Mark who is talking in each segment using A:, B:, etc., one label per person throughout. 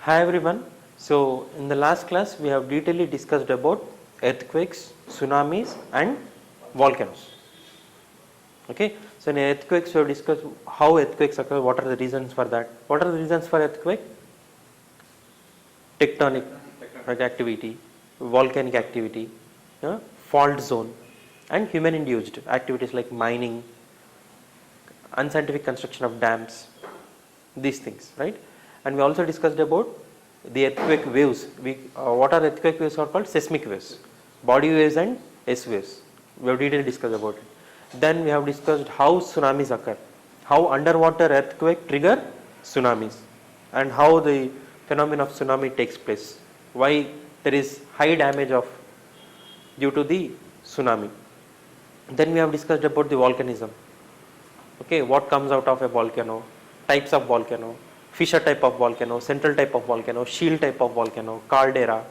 A: Hi everyone. So in the last class we have detailedly discussed about earthquakes, tsunamis and volcanoes. Okay. So in earthquakes we have discussed how earthquakes occur, what are the reasons for that. What are the reasons for earthquake? Tectonic activity, volcanic activity, fault zone and human induced activities like mining, unscientific construction of dams, these things, right? And we also discussed about the earthquake waves. What are earthquake waves are called? Seismic waves, body waves and S waves. We have detailed discussed about it. Then we have discussed how tsunamis occur, how underwater earthquake trigger tsunamis, and how the phenomenon of tsunami takes place. Why there is high damage of due to the tsunami. Then we have discussed about the volcanism. Okay, what comes out of a volcano, types of volcano, fissure type of volcano, central type of volcano, shield type of volcano, caldera,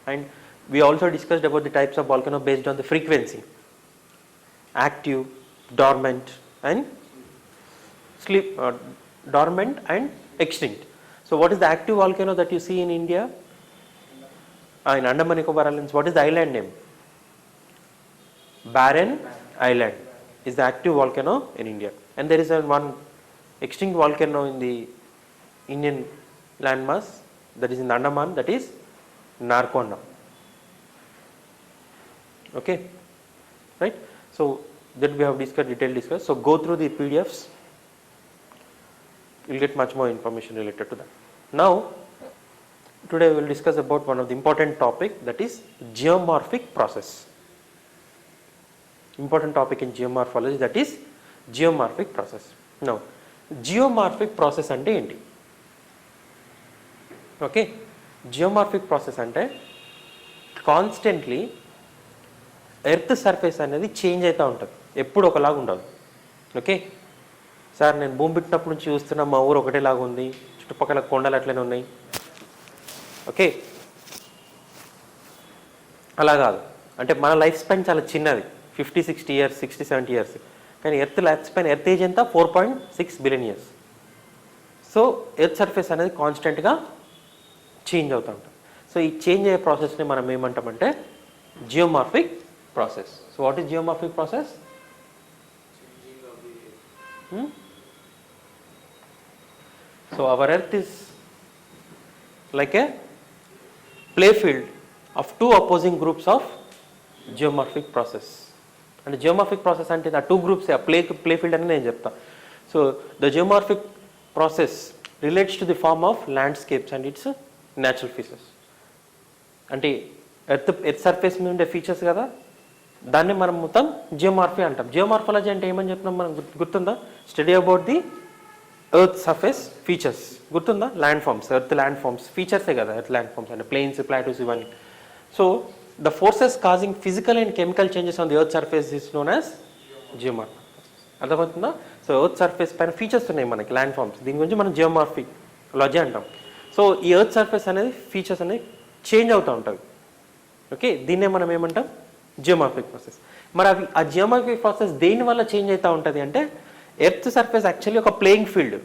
A: and we also discussed about the types of volcano based on the frequency, active, dormant and sleep, dormant and extinct. So what is the active volcano that you see in India? In Andaman Nicobar Islands, what is the island name? Barren Island is the active volcano in India, and there is one extinct volcano in the Indian landmass, that is in Andaman, that is Narconda. Okay, right? So that we have discussed, detailed discussed. So go through the PDFs, you'll get much more information related to that. Now today we will discuss about one of the important topic, that is geomorphic process. Important topic in geomorphology, that is geomorphic process. Now geomorphic process అంటే ఏంటి? Okay, geomorphic process అంటే constantly earth surface అనేది change అవుతూ ఉంటుంది, ఎప్పుడు ఒకలాగా ఉండదు. Okay sir, నేను భూమి పుట్టినప్పటి నుంచి చూస్తున్నా మా ఊరు ఒకటేలాగా ఉంది, చుట్టుపక్కల కొండలు అట్లనే ఉన్నాయి. ఓకే, అలా కాదు. అంటే మన లైఫ్ స్పాన్ చాలా చిన్నది, 50-60 ఇయర్స్, 60-70 ఇయర్స్. కానీ earth life span, earth age ఎంత? 4.6 billion years. So earth surface అనేది కాన్స్టెంట్గా చేంజ్ అవుతూ ఉంటుంది. సో ఈ చేంజ్ అయ్యే ప్రాసెస్ని మనం ఏమంటామంటే geomorphic process. So what is geomorphic process? So our earth is like a play field of two opposing groups of geomorphic process. అంటే జియోమార్ఫిక్ ప్రాసెస్ అంటే ఆ టూ గ్రూప్స్ ప్లే ఫీల్డ్ అని నేను చెప్తాను. So the geomorphic process relates to the form of landscapes and its natural features. అంటే earth surface మీద ఉండే features కదా, దాన్ని మనం మొత్తం జియోమార్ఫీ అంటాం. జియోమార్ఫాలజీ అంటే ఏమని చెప్పినాం మనం, గుర్తుందా? Study about the earth surface features, గుర్తుందా? Land forms, earth land forms ఫీచర్సే కదా ఎర్త్ ల్యాండ్ ఫార్మ్స్ అంటే, ప్లెయిన్స్, ప్లాటూస్ ఇవన్నీ. So the forces causing physical and chemical changes on the earth surface is known as geomorphy. అర్థమవుతుందా? సో earth surface పైన features ఉన్నాయి మనకి, ల్యాండ్ ఫార్మ్స్, దీని గురించి మనం జియోమార్ఫాలజీ అంటాం. సో ఈ ఎర్త్ సర్ఫేస్ అనేది ఫీచర్స్ అనేవి చేంజ్ అవుతూ ఉంటుంది. ఓకే, దీన్నే మనం ఏమంటాం? Geomorphic process. మరి అవి ఆ జియోమార్ఫిక్ ప్రాసెస్ దేని వల్ల చేంజ్ అవుతూ ఉంటుంది అంటే, ఎర్త్ సర్ఫేస్ యాక్చువల్లీ ఒక ప్లేయింగ్ ఫీల్డ్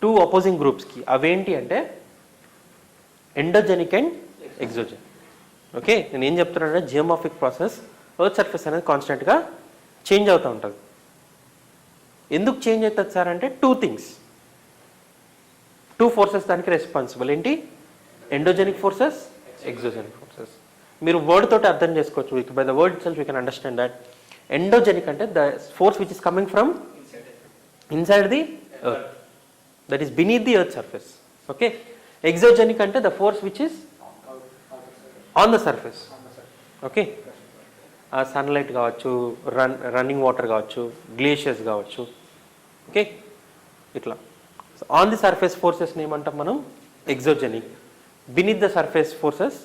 A: టూ అపోజింగ్ గ్రూప్స్కి. అవేంటి అంటే ఎండోజెనిక్ అండ్ ఎగ్జోజెనిక్. ఓకే, నేను ఏం చెప్తున్నానంటే జియోమార్ఫిక్ ప్రాసెస్, ఎర్త్ సర్ఫేస్ అనేది కాన్స్టెంట్గా చేంజ్ అవుతూ ఉంటుంది. ఎందుకు చేంజ్ అవుతుంది సార్ అంటే, టూ థింగ్స్, టూ ఫోర్సెస్ దానికి రెస్పాన్సిబుల్. ఏంటి? Endogenic forces, exogenic forces. మీరు వర్డ్ తోటి అర్థం చేసుకోవచ్చు, by the word self you can understand that. Endogenic అంటే the force which is coming from inside the earth, that is beneath the earth surface. Okay, exogenic అంటే the force which is on the surface. Okay, sunlight కావచ్చు, running water కావచ్చు, glaciers కావచ్చు. Okay, ఇట్లా on the surface ఫోర్సెస్ని ఏమంటాం మనం? Exogenic. Beneath the surface forces.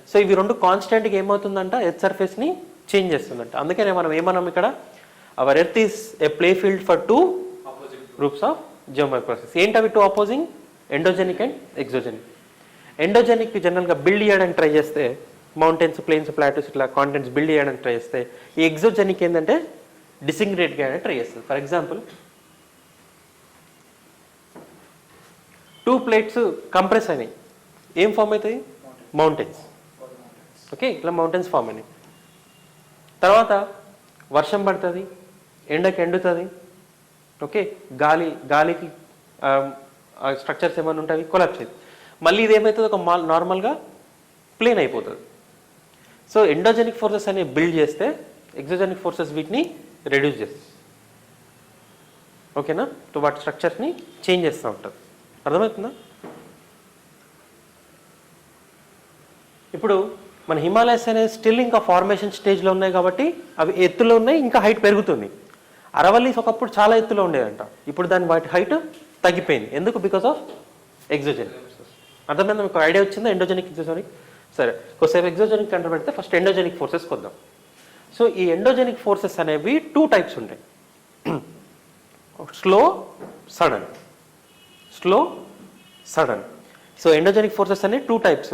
A: So ఇవి రెండు కాన్స్టెంట్గా ఏమవుతుందంట, ఎర్త్ సర్ఫేస్ని చేంజ్ చేస్తుందంట. అందుకనే మనం ఏమన్నాం ఇక్కడ, our earth is a play field for two groups of geomorphic process. ఏంటవి two opposing? Endogenic and exogenic. Endogenic జనరల్గా బిల్డ్ చేయడానికి ట్రై చేస్తే, మౌంటైన్స్, ప్లేన్స్, ప్లాటూస్ ఇట్లా కాంటెంట్స్ బిల్డ్ చేయడానికి ట్రై చేస్తే, ఈ ఎగ్జోజెనిక్ ఏంటంటే డిసింగ్రేట్ చేయడానికి ట్రై చేస్తుంది. ఫర్ ఎగ్జాంపుల్ 2 ప్లేట్స్ కంప్రెస్ అయినాయి, ఏం ఫామ్ అవుతాయి? మౌంటైన్స్. ఓకే, ఇట్లా మౌంటైన్స్ ఫామ్ అయినాయి. తర్వాత వర్షం పడుతుంది, ఎండకి ఎండుతుంది. ఓకే, గాలికి స్ట్రక్చర్స్ ఏమైనా ఉంటుంది, కొలాప్స్ అవుతుంది. మళ్ళీ ఇది ఏమవుతుంది? ఒక నార్మల్గా ప్లేన్ అయిపోతుంది. సో ఎండోజెనిక్ ఫోర్సెస్ అనేవి బిల్డ్ చేస్తే ఎగ్జోజెనిక్ ఫోర్సెస్ వీటిని రెడ్యూస్ చేస్తాయి. ఓకేనా? సో వాటి స్ట్రక్చర్స్ని చేంజ్ చేస్తూ ఉంటుంది. అర్థమవుతుందా? ఇప్పుడు మన హిమాలయస్ అనేది స్టిల్ ఇంకా ఫార్మేషన్ స్టేజ్లో ఉన్నాయి కాబట్టి అవి ఎత్తులో ఉన్నాయి, ఇంకా హైట్ పెరుగుతుంది. అరవల్లీస్ ఒకప్పుడు చాలా ఎత్తులో ఉండేదంట, ఇప్పుడు వాటి హైట్ తగ్గిపోయింది. ఎందుకు? Because of exogenic. అర్థమైందా? మీకు ఐడియా వచ్చిందా? Endogenic, exogenic. సరే, కొద్దిసేపు ఎగ్జోజెనిక్ కంట్రోల్ పెడితే ఫస్ట్ ఎండోజెనిక్ ఫోర్సెస్కి వద్దాం. సో ఈ ఎండోజెనిక్ ఫోర్సెస్ అనేవి 2 టైప్స్ ఉంటాయి, slow, sudden. Slow, sudden. So endogenic forces అనేవి 2 టైప్స్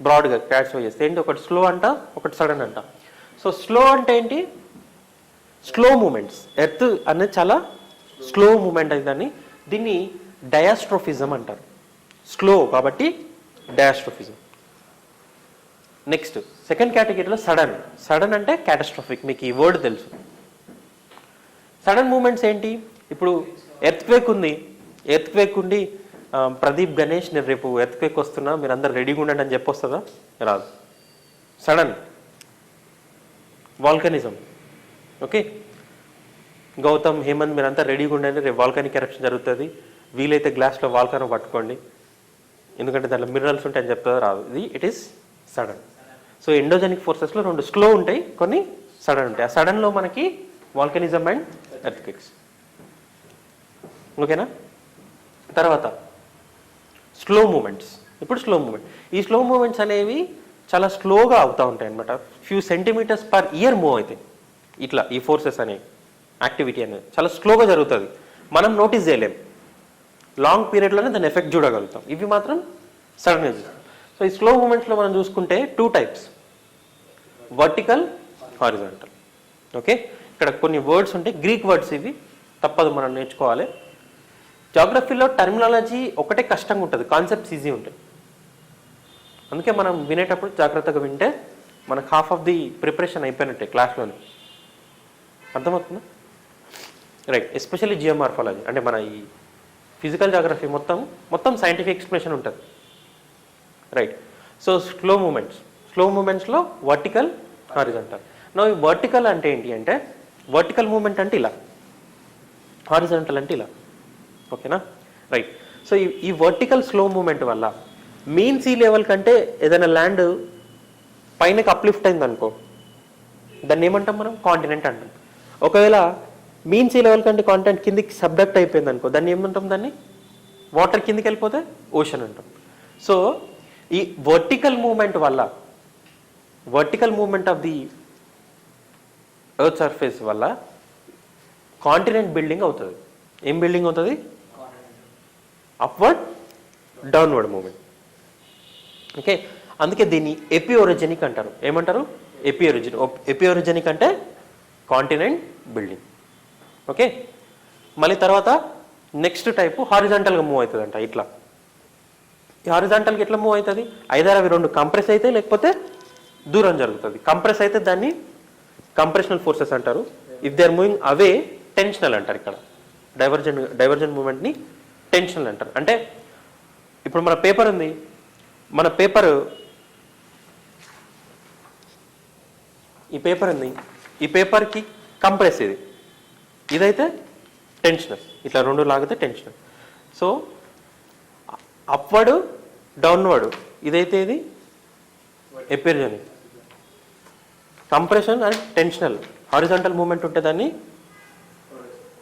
A: బ్రాడ్గా క్లాసిఫై చేస్తే ఏంటి? ఒకటి స్లో అంట, ఒకటి సడన్ అంట. సో స్లో అంటే ఏంటి? Slow moments. ఎర్త్ అనేది చాలా స్లో మూమెంట్ అయిందని, దీన్ని డయాస్ట్రోఫిజం అంటారు. స్లో కాబట్టి డయాస్ట్రోఫిజం. నెక్స్ట్ సెకండ్ కేటగిరీలో సడన్. సడన్ అంటే క్యాటస్ట్రాఫిక్. మీకు ఈ వర్డ్ తెలుసు. సడన్ మూమెంట్స్ ఏంటి? ఇప్పుడు ఎర్త్క్వేక్ ఉంది, ఎర్త్క్వేక్ ఉండి ప్రదీప్ గణేష్ నేను రేపు ఎర్త్క్వేక్ వస్తున్నా, మీరు అందరు రెడీగా ఉండండి అని చెప్పొస్తుందా? రాదు. Sudden. Volcanism. Okay, Gautam, Hemant మీరంతా రెడీగా ఉండండి, రేపు వాల్కనిక్ ఎరప్షన్ జరుగుతుంది, వీలైతే గ్లాస్లో వాల్కన్ పట్టుకోండి ఎందుకంటే దాంట్లో మినరల్స్ ఉంటాయని చెప్తుందా? రాదు. It is sudden. So endogenic ఫోర్సెస్లో 2 స్లో ఉంటాయి, కొన్ని సడన్ ఉంటాయి. ఆ సడన్లో మనకి వాల్కనిజం అండ్ ఎర్త్క్వేక్స్. ఓకేనా? తర్వాత స్లో మూమెంట్స్. ఇప్పుడు స్లో మూమెంట్. ఈ స్లో మూమెంట్స్ అనేవి చాలా స్లోగా అవుతూ ఉంటాయి అనమాట. Few centimetres per year move అవుతాయి. ఇట్లా ఈ ఫోర్సెస్ అనేవి, యాక్టివిటీ అనేది చాలా స్లోగా జరుగుతుంది, మనం నోటీస్ చేయలేం. లాంగ్ పీరియడ్లోనే దాని ఎఫెక్ట్ చూడగలుగుతాం. ఇవి మాత్రం సడన్గా చూస్తాం. సో ఈ స్లో మూమెంట్స్లో మనం చూసుకుంటే 2 టైప్స్, వర్టికల్, హారిజాంటల్. ఓకే, ఇక్కడ కొన్ని వర్డ్స్ ఉంటాయి, గ్రీక్ వర్డ్స్, ఇవి తప్పదు మనం నేర్చుకోవాలి. జాగ్రఫీలో టర్మినాలజీ ఒకటే కష్టంగా ఉంటుంది, కాన్సెప్ట్స్ ఈజీ ఉంటాయి. అందుకే మనం వినేటప్పుడు జాగ్రత్తగా వింటే మనకు హాఫ్ ఆఫ్ ది ప్రిపరేషన్ అయిపోయినట్టే క్లాస్లోనే. అర్థమవుతుందా? రైట్. ఎస్పెషల్లీ జియోమార్ఫాలజీ అంటే మన ఈ ఫిజికల్ జాగ్రఫీ మొత్తం సైంటిఫిక్ ఎక్స్ప్లెనేషన్ ఉంటుంది. రైట్. సో స్లో మూమెంట్స్లో వర్టికల్, హారిజాంటల్. నా ఈ వర్టికల్ అంటే ఏంటి అంటే, వర్టికల్ మూమెంట్ అంటే ఇలా, హారిజాంటల్ అంటే ఇలా. ఓకేనా? రైట్. సో ఈ వర్టికల్ స్లో మూమెంట్ వల్ల మీన్ సీ లెవెల్ కంటే ఏదైనా ల్యాండ్ పైనకి అప్లిఫ్ట్ అయింది అనుకో, దాన్ని ఏమంటాం మనం? కాంటినెంట్ అంటాం. ఒకవేళ మీన్ సీ లెవెల్ కంటే కాంటినెంట్ కిందికి సబ్డక్ట్ అయిపోయింది అనుకో, దాన్ని ఏమంటాం? దాన్ని వాటర్ కిందికి వెళ్ళిపోతే ఓషన్ అంటాం. సో ఈ వర్టికల్ మూమెంట్ వల్ల, vertical movement of the earth surface వల్ల కాంటినెంట్ బిల్డింగ్ అవుతుంది. ఏం బిల్డింగ్ అవుతుంది? Upward, downward moment. ఓకే, అందుకే దీన్ని ఎపిఓరిజెనిక్ అంటారు. ఏమంటారు? ఎపిఓరిజెనిక్ అంటే కాంటినెంట్ బిల్డింగ్. ఓకే, మళ్ళీ తర్వాత నెక్స్ట్ టైపు హారిజాంటల్గా మూవ్ అవుతుంది అంట. ఇట్లా ఈ హారిజాంటల్కి ఎట్లా మూవ్ అవుతుంది? ఐదారు అవి 2 కంప్రెస్ అయితే, లేకపోతే దూరం జరుగుతుంది. కంప్రెస్ అయితే దాన్ని కంప్రెషనల్ ఫోర్సెస్ అంటారు. If they are moving away, tensional అంటారు. ఇక్కడ డైవర్జెంట్ మూమెంట్ని టెన్షనల్ అంటారు. అంటే ఇప్పుడు మన పేపర్ ఉంది, మన పేపర్ ఈ పేపర్కి కంప్రెస్ ఇదైతే టెన్షనల్. ఇట్లా 2 లాగితే టెన్షనల్. సో అప్వర్డ్, డౌన్వర్డ్ ఇదైతే ఇది epeirogenic. Compression and tensional horizontal movement ఉంటే దాన్ని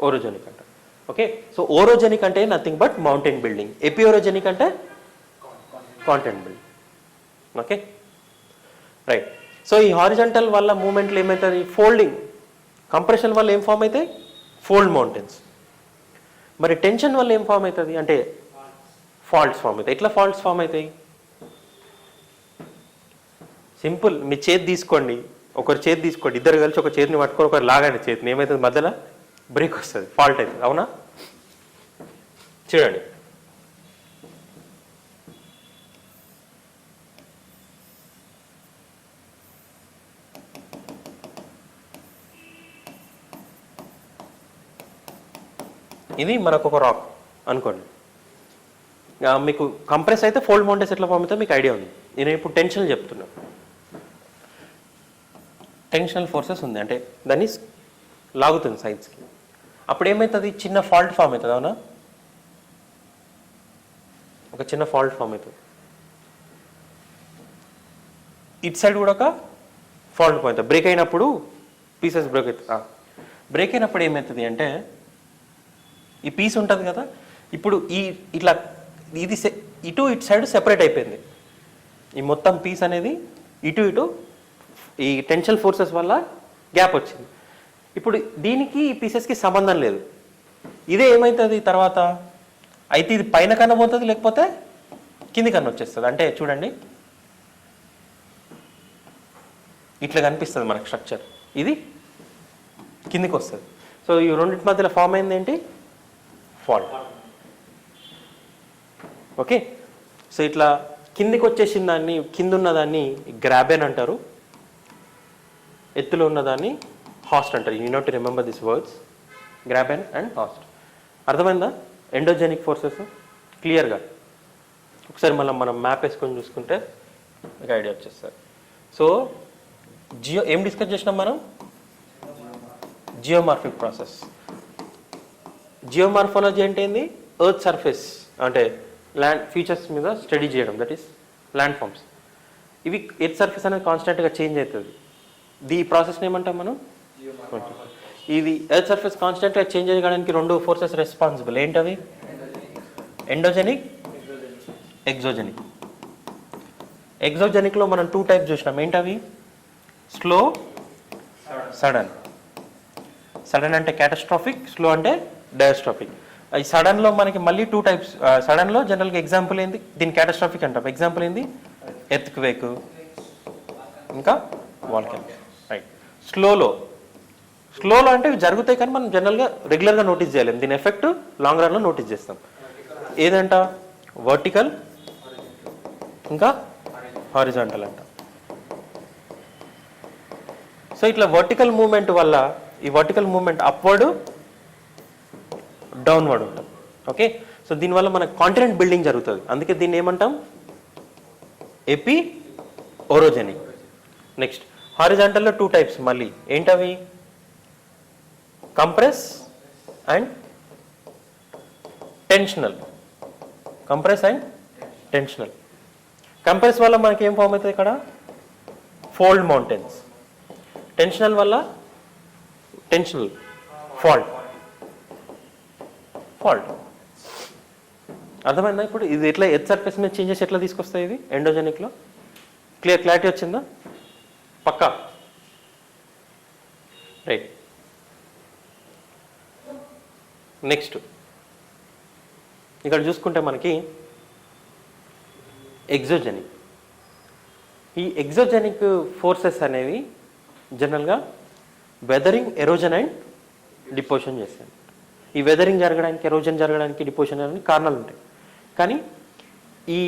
A: ఓరోజెనిక్ అంటారు. ఓకే, సో ఓరోజెనిక్ అంటే nothing but mountain building, epeirogenic అంటే continent building. Okay, right. So ఈ హారిజాంటల్ వల్ల మూమెంట్లు ఏమవుతుంది? ఫోల్డింగ్. కంప్రెషన్ వల్ల ఏం ఫామ్ అవుతాయి? Fold mountains. మరి టెన్షన్ వల్ల ఏం ఫామ్ అవుతుంది అంటే ఫాల్ట్స్ ఫామ్ అవుతాయి. ఎట్లా ఫాల్ట్స్ ఫామ్ అవుతాయి? సింపుల్. మీ చేతి తీసుకోండి, ఒకరి చేతి తీసుకోండి, ఇద్దరు కలిసి ఒక చేతిని పట్టుకొని ఒకరు లాగండి చేతిని, ఏమవుతుంది? మధ్యలో బ్రేక్ వస్తుంది, ఫాల్ట్ అవుతుంది. అవునా? చూడండి, ఇది మనకు ఒక రాక్ అనుకోండి. మీకు కంప్రెస్ అయితే ఫోల్డ్ మౌంటెన్స్ ఎట్లా ఫామ్ అవుతుందో మీకు ఐడియా ఉంది. నేను ఇప్పుడు టెన్షన్ చెప్తున్నా. టెన్షనల్ ఫోర్సెస్ ఉంది అంటే దాన్ని లాగుతుంది సైడ్స్కి. అప్పుడు ఏమవుతుంది, చిన్న ఫాల్ట్ ఫామ్ అవుతుంది. అవునా, ఒక చిన్న ఫాల్ట్ ఫామ్ అవుతుంది. ఇటు సైడ్ కూడా ఒక ఫాల్ట్ ఫామ్ అవుతుంది. బ్రేక్ అయినప్పుడు పీసెస్ బ్రేక్ అవుతుంది. బ్రేక్ అయినప్పుడు ఏమవుతుంది అంటే ఈ పీస్ ఉంటుంది కదా, ఇప్పుడు ఇట్లా ఇది ఇటు సైడ్ సెపరేట్ అయిపోయింది. ఈ మొత్తం పీస్ అనేది ఇటు ఈ టెన్షనల్ ఫోర్సెస్ వల్ల గ్యాప్ వచ్చింది. ఇప్పుడు దీనికి ఈ పీసెస్కి సంబంధం లేదు. ఇదే ఏమవుతుంది తర్వాత, అయితే ఇది పైన కన్నా పోతుంది, లేకపోతే కింది కన్నా వచ్చేస్తుంది. అంటే చూడండి, ఇట్లా కనిపిస్తుంది మనకు స్ట్రక్చర్, ఇది కిందికి వస్తుంది. సో ఈ రెండింటి మధ్యలో ఫామ్ అయింది ఏంటి, ఫాల్ట్. ఓకే, సో ఇట్లా కిందికి వచ్చేసిన దాన్ని, కింద ఉన్నదాన్ని గ్రాబెన్ అంటారు, ఎత్తులో ఉన్నదాన్ని హాస్ట్ అంటారు. You note to remember this words, graben and horst. అర్థమైందా ఎండోజెనిక్ ఫోర్సెస్ క్లియర్గా? ఒకసారి మనం మ్యాప్ వేసుకొని చూసుకుంటే మీకు ఐడియా వచ్చేస్తుంది. సో ఏం డిస్కస్ చేసినాం మనం, జియోమార్ఫిక్ ప్రాసెస్. జియోమార్ఫాలజీ అంటే ఏంది, ఎర్త్ సర్ఫేస్ అంటే ల్యాండ్ ఫీచర్స్ మీద స్టడీ చేయడం, దట్ ఈస్ ల్యాండ్ ఫామ్స్. ఇవి ఎర్త్ సర్ఫేస్ అనేది కాన్స్టెంట్గా చేంజ్ అవుతుంది. ఈ ప్రాసెస్ని ఏమంటాం మనం, ఇది ఎర్త్ సర్ఫేస్ కాన్స్టెంట్గా చేంజ్ అయ్యడానికి రెండు ఫోర్సెస్ రెస్పాన్సిబుల్. ఏంటవి, ఎండోజెనిక్, ఎగ్జోజెనిక్. ఎగ్జోజెనిక్లో మనం 2 టైప్స్ చూసినాం. ఏంటవి, స్లో, సడన్. సడన్ అంటే క్యాటస్ట్రాఫిక్, స్లో అంటే డయాస్ట్రాఫిక్. ఈ సడన్లో మనకి మళ్ళీ 2 టైప్స్. సడన్లో జనరల్గా ఎగ్జాంపుల్ ఏంది, దీని క్యాటస్ట్రాఫిక్ అంటాం. ఎగ్జాంపుల్ ఏంది, ఎర్త్క్వేక్, ఇంకా వాల్కెనో. రైట్. స్లోలో అంటే ఇవి జరుగుతాయి, కానీ మనం జనరల్గా రెగ్యులర్గా నోటీస్ చేయలేము. దీని ఎఫెక్ట్ లాంగ్ రన్లో నోటీస్ చేస్తాం. ఏదంట, వర్టికల్, ఇంకా హారిజాంటల్ అంట. సో ఇట్లా వర్టికల్ మూమెంట్ వల్ల, ఈ వర్టికల్ మూమెంట్ అప్వర్డ్, డౌన్వర్డ్ ఉంటుంది. ఓకే, సో దీనివల్ల మనకు కాంటినెంట్ బిల్డింగ్ జరుగుతుంది. అందుకే దీన్ని ఏమంటాం, ఎపి ఓరోజెనిక్. నెక్స్ట్ హారిజాంటల్లో 2 టైప్స్ మళ్ళీ. ఏంటవి, compress and tensional. Compress and tensional. Compress వల్ల మనకి ఏం ఫామ్ అవుతుంది ఇక్కడ, ఫోల్డ్ మౌంటైన్స్. టెన్షనల్ వల్ల టెన్షనల్ ఫాల్ట్. అర్థమైందా? ఇప్పుడు ఇది ఎట్లా ఎర్త్ సర్ఫేస్ మీద చేంజెస్ ఎట్లా తీసుకొస్తాయి ఇది ఎండోజెనిక్లో? క్లారిటీ వచ్చిందా? పక్కా? రైట్. నెక్స్ట్ ఇక్కడ చూసుకుంటే మనకి ఎగ్జోజెనిక్. ఈ ఎగ్జోజెనిక్ ఫోర్సెస్ అనేవి జనరల్గా వెదరింగ్, ఎరోజన్ అండ్ డిపోషన్ చేస్తాయి. ఈ వెదరింగ్ జరగడానికి, ఎరోజన్ జరగడానికి, డిపోషన్ అనేవి కారణాలు ఉంటాయి. కానీ ఈ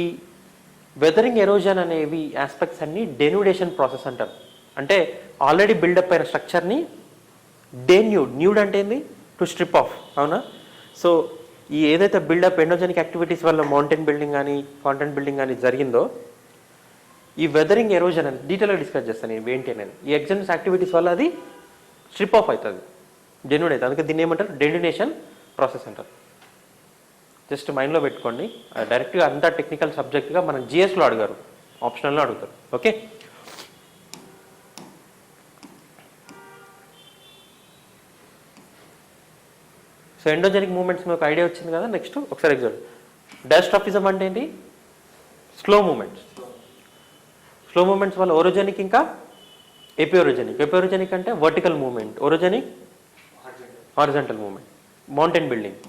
A: వెదరింగ్, ఎరోజన్ అనేవి ఆస్పెక్ట్స్ అన్ని డెన్యూడేషన్ ప్రాసెస్ అంటారు. అంటే ఆల్రెడీ బిల్డప్ అయిన స్ట్రక్చర్ని న్యూడ్ అంటే ఏంది, టు స్ట్రిప్ ఆఫ్. అవునా? సో ఈ ఏదైతే బిల్డప్ ఎండోజెనిక్ యాక్టివిటీస్ వల్ల మౌంటైన్ బిల్డింగ్ కానీ కాంటెంట్ బిల్డింగ్ కానీ జరిగిందో, ఈ వెదరింగ్, ఎరోజన్ అని డీటెయిల్గా డిస్కస్ చేస్తాను నేను ఏంటి అనేది. ఈ ఎగ్జామ్స్ యాక్టివిటీస్ వల్ల అది స్ట్రిప్ ఆఫ్ అవుతుంది, డెన్యూడ్ అవుతుంది. అందుకే దీన్ని ఏమంటారు, డెన్యూడేషన్ ప్రాసెస్ అంటారు. జస్ట్ మైండ్లో పెట్టుకోండి. డైరెక్ట్గా అంతా టెక్నికల్ సబ్జెక్ట్గా మనం జిఎస్లో అడిగారు, ఆప్షనల్లో అడుగుతారు. ఓకే, సో ఎండోజెనిక్ మూమెంట్స్ మీకు ఐడియా వచ్చింది కదా. నెక్స్ట్ ఒకసారి ఎగ్జాంపుల్, డయాస్ట్రాఫిజం అంటే ఏంటి, స్లో మూమెంట్స్. స్లో మూమెంట్స్ వల్ల ఓరోజెనిక్ ఇంకా ఎపిఓరోజెనిక్. ఎపిఓరోజెనిక్ అంటే vertical movement, orogenic horizontal movement, mountain building.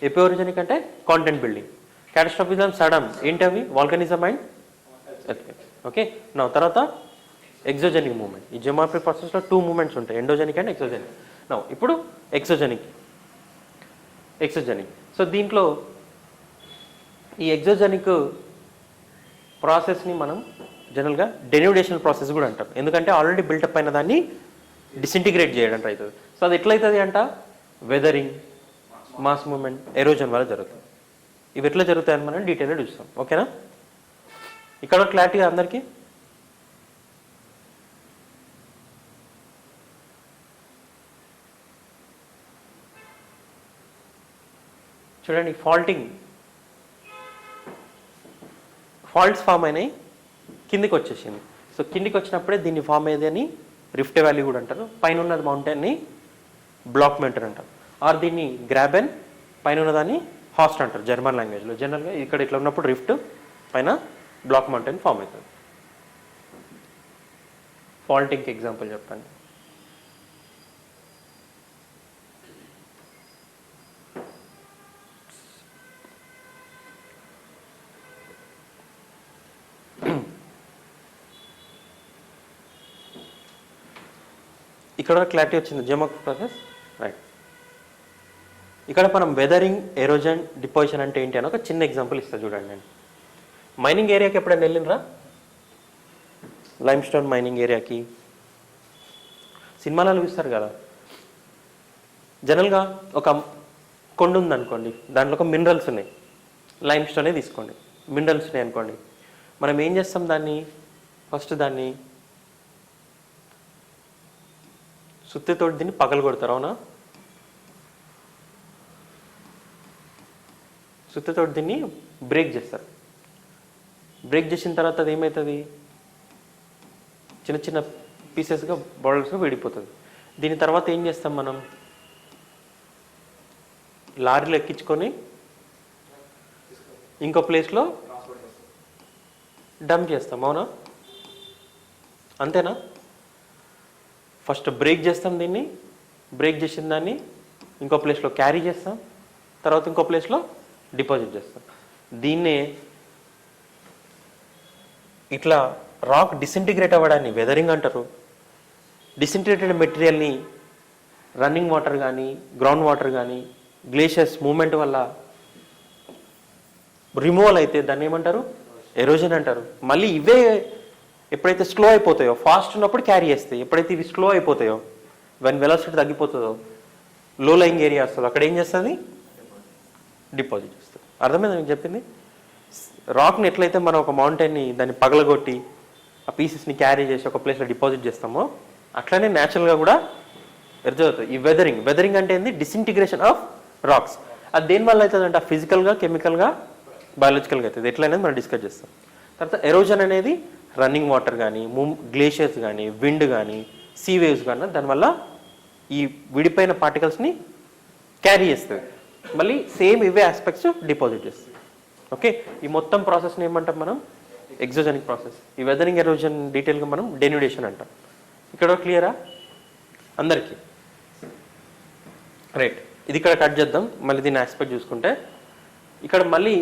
A: Epeirogenic అంటే కాంటెంట్ బిల్డింగ్. క్యాటస్ట్రాఫిజం, సడన్ ఏంటి అవి, వాల్కనిజం అండ్ ఎర్త్క్వేక్. ఓకే, నా తర్వాత ఎగ్జోజెనిక్ మూమెంట్. ఈ జియోమార్ఫిక్ ప్రాసెస్లో 2 మూమెంట్స్ ఉంటాయి, ఎండోజెనిక్ అండ్ ఎగ్జోజెనిక్. నా ఇప్పుడు ఎగ్జోజెనిక్. సో దీంట్లో ఈ ఎగ్జోజెనిక్ ప్రాసెస్ని మనం జనరల్గా డెన్యూడేషన్ ప్రాసెస్ కూడా అంటాం. ఎందుకంటే ఆల్రెడీ బిల్టప్ అయిన దాన్ని డిసింటిగ్రేట్ చేయడం అవుతుంది. సో అది ఎట్లయితుంది అంట, వెదరింగ్, మాస్ మూమెంట్ ఎరోజన్ వల్ల జరుగుతుంది. ఇవి ఎట్లా జరుగుతాయని మనం డీటెయిల్గా చూస్తాం. ఓకేనా? ఇక్కడ క్లారిటీ అందరికీ? చూడండి, ఫాల్ట్స్ ఫామ్ అయినాయి, కిందికి వచ్చేసింది. సో కిందికి వచ్చినప్పుడే దీన్ని ఫామ్ అయ్యేది అని రిఫ్ట్ వ్యాలీ కూడా అంటారు. పైన ఉన్నది మౌంటైన్ని బ్లాక్ మౌంటైన్ అంటారు. ఆర్ దీన్ని గ్రాబెన్, పైన ఉన్నదాన్ని హాస్ట్ అంటారు జర్మన్ లాంగ్వేజ్లో. జనరల్గా ఇక్కడ ఇట్లా ఉన్నప్పుడు రిఫ్ట్, పైన బ్లాక్ మౌంటైన్ ఫామ్ అవుతుంది. ఫాల్టింగ్కి ఎగ్జాంపుల్ చెప్పండి. ఇక్కడ క్లారిటీ వచ్చింది జియోమెట్రిక్ ప్రాసెస్, రైట్. ఇక్కడ మనం వెదరింగ్, ఎరోజన్, డిపోజిషన్ అంటే ఏంటి అని ఒక చిన్న ఎగ్జాంపుల్ ఇస్తా చూడండి. నేను మైనింగ్ ఏరియాకి ఎప్పుడైనా వెళ్ళినరా? లైమ్ స్టోన్ మైనింగ్ ఏరియాకి సినిమాలలో చూస్తారు కదా. జనరల్గా ఒక కొండ ఉందనుకోండి, దాంట్లో ఒక మినరల్స్ ఉన్నాయి. లైమ్ స్టోనే తీసుకోండి, మినరల్స్ ఉన్నాయి అనుకోండి. మనం ఏం చేస్తాం దాన్ని? ఫస్ట్ దాన్ని సుత్తితోటి దీన్ని పగలు కొడతారు, అవునా? సుత్తితోటి దీన్ని బ్రేక్ చేస్తారు. బ్రేక్ చేసిన తర్వాత అది ఏమవుతుంది? చిన్న చిన్న పీసెస్గా, బాటిల్స్గా విడిపోతుంది. దీని తర్వాత ఏం చేస్తాం మనం? లారీలో ఎక్కించుకొని ఇంకో ప్లేస్లో డంప్ చేస్తాం, అవునా? అంతేనా? ఫస్ట్ బ్రేక్ చేస్తాం, దీన్ని బ్రేక్ చేసిన దాన్ని ఇంకో ప్లేస్లో క్యారీ చేస్తాం, తర్వాత ఇంకో ప్లేస్లో డిపాజిట్ చేస్తాం. దీన్నే ఇట్లా రాక్ డిసింటిగ్రేట్ అవ్వడాన్ని వెదరింగ్ అంటారు. డిసింటిగ్రేటెడ్ మెటీరియల్ని రన్నింగ్ వాటర్ కానీ, గ్రౌండ్ వాటర్ కానీ, గ్లేషియర్స్ మూమెంట్ వల్ల రిమూవల్ అయితే దాన్ని ఏమంటారు? ఎరోజన్ అంటారు. మళ్ళీ ఇవే ఎప్పుడైతే స్లో అయిపోతాయో, ఫాస్ట్ ఉన్నప్పుడు క్యారీ చేస్తాయి. ఎప్పుడైతే ఇవి స్లో అయిపోతాయో, వెన్ వెలాసిటీ తగ్గిపోతుందో, లో లయింగ్ ఏరియా వస్తుందో, అక్కడ ఏం చేస్తుంది? డిపాజిట్ చేస్తుంది. అర్థమైందా మీకు చెప్పింది? రాక్ని ఎట్లయితే మనం ఒక మౌంటైన్ని దాన్ని పగలగొట్టి ఆ పీసెస్ని క్యారీ చేసి ఒక ప్లేస్లో డిపాజిట్ చేస్తామో, అట్లనే న్యాచురల్గా కూడా ఎర్జవుతుంది. ఈ వెదరింగ్ అంటే ఏంది? Disintegration of rocks. అది దేనివల్ల అవుతుంది అంటే ఫిజికల్గా, కెమికల్గా, బయాలజికల్గా అవుతుంది. ఎట్లనేది మనం డిస్కస్ చేస్తాం. తర్వాత ఎరోజన్ అనేది రన్నింగ్ వాటర్ కానీ, గ్లేషియర్స్ కానీ, విండ్ కానీ, సీ వేవ్స్ కానీ, దానివల్ల ఈ విడిపోయిన పార్టికల్స్ని క్యారీ చేస్తుంది. మళ్ళీ సేమ్ ఇవే ఆస్పెక్ట్స్ డిపాజిట్ చేస్తుంది. ఓకే, ఈ మొత్తం ప్రాసెస్ని ఏమంటాం మనం? Exogenic process. ఈ వెదరింగ్, ఎరోజన్ డీటెయిల్గా మనం డెన్యుడేషన్ అంటాం. ఇక్కడ క్లియరా అందరికీ? రైట్. ఇది ఇక్కడ కట్ చేద్దాం. మళ్ళీ దీన్ని ఆస్పెక్ట్ చూసుకుంటే ఇక్కడ మళ్ళీ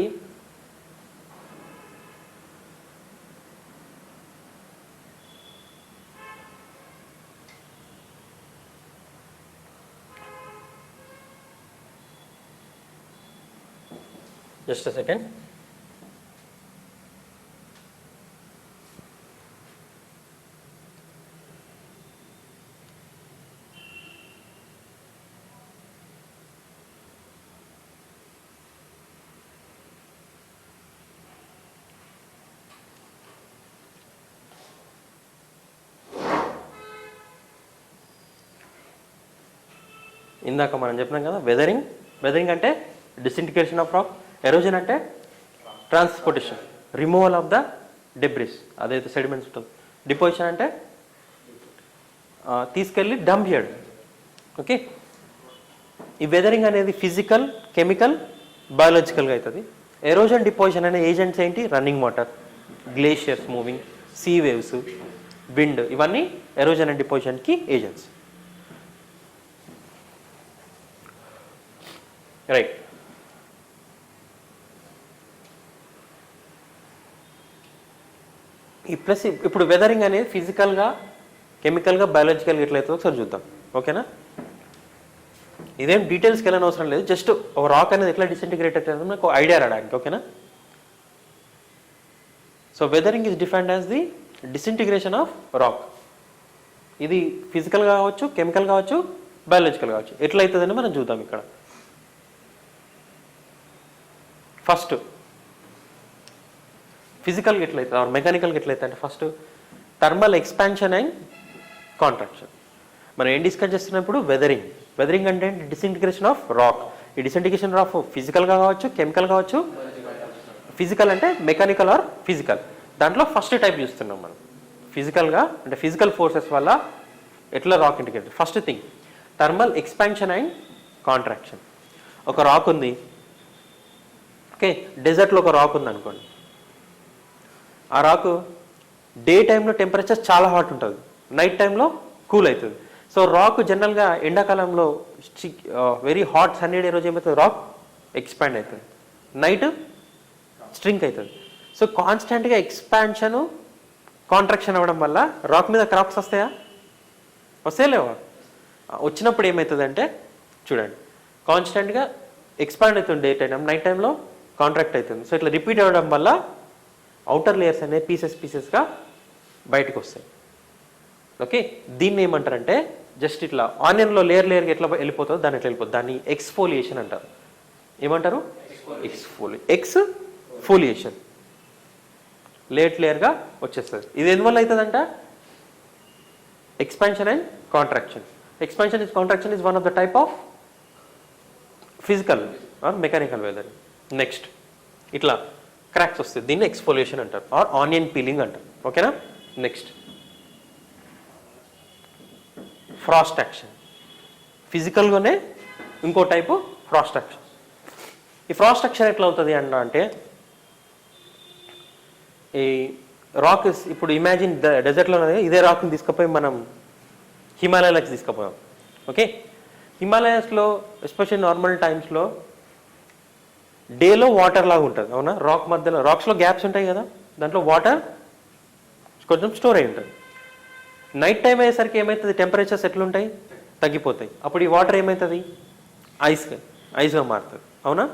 A: just a second. ఇందాక మనం చెప్పినాం కదా, వెదరింగ్ అంటే డిసింటిగ్రేషన్ ఆఫ్ రాక్, ఎరోజన్ అంటే transportation, removal of the debris, అదైతే సెడిమెంట్స్ ఉంటుంది. డిపోజిషన్ అంటే తీసుకెళ్ళి డంప్ చేయడం. ఓకే, ఈ వెదరింగ్ అనేది ఫిజికల్, కెమికల్, బయాలజికల్గా అవుతుంది. ఎరోజన్, డిపోజిషన్ అనే ఏజెంట్స్ ఏంటి? Running water, glaciers moving, see waves, wind, ఇవన్నీ ఎరోజన్ అండ్ డిపోజిషన్కి ఏజెంట్స్. రైట్. ఈ ప్లస్ ఇప్పుడు వెదరింగ్ అనేది ఫిజికల్గా, కెమికల్గా, బయాలజికల్గా ఎట్లయితుందో ఒకసారి చూద్దాం. ఓకేనా? ఇదేం డీటెయిల్స్కి వెళ్ళని అవసరం లేదు, జస్ట్ ఒక రాక్ అనేది ఎట్లా డిసింటిగ్రేట్ అవుతుంది నాకు ఐడియా రావడానికి. ఓకేనా? So weathering is defined as the disintegration of rock. ఇది ఫిజికల్ కావచ్చు, కెమికల్ కావచ్చు, బయాలజికల్ కావచ్చు. ఎట్లయితుందని మనం చూద్దాం ఇక్కడ. ఫస్ట్ ఫిజికల్గా ఎట్లయితే ఆర్ మెకానికల్గా ఎట్లయితే అంటే first thermal expansion and contraction. మనం ఏం డిస్కస్ చేస్తున్నప్పుడు వెదరింగ్ అంటే డిసింటిగ్రేషన్ ఆఫ్ రాక్. ఈ డిసింటిగ్రేషన్ ఆఫ్ ఫిజికల్గా కావచ్చు, కెమికల్ కావచ్చు. ఫిజికల్ అంటే మెకానికల్ ఆర్ ఫిజికల్. దాంట్లో ఫస్ట్ టైప్ చూస్తున్నాం మనం. ఫిజికల్గా అంటే ఫిజికల్ ఫోర్సెస్ వల్ల ఎట్లా rock integrate. First thing thermal expansion and contraction. ఒక రాక్ ఉంది, ఓకే, డెజర్ట్లో ఒక రాక్ ఉంది అనుకోండి. ఆ రాక్ డే టైంలో టెంపరేచర్ చాలా హాట్ ఉంటుంది, నైట్ టైంలో కూల్ అవుతుంది. సో రాక్ జనరల్గా ఎండాకాలంలో వెరీ హాట్ సన్నీ డే రోజు ఏమవుతుంది, రాక్ ఎక్స్పాండ్ అవుతుంది, నైట్ స్ట్రింక్ అవుతుంది. సో కాన్స్టెంట్గా ఎక్స్పాన్షను కాంట్రాక్షన్ అవ్వడం వల్ల రాక్ మీద క్రాక్స్ వస్తాయా? వస్తాయా లేవా? వచ్చినప్పుడు ఏమవుతుందంటే చూడండి, కాన్స్టెంట్గా ఎక్స్పాండ్ అవుతుంది డే టైం, నైట్ టైంలో కాంట్రాక్ట్ అవుతుంది. సో ఇట్లా రిపీట్ అవ్వడం వల్ల అవుటర్ లేయర్స్ అనేవి పీసెస్గా బయటకు వస్తాయి. ఓకే, దీన్ని ఏమంటారంటే జస్ట్ ఇట్లా ఆనియన్లో లేయర్గా ఎట్లా వెళ్ళిపోతుందో దాన్ని ఎట్లా వెళ్ళిపోతుంది, దాన్ని ఎక్స్ఫోలియేషన్ అంటారు. ఏమంటారు? ఎక్స్ఫోలియేషన్. లేయర్గా వచ్చేస్తుంది. ఇది ఎందువల్ల అవుతుందంట? Expansion and contraction. Contraction is one of the type of physical or mechanical weathering. Next ఇట్లా క్రాక్స్ వస్తుంది, దీన్ని ఎక్స్ఫోలియేషన్ అంటారు ఆర్ ఆనియన్ పీలింగ్ అంటారు. ఓకేనా? Next Frost action. ఫిజికల్గానే ఇంకో టైపు ఫ్రాస్ట్ యాక్షన్. ఈ ఫ్రాస్ట్ యాక్షన్ ఎట్లా అవుతుంది అంటే ఈ రాక్ ఇప్పుడు ఇమాజిన్ డెజర్ట్లో ఇదే రాక్ని తీసుకుపోయి మనం హిమాలయాలకు తీసుకుపోయాం. ఓకే, హిమాలయాస్లో ఎస్పెషల్లీ నార్మల్ టైమ్స్లో డేలో వాటర్ లాగా ఉంటుంది, అవునా? రాక్ మధ్యలో రాక్స్లో గ్యాప్స్ ఉంటాయి కదా, దాంట్లో వాటర్ కొంచెం స్టోర్ అయి ఉంటుంది. నైట్ టైం అయ్యేసరికి ఏమవుతుంది, టెంపరేచర్స్ ఎట్లుంటాయి, తగ్గిపోతాయి. అప్పుడు ఈ వాటర్ ఏమవుతుంది, ఐస్గా మారుతుంది, అవునా?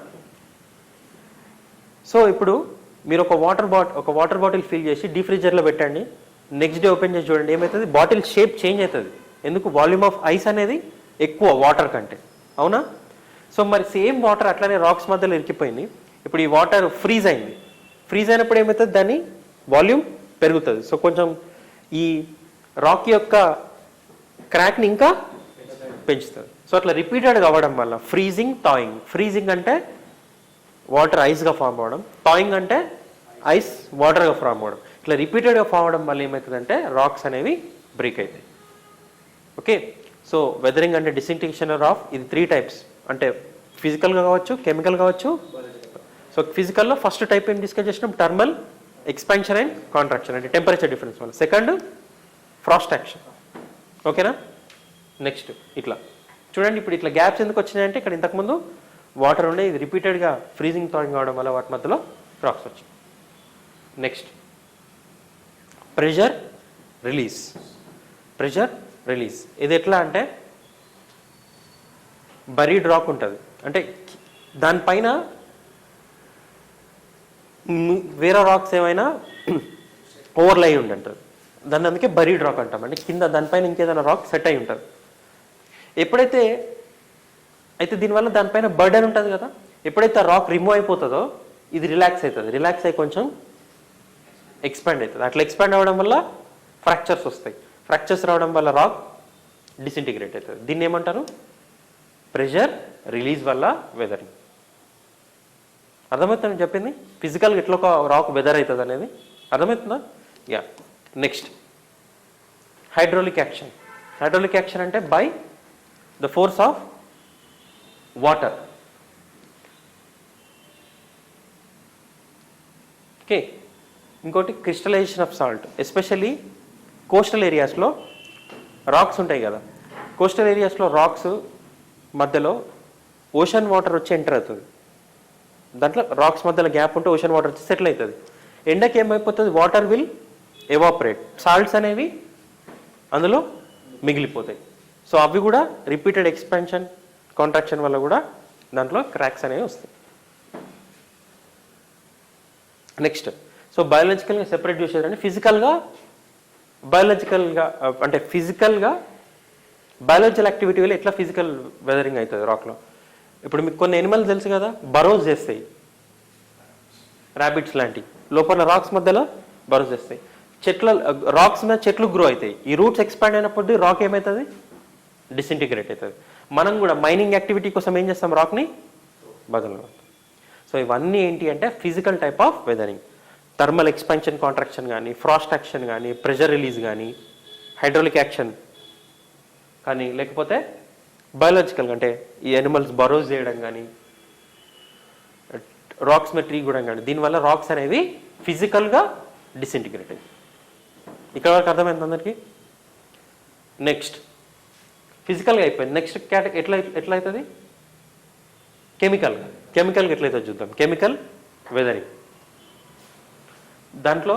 A: సో ఇప్పుడు మీరు ఒక వాటర్ బాటిల్ ఫిల్ చేసి డీప్ ఫ్రీజర్లో పెట్టండి, నెక్స్ట్ డే ఓపెన్ చేసి చూడండి, ఏమవుతుంది, బాటిల్ షేప్ చేంజ్ అవుతుంది. ఎందుకు? వాల్యూమ్ ఆఫ్ ఐస్ అనేది ఎక్కువ వాటర్ కంటే, అవునా? సో మరి సేమ్ వాటర్ అట్లానే రాక్స్ మధ్యలో ఇరికిపోయింది. ఇప్పుడు ఈ వాటర్ ఫ్రీజ్ అయింది. ఫ్రీజ్ అయినప్పుడు ఏమవుతుంది, దాని వాల్యూమ్ పెరుగుతుంది. సో కొంచెం ఈ రాక్ యొక్క క్రాక్ని ఇంకా పెంచుతుంది. సో అట్లా రిపీటెడ్గా అవ్వడం వల్ల థాయింగ్. ఫ్రీజింగ్ అంటే వాటర్ ఐస్గా ఫామ్ అవ్వడం, థాయింగ్ అంటే ఐస్ వాటర్గా ఫామ్ అవ్వడం. ఇట్లా రిపీటెడ్గా ఫామ్ అవ్వడం వల్ల ఏమవుతుందంటే రాక్స్ అనేవి బ్రేక్ అవుతాయి. ఓకే, సో వెదరింగ్ అంటే డిసింటిగ్రేషన్ ఆఫ్ ఇది 3 టైప్స్, అంటే ఫిజికల్గా కావచ్చు, కెమికల్ కావచ్చు. సో ఫిజికల్లో ఫస్ట్ టైప్ ఏం డిస్కస్ చేసినాం, థర్మల్ ఎక్స్పాన్షన్ అండ్ కాంట్రాక్షన్ అంటే టెంపరేచర్ డిఫరెన్స్ వల్ల. Second Frost action. ఓకేనా? నెక్స్ట్ ఇట్లా చూడండి, ఇప్పుడు ఇట్లా గ్యాప్స్ ఎందుకు వచ్చినాయంటే ఇక్కడ ఇంతకుముందు వాటర్ ఉండే, ఇది రిపీటెడ్గా థాయింగ్ అవడం వల్ల వాటి మధ్యలో రాక్స్ వచ్చాయి. Next pressure release. ఇది ఎట్లా అంటే బరీడ్ రాక్ ఉంటుంది, అంటే దానిపైన వేరే రాక్స్ ఏమైనా ఓవర్లై ఉండి ఉంటుంది, దాన్ని అందుకే బరీడ్ రాక్ అంటాం. అంటే కింద దానిపైన ఇంకేదైనా రాక్ సెట్ అయి ఉంటుంది. ఎప్పుడైతే దీనివల్ల దానిపైన బర్డెన్ ఉంటుంది కదా, ఎప్పుడైతే ఆ రాక్ రిమూవ్ అయిపోతుందో ఇది రిలాక్స్ అవుతుంది. రిలాక్స్ అయ్యి కొంచెం ఎక్స్పాండ్ అవుతుంది. అట్లా ఎక్స్పాండ్ అవ్వడం వల్ల ఫ్రాక్చర్స్ వస్తాయి. ఫ్రాక్చర్స్ రావడం వల్ల రాక్ డిసింటిగ్రేట్ అవుతుంది. దీన్ని ఏమంటారు, ప్రెషర్ రిలీజ్ వల్ల వెదరింగ్. అర్థమవుతుంది నేను చెప్పింది? ఫిజికల్గా ఎట్లా ఒక రాక్ వెదర్ అవుతుంది అనేది అర్థమవుతుందా? యా. నెక్స్ట్ హైడ్రాలిక్ యాక్షన్ అంటే by the force of water. Okay, ఇంకోటి crystallization of salt. Especially coastal ఏరియాస్లో రాక్స్ ఉంటాయి కదా, కోస్టల్ ఏరియాస్లో రాక్స్ మధ్యలో ఓషన్ వాటర్ వచ్చి ఎంటర్ అవుతుంది. దాంట్లో రాక్స్ మధ్యలో గ్యాప్ ఉంటే ఓషన్ వాటర్ వచ్చి సెటిల్ అవుతుంది. ఎండకి ఏమైపోతుంది, వాటర్ విల్ ఎవాపరేట్, సాల్ట్స్ అనేవి అందులో మిగిలిపోతాయి. సో అవి కూడా రిపీటెడ్ ఎక్స్పాన్షన్ కాంట్రాక్షన్ వల్ల కూడా దాంట్లో క్రాక్స్ అనేవి వస్తాయి. నెక్స్ట్ సో బయాలజికల్గా సెపరేట్ చేసేదంటే బయాలజికల్ యాక్టివిటీ వల్ల ఎట్లా ఫిజికల్ వెదరింగ్ అవుతుంది రాక్లో. ఇప్పుడు మీకు కొన్ని ఎనిమల్స్ తెలుసు కదా, బరోస్ చేస్తాయి. ర్యాబిట్స్ లాంటివి లోపల రాక్స్ మధ్యలో బరోస్ చేస్తాయి. రాక్స్ మీద చెట్లు గ్రో అవుతాయి. ఈ రూట్స్ ఎక్స్పాండ్ అయినప్పుడు రాక్ ఏమవుతుంది, డిసింటిగ్రేట్ అవుతుంది. మనం కూడా మైనింగ్ యాక్టివిటీ కోసం ఏం చేస్తాం, రాక్ని బదులు. సో ఇవన్నీ ఏంటి అంటే physical type of weathering. Thermal expansion contraction కానీ, ఫ్రాస్ట్ యాక్షన్ కానీ, ప్రెషర్ రిలీజ్ కానీ, హైడ్రాలిక్ యాక్షన్ కానీ, లేకపోతే బయాలజికల్ అంటే ఈ యానిమల్స్ బరోస్ చేయడం కానీ, రాక్స్ మీద ట్రీ కూడా కానీ, దీనివల్ల రాక్స్ అనేవి ఫిజికల్గా డిసింటిగ్రేట్ అయ్యి. ఇక్కడ వరకు అర్థమైంది అందరికీ. నెక్స్ట్ ఫిజికల్గా అయిపోయింది. నెక్స్ట్ ఎట్లా అవుతుంది, కెమికల్గా. కెమికల్గా ఎట్లయితే చూద్దాం. కెమికల్ వెదరింగ్ దాంట్లో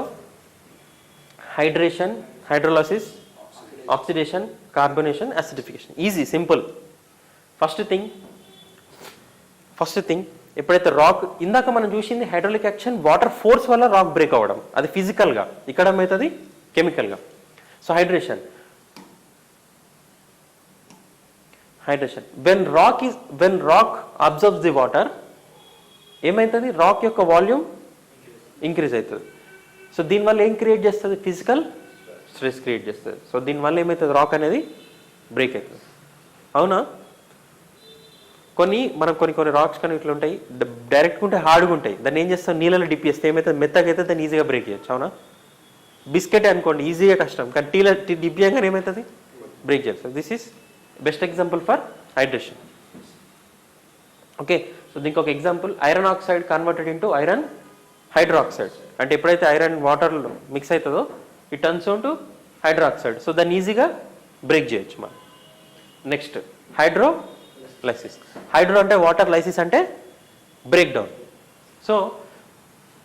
A: hydration, hydrolysis, oxidation, carbonation, acidification. Easy, simple. First thing ఎప్పుడైతే రాక్, ఇందాక మనం చూసింది హైడ్రాలిక్ యాక్షన్, వాటర్ ఫోర్స్ వల్ల రాక్ బ్రేక్ అవ్వడం, అది ఫిజికల్గా. ఇక్కడ ఏమవుతుంది, కెమికల్గా. So hydration when rock absorbs the water ఏమవుతుంది, రాక్ యొక్క వాల్యూమ్ ఇంక్రీజ్ అవుతుంది. సో దీనివల్ల ఏం క్రియేట్ చేస్తుంది, ఫిజికల్ స్ట్రెస్ క్రియేట్ చేస్తుంది. సో దీనివల్ల ఏమవుతుంది, రాక్ అనేది బ్రేక్ అవుతుంది. అవునా? కొన్ని రాక్స్ కానీ ఇట్లా ఉంటాయి, డైరెక్ట్గా ఉంటే హార్డ్గా ఉంటాయి. దాన్ని ఏం చేస్తాం, నీళ్ళలో డిప్ చేస్తే ఏమవుతుంది, మెత్తగా అయితే దాన్ని ఈజీగా బ్రేక్ చేయొచ్చు. అవునా? బిస్కెట్ అనుకోండి, ఈజీగా కష్టం, కానీ డిప్ చేయగానే ఏమవుతుంది, బ్రేక్ చేస్తుంది. This is best example for hydration. Okay, so దీనికి ఒక example, iron oxide converted into iron hydroxide. అంటే ఎప్పుడైతే ఐరన్ వాటర్లో మిక్స్ అవుతుందో it turns to hydroxide. So దాన్ని ఈజీగా బ్రేక్ చేయొచ్చు మనం. Next hydrolysis. హైడ్రో అంటే వాటర్, లైసిస్ అంటే బ్రేక్ డౌన్. సో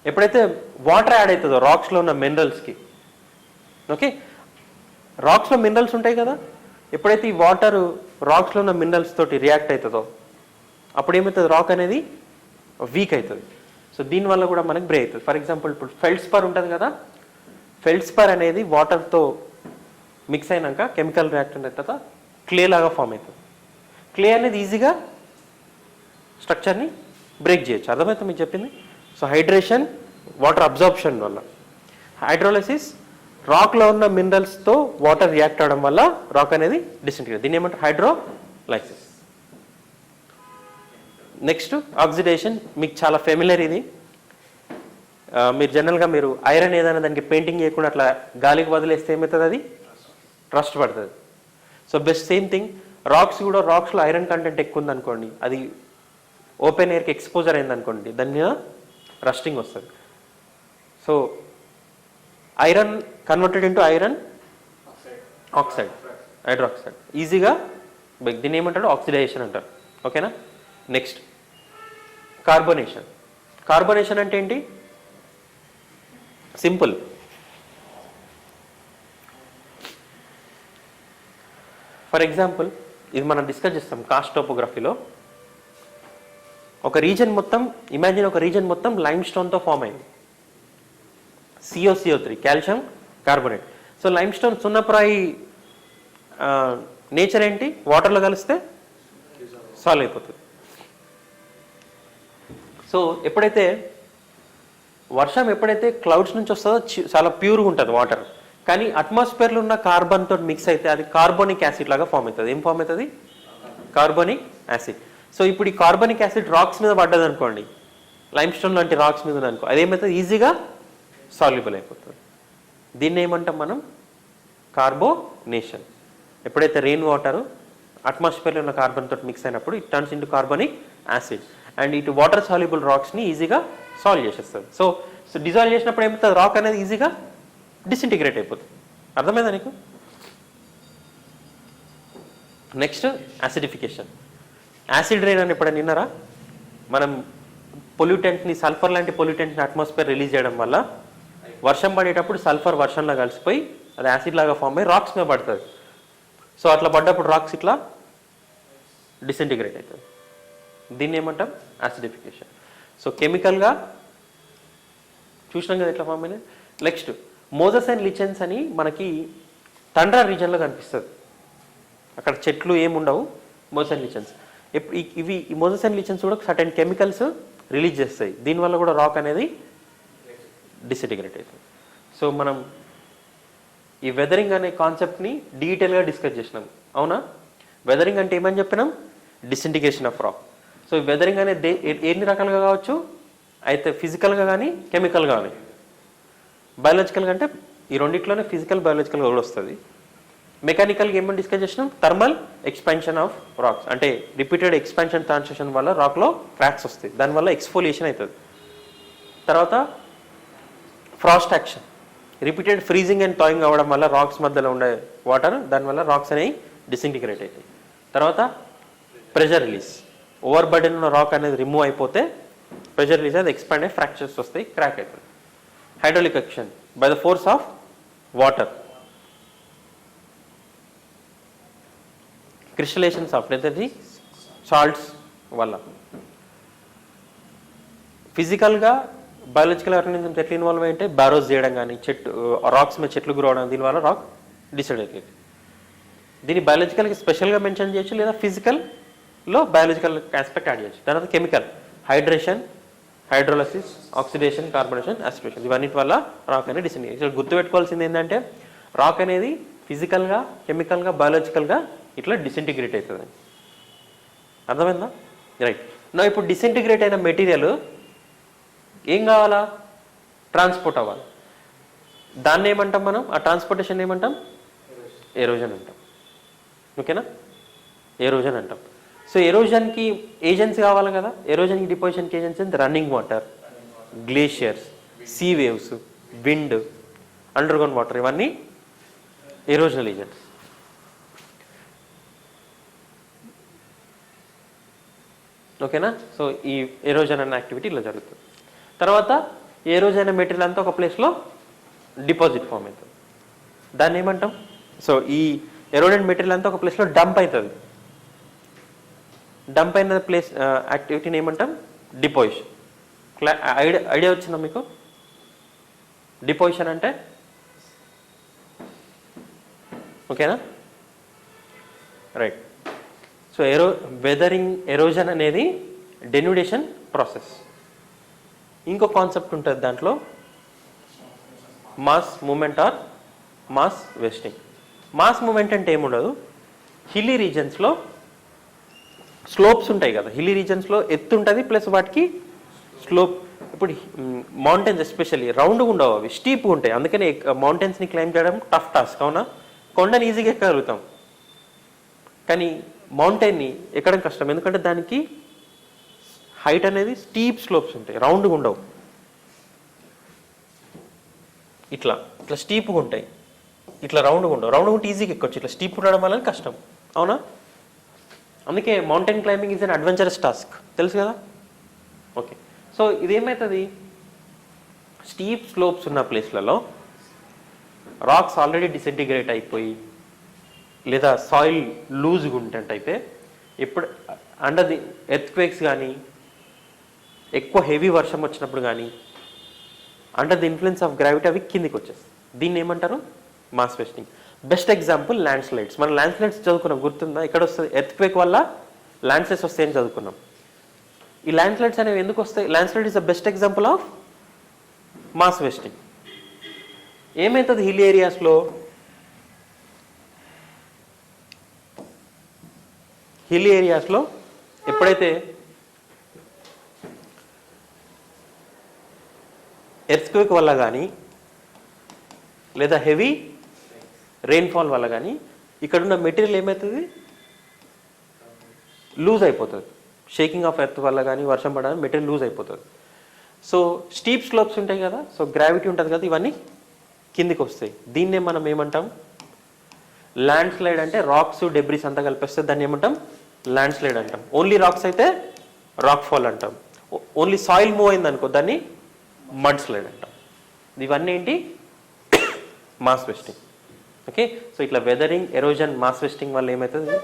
A: ఎప్పుడైతే వాటర్ యాడ్ అవుతుందో రాక్స్లో ఉన్న మినరల్స్కి, ఓకే, రాక్స్లో మినరల్స్ ఉంటాయి కదా, ఎప్పుడైతే ఈ వాటర్ రాక్స్లో ఉన్న మినరల్స్ తోటి రియాక్ట్ అవుతుందో అప్పుడు ఏమవుతుంది, రాక్ అనేది వీక్ అవుతుంది. సో దీనివల్ల కూడా మనకి బ్రేక్ అవుతుంది. ఫర్ ఎగ్జాంపుల్ ఇప్పుడు ఫెల్డ్స్పార్ ఉంటుంది కదా, ఫెల్డ్స్పార్ అనేది వాటర్తో మిక్స్ అయినాక కెమికల్ రియాక్షన్ అయిన తర్వాత క్లే లాగా ఫామ్ అవుతుంది. క్లే అనేది ఈజీగా స్ట్రక్చర్ని బ్రేక్ చేయొచ్చు. అర్థమవుతుంది మీకు చెప్పింది. సో హైడ్రేషన్ వాటర్ అబ్జార్ప్షన్ వల్ల, హైడ్రోలైసిస్ రాక్లో ఉన్న మినరల్స్తో వాటర్ రియాక్ట్ అవ్వడం వల్ల రాక్ అనేది డిసింటిగ్రేట్. దీన్ని ఏమంటారు, హైడ్రోలైసిస్. Next oxidation. మీకు చాలా ఫెమిలియర్ ఇది. మీరు జనరల్గా మీరు ఐరన్ ఏదైనా దానికి పెయింటింగ్ చేయకుండా అట్లా గాలికి వదిలేస్తే ఏమవుతుంది, అది రస్ట్ పడుతుంది. So best same thing rocks కూడా, రాక్స్లో ఐరన్ కంటెంట్ ఎక్కువ ఉందనుకోండి, అది ఓపెన్ ఎయిర్కి ఎక్స్పోజర్ అయిందనుకోండి, దాని మీద రస్టింగ్ వస్తుంది. So iron converted into iron oxide, hydroxide, ఈజీగా దీన్ని ఏమంటాడు, ఆక్సిడైజేషన్ అంటారు. ఓకేనా? Next carbonation. కార్బోనేషన్ అంటే ఏంటి, సింపుల్. ఫర్ ఎగ్జాంపుల్ ఇది మనం డిస్కస్ చేస్తాం కాస్ట్ టోపోగ్రఫీలో. ఒక రీజన్ మొత్తం, ఇమాజిన్ ఒక రీజన్ మొత్తం లైమ్ స్టోన్తో ఫామ్ అయింది. CO3 calcium carbonate. So limestone సున్నప్రాయి నేచర్ ఏంటి, వాటర్లో కలిస్తే సాల్వ్ అయిపోతుంది. సో ఎప్పుడైతే వర్షం ఎప్పుడైతే క్లౌడ్స్ నుంచి వస్తుందో చాలా ప్యూర్గా ఉంటుంది వాటర్, కానీ అట్మాస్ఫియర్లో ఉన్న కార్బన్తో మిక్స్ అయితే అది కార్బోనిక్ యాసిడ్ లాగా ఫామ్ అవుతుంది. ఏం ఫామ్ అవుతుంది, కార్బోనిక్ యాసిడ్. సో ఇప్పుడు ఈ కార్బోనిక్ యాసిడ్ రాక్స్ మీద పడ్డది అనుకోండి, లైమ్ స్టోన్ లాంటి రాక్స్ మీద అనుకో, అదేమవుతుంది, ఈజీగా సాల్యుబుల్ అయిపోతుంది. దీన్ని ఏమంటాం మనం, కార్బోనేషన్. ఎప్పుడైతే రెయిన్ వాటర్ అట్మాస్ఫియర్లో ఉన్న కార్బన్ తోటి మిక్స్ అయినప్పుడు it turns into carbonic acid and ఇటు వాటర్ సాల్యుబుల్ రాక్స్ని ఈజీగా సాల్వ్ చేసేస్తుంది. సో డిజాల్వ్ చేసినప్పుడు ఏమవుతుంది, రాక్ అనేది ఈజీగా డిసింటిగ్రేట్ అయిపోతుంది. అర్థమైందా నీకు? నెక్స్ట్ యాసిడిఫికేషన్. యాసిడ్ రెయిన్ అని ఎప్పుడైనా విన్నారా? మనం పొల్యూటెంట్ని, సల్ఫర్ లాంటి పొల్యూటెంట్ని అట్మాస్ఫియర్ రిలీజ్ చేయడం వల్ల వర్షం పడేటప్పుడు సల్ఫర్ వర్షంలో కలిసిపోయి అది యాసిడ్ లాగా ఫామ్ అయ్యి రాక్స్ మీద పడుతుంది. సో అట్లా పడ్డప్పుడు రాక్స్ ఇట్లా డిసింటిగ్రేట్ అవుతుంది. దీన్ని ఏమంటాం, యాసిడిఫికేషన్. సో కెమికల్గా చూసినాం కదా ఎట్లా ఫామ్ అయినాయి. నెక్స్ట్ మోజస్ అండ్ లిచెన్స్ అని మనకి తండ్రా రీజన్లో కనిపిస్తుంది. అక్కడ చెట్లు ఏముండవు, మోజస్ అండ్ లిచెన్స్. ఇవి ఈ మోజస్ అండ్ లిచెన్స్ కూడా సర్టెన్ కెమికల్స్ రిలీజ్ చేస్తాయి. దీనివల్ల కూడా రాక్ అనేది డిసింటిగ్రేట్ అవుతుంది. సో మనం ఈ వెదరింగ్ అనే కాన్సెప్ట్ని డీటెయిల్గా డిస్కస్ చేసినాం, అవునా? వెదరింగ్ అంటే ఏమని చెప్పినాం? Disintegration of rock. So weathering అనేది ఎన్ని రకాలుగా కావచ్చు? అయితే ఫిజికల్గా కానీ కెమికల్గా కానీ. బయాలజికల్గా అంటే ఈ రెండిట్లోనే ఫిజికల్ బయాలజికల్గా కూడా వస్తుంది. మెకానికల్గా ఏమని డిస్కస్ చేసినాం? థర్మల్ ఎక్స్పాన్షన్ ఆఫ్ రాక్స్, అంటే రిపీటెడ్ ఎక్స్పాన్షన్ ట్రాన్సిషన్ వల్ల రాక్లో క్రాక్స్ వస్తాయి, దానివల్ల ఎక్స్ఫోలియేషన్ అవుతుంది. తర్వాత Frost action, repeated freezing and thawing అవ్వడం వల్ల రాక్స్ మధ్యలో ఉండే వాటర్, దానివల్ల రాక్స్ అనేవి డిసింటిగ్రేట్ అవుతాయి. తర్వాత ప్రెషర్ రిలీజ్, ఓవర్ బర్డెన్ ఉన్న రాక్ అనేది రిమూవ్ అయిపోతే ప్రెషర్ రిలీజ్ అది ఎక్స్పాండ్ అయ్యి ఫ్రాక్చర్స్ వస్తాయి, క్రాక్ అవుతుంది. Hydraulic action by the force of water, crystallizations of లేదా సాల్ట్స్ వల్ల. ఫిజికల్గా బయాలజికల్ ఆర్గానిజమ్స్ ఎట్లా ఇన్వాల్వ్ అయ్యంటే బారోస్ చేయడం కానీ, రాక్స్ మీద చెట్లు గ్రోవడం, దీనివల్ల రాక్ డిసైడ్ అవుతుంది. దీన్ని బయాలజికల్కి స్పెషల్గా మెన్షన్ చేయొచ్చు, లేదా ఫిజికల్లో బయాలజికల్ ఆస్పెక్ట్ యాడ్ చేయొచ్చు. తర్వాత chemical, hydration, hydrolysis, oxidation, carbonation, acidation, ఇవన్నిటి వల్ల రాక్ అనేది డిసైడ్. ఇక్కడ గుర్తుపెట్టుకోవాల్సింది ఏంటంటే రాక్ అనేది ఫిజికల్గా, కెమికల్గా, బయాలజికల్గా ఇట్లా డిసింటిగ్రేట్ అవుతుంది. అర్థమైందా? రైట్. నా ఇప్పుడు డిసింటిగ్రేట్ అయిన మెటీరియల్ ఏం కావాలా? ట్రాన్స్పోర్ట్ అవ్వాలి. దాన్ని ఏమంటాం మనం? ఆ ట్రాన్స్పోర్టేషన్ ఏమంటాం? ఎరోజన్ అంటాం. ఓకేనా? ఎరోజన్ అంటాం. సో ఎరోజన్కి ఏజెంట్స్ కావాలి కదా. ఎరోజన్కి డిపోజిషన్కి ఏజెంట్స్ ఏంటి? Running water, glaciers, see waves, wind, underground water, ఇవన్నీ ఎరోజనల్ ఏజెంట్స్. ఓకేనా? సో ఈ ఎరోజన్ అనే యాక్టివిటీ ఇలా జరుగుతుంది. తర్వాత ఎరోజన్ అనే మెటీరియల్ అంతా ఒక ప్లేస్లో డిపాజిట్ ఫామ్ అవుతుంది, దాన్ని ఏమంటాం? సో ఈ ఎరోడెడ్ మెటీరియల్ అంతా ఒక ప్లేస్లో డంప్ అవుతుంది. డంప్ అయిన ప్లేస్ యాక్టివిటీని ఏమంటాం? డిపోజిషన్. ఐడియా వచ్చిందా మీకు? డిపోజిషన్ అంటే ఓకేనా? రైట్. సో వెదరింగ్ ఎరోజన్ అనేది డెన్యూడేషన్ ప్రాసెస్. ఇంకో కాన్సెప్ట్ ఉంటుంది దాంట్లో, mass movement or mass wasting. Mass movement అంటే ఏముండదు, హిల్లీ రీజన్స్లో స్లోప్స్ ఉంటాయి కదా, హిల్లీ రీజన్స్లో ఎత్తు ఉంటుంది ప్లస్ వాటికి స్లోప్. ఇప్పుడు మౌంటైన్స్ ఎస్పెషల్లీ రౌండ్గా ఉండవు, అవి స్టీప్గా ఉంటాయి. అందుకని మౌంటైన్స్ని క్లైంబ్ చేయడం టఫ్ టాస్క్, అవునా? కొండని ఈజీగా ఎక్కగలుగుతాం, కానీ మౌంటైన్ని ఎక్కడం కష్టం, ఎందుకంటే దానికి హైట్ అనేది స్టీప్ స్లోప్స్ ఉంటాయి, రౌండ్గా ఉండవు. ఇట్లా ఇట్లా స్టీప్గా ఉంటాయి, ఇట్లా రౌండ్గా ఉండవు. రౌండ్గా ఉంటే ఈజీగా ఎక్కొచ్చు, ఇట్లా స్టీప్ ఉండడం వల్ల కష్టం, అవునా? అందుకే mountain climbing is an adventurous task, తెలుసు కదా. ఓకే. సో ఇదేమవుతుంది, స్టీప్ స్లోప్స్ ఉన్న ప్లేస్లలో రాక్స్ ఆల్రెడీ డిసింటిగ్రేట్ అయిపోయి, లేదా సాయిల్ లూజ్గా ఉంటట్టయితే, ఎప్పుడు అండర్ ది ఎర్త్క్వేక్స్ కానీ, ఎక్కువ హెవీ వర్షం వచ్చినప్పుడు కానీ, under the influence of gravity అవి కిందికి వచ్చేస్తాయి. దీన్ని ఏమంటారు? Mass wasting. Best example land slides. మనం ల్యాండ్ స్లైడ్స్ చదువుకున్నాం, గుర్తుందా? ఇక్కడ వస్తుంది ఎర్త్క్వేక్ వల్ల ల్యాండ్ స్లైడ్స్ వస్తాయని చదువుకున్నాం. ఈ ల్యాండ్ స్లైడ్స్ అనేవి ఎందుకు వస్తాయి? Land slide is the best example of mass wasting. ఏమవుతుంది హిల్ ఏరియాస్లో? హిల్ ఏరియాస్లో ఎప్పుడైతే ఎర్త్క్వేక్ వల్ల కానీ, లేదా హెవీ రెయిన్ఫాల్ వల్ల కానీ, ఇక్కడున్న మెటీరియల్ ఏమవుతుంది? లూజ్ అయిపోతుంది. షేకింగ్ ఆఫ్ ఎర్త్ వల్ల కానీ, వర్షం పడడానికి మెటీరియల్ లూజ్ అయిపోతుంది. సో స్టీప్ స్లోప్స్ ఉంటాయి కదా, సో గ్రావిటీ ఉంటుంది కదా, ఇవన్నీ కిందికి వస్తాయి. దీన్నే మనం ఏమంటాం? Land slide. అంటే రాక్స్ డెబ్రిస్ అంతా కలిపేస్తే దాన్ని ఏమంటాం? ల్యాండ్ స్లైడ్ అంటాం. ఓన్లీ రాక్స్ అయితే రాక్ ఫాల్ అంటాం. ఓన్లీ సాయిల్ మూవ్ అయింది అనుకో, దాన్ని మడ్ స్లైడ్ అంటాం. ఇవన్నీ ఏంటి? మాస్ వెస్టింగ్. ఓకే. సో ఇట్లా వెదరింగ్, ఎరోజన్, మాస్ వెస్టింగ్ వల్ల ఏమవుతుంది?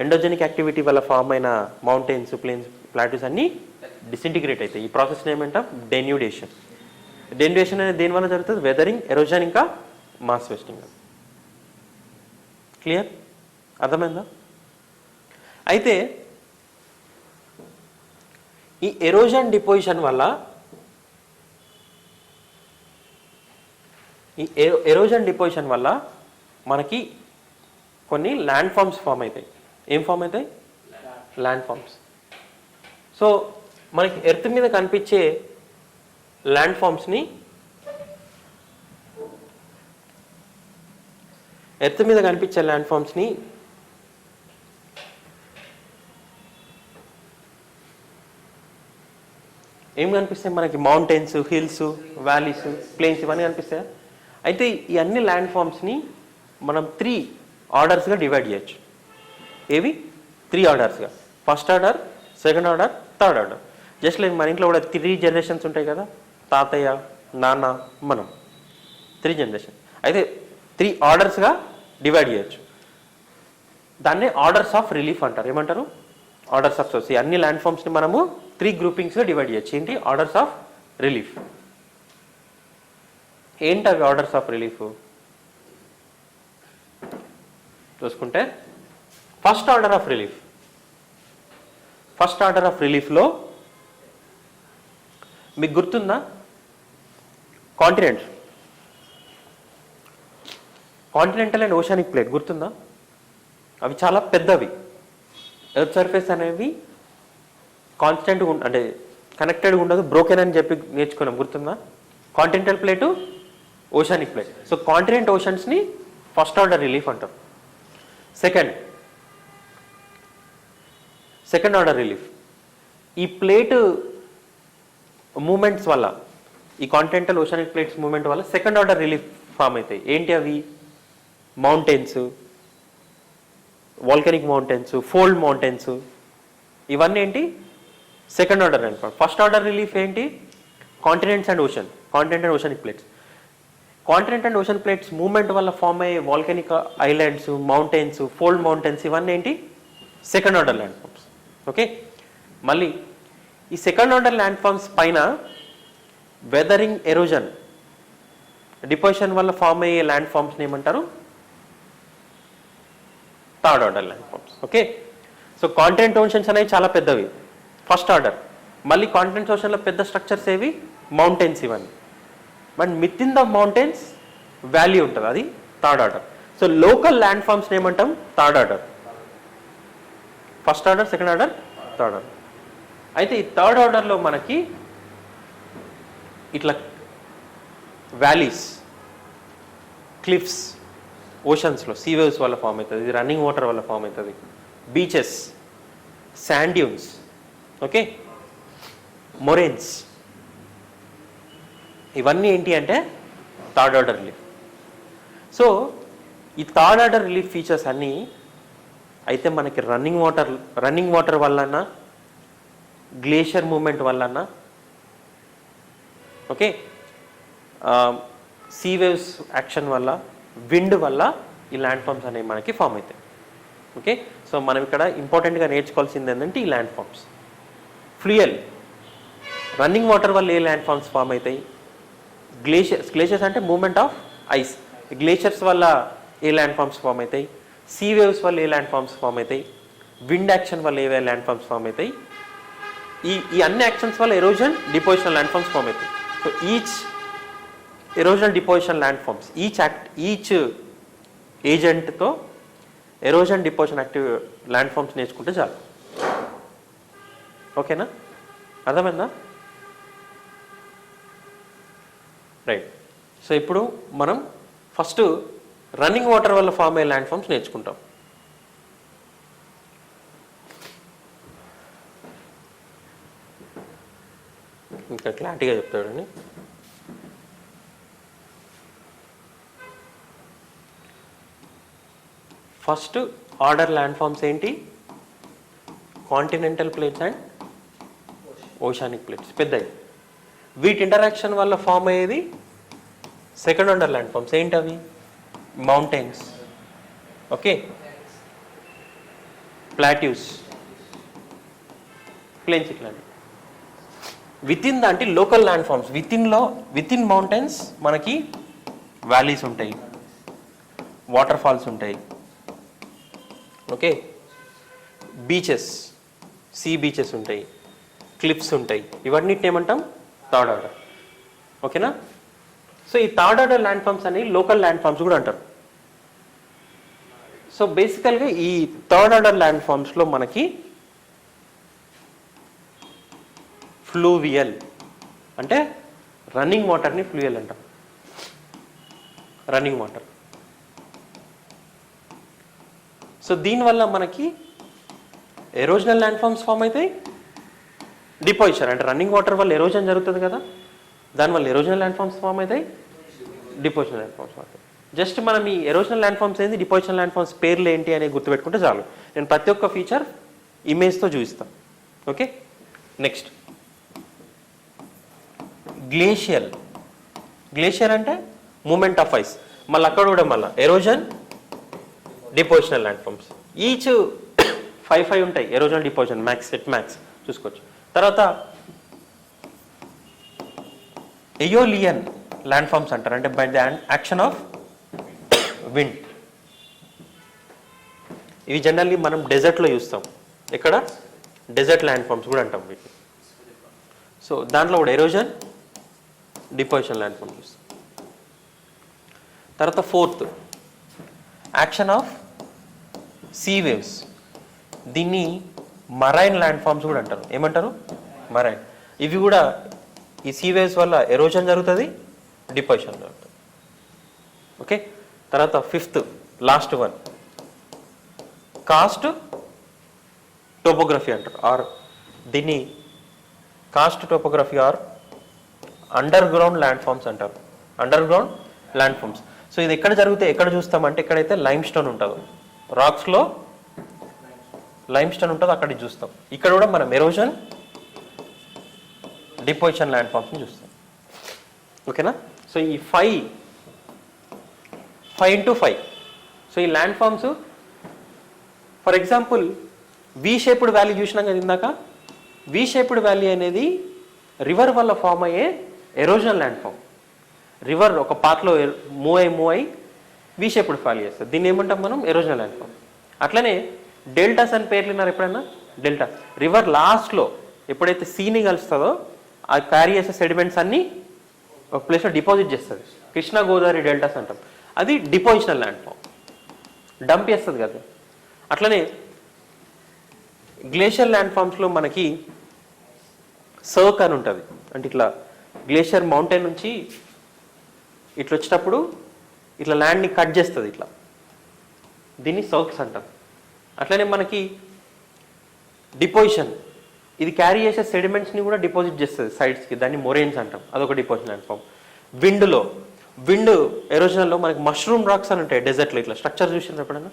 A: ఎండోజెనిక్ యాక్టివిటీ వల్ల ఫామ్ అయిన మౌంటైన్స్, ప్లేన్స్, ప్లాట్యూస్ అన్నీ డిసింటిగ్రేట్ అవుతాయి. ఈ ప్రాసెస్ని ఏమంటాం? డెన్యూడేషన్. డెన్యూడేషన్ అనేది దేని వల్ల జరుగుతుంది? వెదరింగ్, ఎరోజన్, ఇంకా మాస్ వెస్టింగ్. క్లియర్? అర్థమైందా? అయితే ఈ ఎరోజన్ డిపోజిషన్ వల్ల ఈ ఎరోజన్ డిపోజిషన్ వల్ల మనకి కొన్ని ల్యాండ్ ఫామ్స్ ఫామ్ అవుతాయి. ఏం ఫామ్ అవుతాయి? Land forms. సో మనకి ఎర్త్ మీద కనిపించే ల్యాండ్ ఫామ్స్ని ఏం కనిపిస్తాయి మనకి? మౌంటైన్స్, హిల్స్, వ్యాలీస్, ప్లేన్స్ ఇవన్నీ కనిపిస్తాయి. అయితే ఈ అన్ని ల్యాండ్ ఫామ్స్ని మనం 3 ఆర్డర్స్గా డివైడ్ చేయొచ్చు. ఏవి? 3 ఆర్డర్స్గా. First order, second order, third order. Just like మన ఇంట్లో కూడా 3 జనరేషన్స్ ఉంటాయి కదా, తాతయ్య, నాన్న, మనం. 3 జనరేషన్. అయితే 3 ఆర్డర్స్గా డివైడ్ చేయొచ్చు. దాన్నే ఆర్డర్స్ ఆఫ్ రిలీఫ్ అంటారు. ఏమంటారు? Orders of swords. అన్ని ల్యాండ్ ఫామ్స్ని మనము 3 గ్రూపింగ్స్గా డివైడ్ చేయొచ్చు. ఏంటి? Orders of relief. ఏంటి అవి ఆర్డర్స్ ఆఫ్ రిలీఫ్ చూసుకుంటే, ఫస్ట్ ఆర్డర్ ఆఫ్ రిలీఫ్లో మీకు గుర్తుందా? కాంటినెంటల్ అండ్ ఓషానిక్ ప్లేట్ గుర్తుందా? అవి చాలా పెద్దవి. ఎర్త్ సర్ఫేస్ అనేవి కాన్స్టెంట్గా అంటే కనెక్టెడ్గా ఉండదు, బ్రోకెన్ అని చెప్పి నేర్చుకున్నాం. గుర్తుందా? Continental plate, oceanic plate. So continent ఓషన్స్ని ఫస్ట్ ఆర్డర్ రిలీఫ్ అంటారు. సెకండ్ ఆర్డర్ రిలీఫ్ ఈ ప్లేట్ మూమెంట్స్ వల్ల, ఈ కాంటినెంటల్ ఓషానిక్ ప్లేట్స్ మూమెంట్ వల్ల సెకండ్ ఆర్డర్ రిలీఫ్ ఫామ్ అవుతాయి. ఏంటి అవి? Mountains, volcanic mountains, fold mountains, ఇవన్నీ ఏంటి? Second order relief. First order relief ఏంటి? Continent and oceanic plates. Continent and ocean plates movement వల్ల ఫామ్ అయ్యే volcanic islands, mountains, fold mountains, ఇవన్నీ ఏంటి? Second order land forms. Okay, మళ్ళీ ఈ second order land forms పైన వెదరింగ్, ఎరోజన్, డిపోజిషన్ వల్ల form అయ్యే ల్యాండ్ ఫామ్స్ని ఏమంటారు? Third order land forms. Okay, so continent oceans అనేవి చాలా పెద్దవి, ఫస్ట్ ఆర్డర్. మళ్ళీ కాంటినెంట్ ఓషన్లో పెద్ద స్ట్రక్చర్స్ ఏవి? మౌంటైన్స్ ఇవన్నీ. But within the mountains valley ఉంటుంది, అది third order. So local land ఫామ్స్ని ఏమంటాం? Third order. First order, second order, third order. అయితే ఈ థర్డ్ ఆర్డర్లో మనకి ఇట్లా వ్యాలీస్, క్లిఫ్స్, ఓషన్స్లో సీ వేవ్స్ వల్ల ఫామ్ అవుతుంది, ఇది రన్నింగ్ వాటర్ వల్ల ఫామ్ అవుతుంది, beaches, sand dunes, okay, moraines, ఇవన్నీ ఏంటి అంటే థర్డ్ ఆర్డర్ రిలీఫ్. సో ఈ థర్డ్ ఆర్డర్ రిలీఫ్ ఫీచర్స్ అన్నీ అయితే మనకి రన్నింగ్ వాటర్ వల్లనా, గ్లేషియర్ మూమెంట్ వల్లనా, ఓకే, సీ వేవ్స్ యాక్షన్ వల్ల, విండ్ వల్ల ఈ ల్యాండ్ ఫామ్స్ అనేవి మనకి ఫామ్ అవుతాయి. ఓకే, సో మనం ఇక్కడ ఇంపార్టెంట్గా నేర్చుకోవాల్సింది ఏంటంటే ఈ ల్యాండ్ ఫామ్స్. ఫ్లూయల్, రన్నింగ్ వాటర్ వల్ల ఏ ల్యాండ్ ఫామ్స్ ఫామ్ అవుతాయి? గ్లేషియర్స్ అంటే మూమెంట్ ఆఫ్ ఐస్, గ్లేషియర్స్ వల్ల ఏ ల్యాండ్ ఫామ్స్ ఫామ్ అవుతాయి? సీ వేవ్స్ వల్ల ఏ ల్యాండ్ ఫామ్స్ ఫామ్ అవుతాయి? విండ్ యాక్షన్ వల్ల ఏ ల్యాండ్ ఫామ్స్ ఫామ్ అవుతాయి? ఈ అన్ని యాక్షన్స్ వల్ల erosion, deposition land forms form అవుతాయి. So each erosion, deposition land forms, each ఏజెంట్తో erosion, deposition active land forms నేర్చుకుంటే చాలు. ఓకేనా, అర్థమైందా? రైట్. సో ఇప్పుడు మనం ఫస్ట్ రన్నింగ్ వాటర్ వల్ల ఫామ్ అయ్యే ల్యాండ్ ఫామ్స్ నేర్చుకుంటాం. ఇంకా క్లారిటీగా చెప్తాడండి. ఫస్ట్ ఆర్డర్ ల్యాండ్ ఫామ్స్ ఏంటి? Continental plates and oceanic plates, పెద్దవి. వీటి ఇంటరాక్షన్ వల్ల ఫామ్ అయ్యేది సెకండ్ ఆర్డర్ ల్యాండ్ ఫామ్స్. ఏంటి అవి? మౌంటైన్స్, ఓకే, ప్లాట్యూస్, ప్లేన్స్, ఇట్లాంటివి. విత్ ఇన్ దాంట్లో local land forms, with in mountains మనకి వ్యాలీస్ ఉంటాయి, వాటర్ ఫాల్స్ ఉంటాయి, ఓకే, బీచెస్, సీ బీచెస్ ఉంటాయి, క్లిఫ్స్ ఉంటాయి. ఇవన్నిటిని ఏమంటాం? Third order. ఓకేనా? సో ఈ థర్డ్ ఆర్డర్ ల్యాండ్ ఫామ్స్ అని లోకల్ ల్యాండ్ ఫామ్స్ కూడా అంటారు. సో బేసికల్గా ఈ థర్డ్ ఆర్డర్ ల్యాండ్ ఫామ్స్లో మనకి ఫ్లూవియల్ అంటే రన్నింగ్ వాటర్ని ఫ్లూవియల్ అంటాం. Running water. సో దీనివల్ల మనకి ఎరోజనల్ ల్యాండ్ ఫామ్స్ ఫామ్ అవుతాయి, డిపాజిషన్ అంటే రన్నింగ్ వాటర్ వల్ల ఎరోజన్ జరుగుతుంది కదా, దానివల్ల ఎరోజనల్ ల్యాండ్ ఫామ్స్ ఫామ్ అవుతాయి, డిపాజిషన్ ల్యాండ్ ఫామ్స్ ఫామ్ అవుతాయి. జస్ట్ మనం ఈ ఎరోజనల్ ల్యాండ్ ఫామ్స్ ఏంది, డిపాజిషన్ ల్యాండ్ ఫామ్స్ పేర్లు ఏంటి అనేది గుర్తుపెట్టుకుంటే చాలు. నేను ప్రతి ఒక్క ఫీచర్ ఇమేజ్తో చూపిస్తాను. Okay, next glacial. గ్లేషియర్ అంటే మూమెంట్ ఆఫ్ ఐస్. మళ్ళీ అక్కడ కూడా మళ్ళీ erosion, depositional land forms each 5 ఉంటాయి. Erosional, deposition max, set max చూసుకోవచ్చు. తర్వాత ఎయోలియన్ ల్యాండ్ ఫామ్స్ అంటారు, అంటే by the action of wind. ఇవి జనరల్లీ మనం డెజర్ట్లో చూస్తాం. ఇక్కడ డెజర్ట్ ల్యాండ్ ఫామ్స్ కూడా అంటాం వీటిని. సో దాంట్లో కూడా ఎరోజన్, డిపాజిషన్ ల్యాండ్ ఫామ్స్ చూస్తాం. తర్వాత fourth action of sea waves. దీన్ని మరైన్ ల్యాండ్ ఫామ్స్ కూడా అంటారు. ఏమంటారు? మరైన్. ఇవి కూడా ఈ సీ వేవ్స్ వల్ల ఎరోజన్ జరుగుతుంది, డిపాజిషన్ జరుగుతుంది. ఓకే, తర్వాత fifth last one karst topography అంటారు, ఆర్ దీన్ని karst topography or underground land forms అంటారు. Underground land forms. So ఇది ఎక్కడ జరిగితే ఎక్కడ చూస్తామంటే ఎక్కడైతే లైమ్ స్టోన్ ఉంటుందో, రాక్స్లో లైమ్ స్టోన్ ఉంటుందో అక్కడ చూస్తాం. ఇక్కడ కూడా మనం ఎరోజన్, డిపాజిషన్ ల్యాండ్ ఫామ్స్ని చూస్తాం. ఓకేనా? సో ఈ 5 into 5. సో ఈ land forms for example we shaped valley చూసినాం కదా ఇందాక. వి షేప్డ్ వ్యాలీ అనేది రివర్ వల్ల ఫామ్ అయ్యే ఎరోజనల్ ల్యాండ్ ఫామ్. రివర్ ఒక పాత్లో మూవ్ అయ్యి వి షేప్డ్ వ్యాలీ చేస్తుంది. దీన్ని ఏమంటాం మనం? Erosional land form. అట్లనే డెల్టాస్ అని పేర్లు విన్నారు ఎప్పుడైనా? డెల్టా రివర్ లాస్ట్లో ఎప్పుడైతే సీని కలుస్తుందో ఆ క్యారీ చేసే సెడిమెంట్స్ అన్నీ ఒక ప్లేస్లో డిపాజిట్ చేస్తుంది. కృష్ణా గోదావరి డెల్టాస్ అంటాం. అది డిపాజిషనల్ ల్యాండ్ ఫామ్, డంప్ చేస్తుంది కదా. అట్లనే గ్లేషియర్ ల్యాండ్ ఫామ్స్లో మనకి సర్క్ అని ఉంటుంది. అంటే ఇట్లా గ్లేషియర్ మౌంటైన్ నుంచి ఇట్లా వచ్చేటప్పుడు ఇట్లా ల్యాండ్ని కట్ చేస్తుంది ఇట్లా. దీన్ని సర్క్స్ అంటాం. అట్లనే మనకి డిపాజిషన్, ఇది క్యారీ చేసే సెడిమెంట్స్ని కూడా డిపాజిట్ చేస్తుంది సైడ్స్కి. దాన్ని మొరేన్స్ అంటాం. అదొక డిపాజిషన్ ల్యాండ్ ఫామ్. విండ్ ఎరోజనల్లో మనకి మష్రూమ్ రాక్స్ అని ఉంటాయి డెజర్ట్లో. ఇట్లా స్ట్రక్చర్ చూసినారు ఎప్పుడైనా?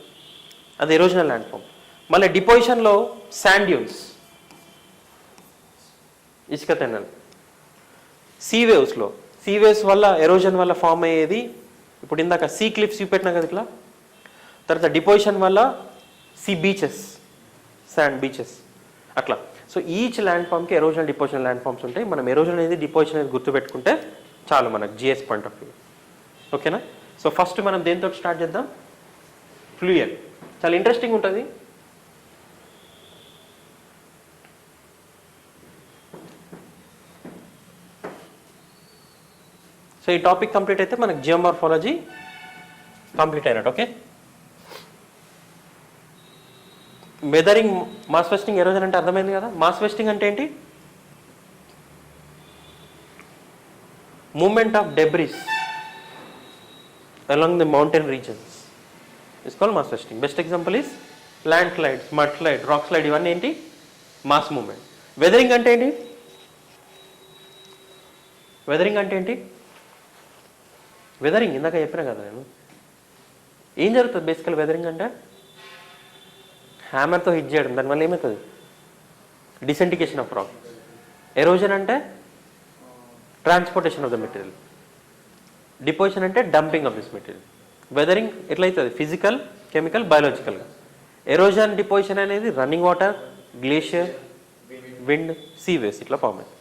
A: అది ఎరోజనల్ ల్యాండ్ ఫామ్. మళ్ళీ డిపాజిషన్లో శాండ్ డ్యూన్స్, ఇసుక తెన్నలు. సీ వేవ్స్ వల్ల ఎరోజన్ వల్ల ఫామ్ అయ్యేది ఇప్పుడు ఇందాక సీ క్లిప్స్ చూపెట్టినా కదా ఇట్లా. తర్వాత డిపాజిషన్ వల్ల సీ బీచెస్, శాండ్ బీచెస్ అట్లా. సో ఈచ్ ల్యాండ్ ఫామ్కి ఎరోజనల్, డిపాజిషనల్ ల్యాండ్ ఫామ్స్ ఉంటాయి. మనం ఎరోజన్ అనేది, డిపాజిషన్ అనేది గుర్తుపెట్టుకుంటే చాలు మనకు జిఎస్ పాయింట్ ఆఫ్ వ్యూ. ఓకేనా? సో ఫస్ట్ మనం దేంతో స్టార్ట్ చేద్దాం? ఫ్లూయిడ్. చాలా ఇంట్రెస్టింగ్ ఉంటుంది. సో ఈ టాపిక్ కంప్లీట్ అయితే మనకు జియోమార్ఫాలజీ కంప్లీట్ అయినట్టు. Okay, weathering, mass wasting, erosion అంటే అర్థమైంది కదా. మాస్ వెస్టింగ్ అంటే ఏంటి? Movement of debris along the mountain regions is called mass vesting. Best example is landslides, mudslide, rock slide. ఇవన్నీ ఏంటి? Mass moment. వెదరింగ్ అంటే ఏంటి? వెదరింగ్ ఇందాక చెప్పినా కదా నేను. ఏం జరుగుతుంది బేసికల్ వెదరింగ్ అంటే? హ్యామర్తో హిట్ చేయడం, దానివల్ల ఏమవుతుంది? Disintegration of rock. ఎరోజన్ అంటే transportation of the material. Deposition అంటే dumping of this material. Weathering ఎట్లయితుంది? ఫిజికల్, కెమికల్, బయాలజికల్గా. ఎరోజన్, డిపోజిషన్ అనేది running water, glacier, wind, sea waves ఇట్లా ఫామ్ అవుతుంది.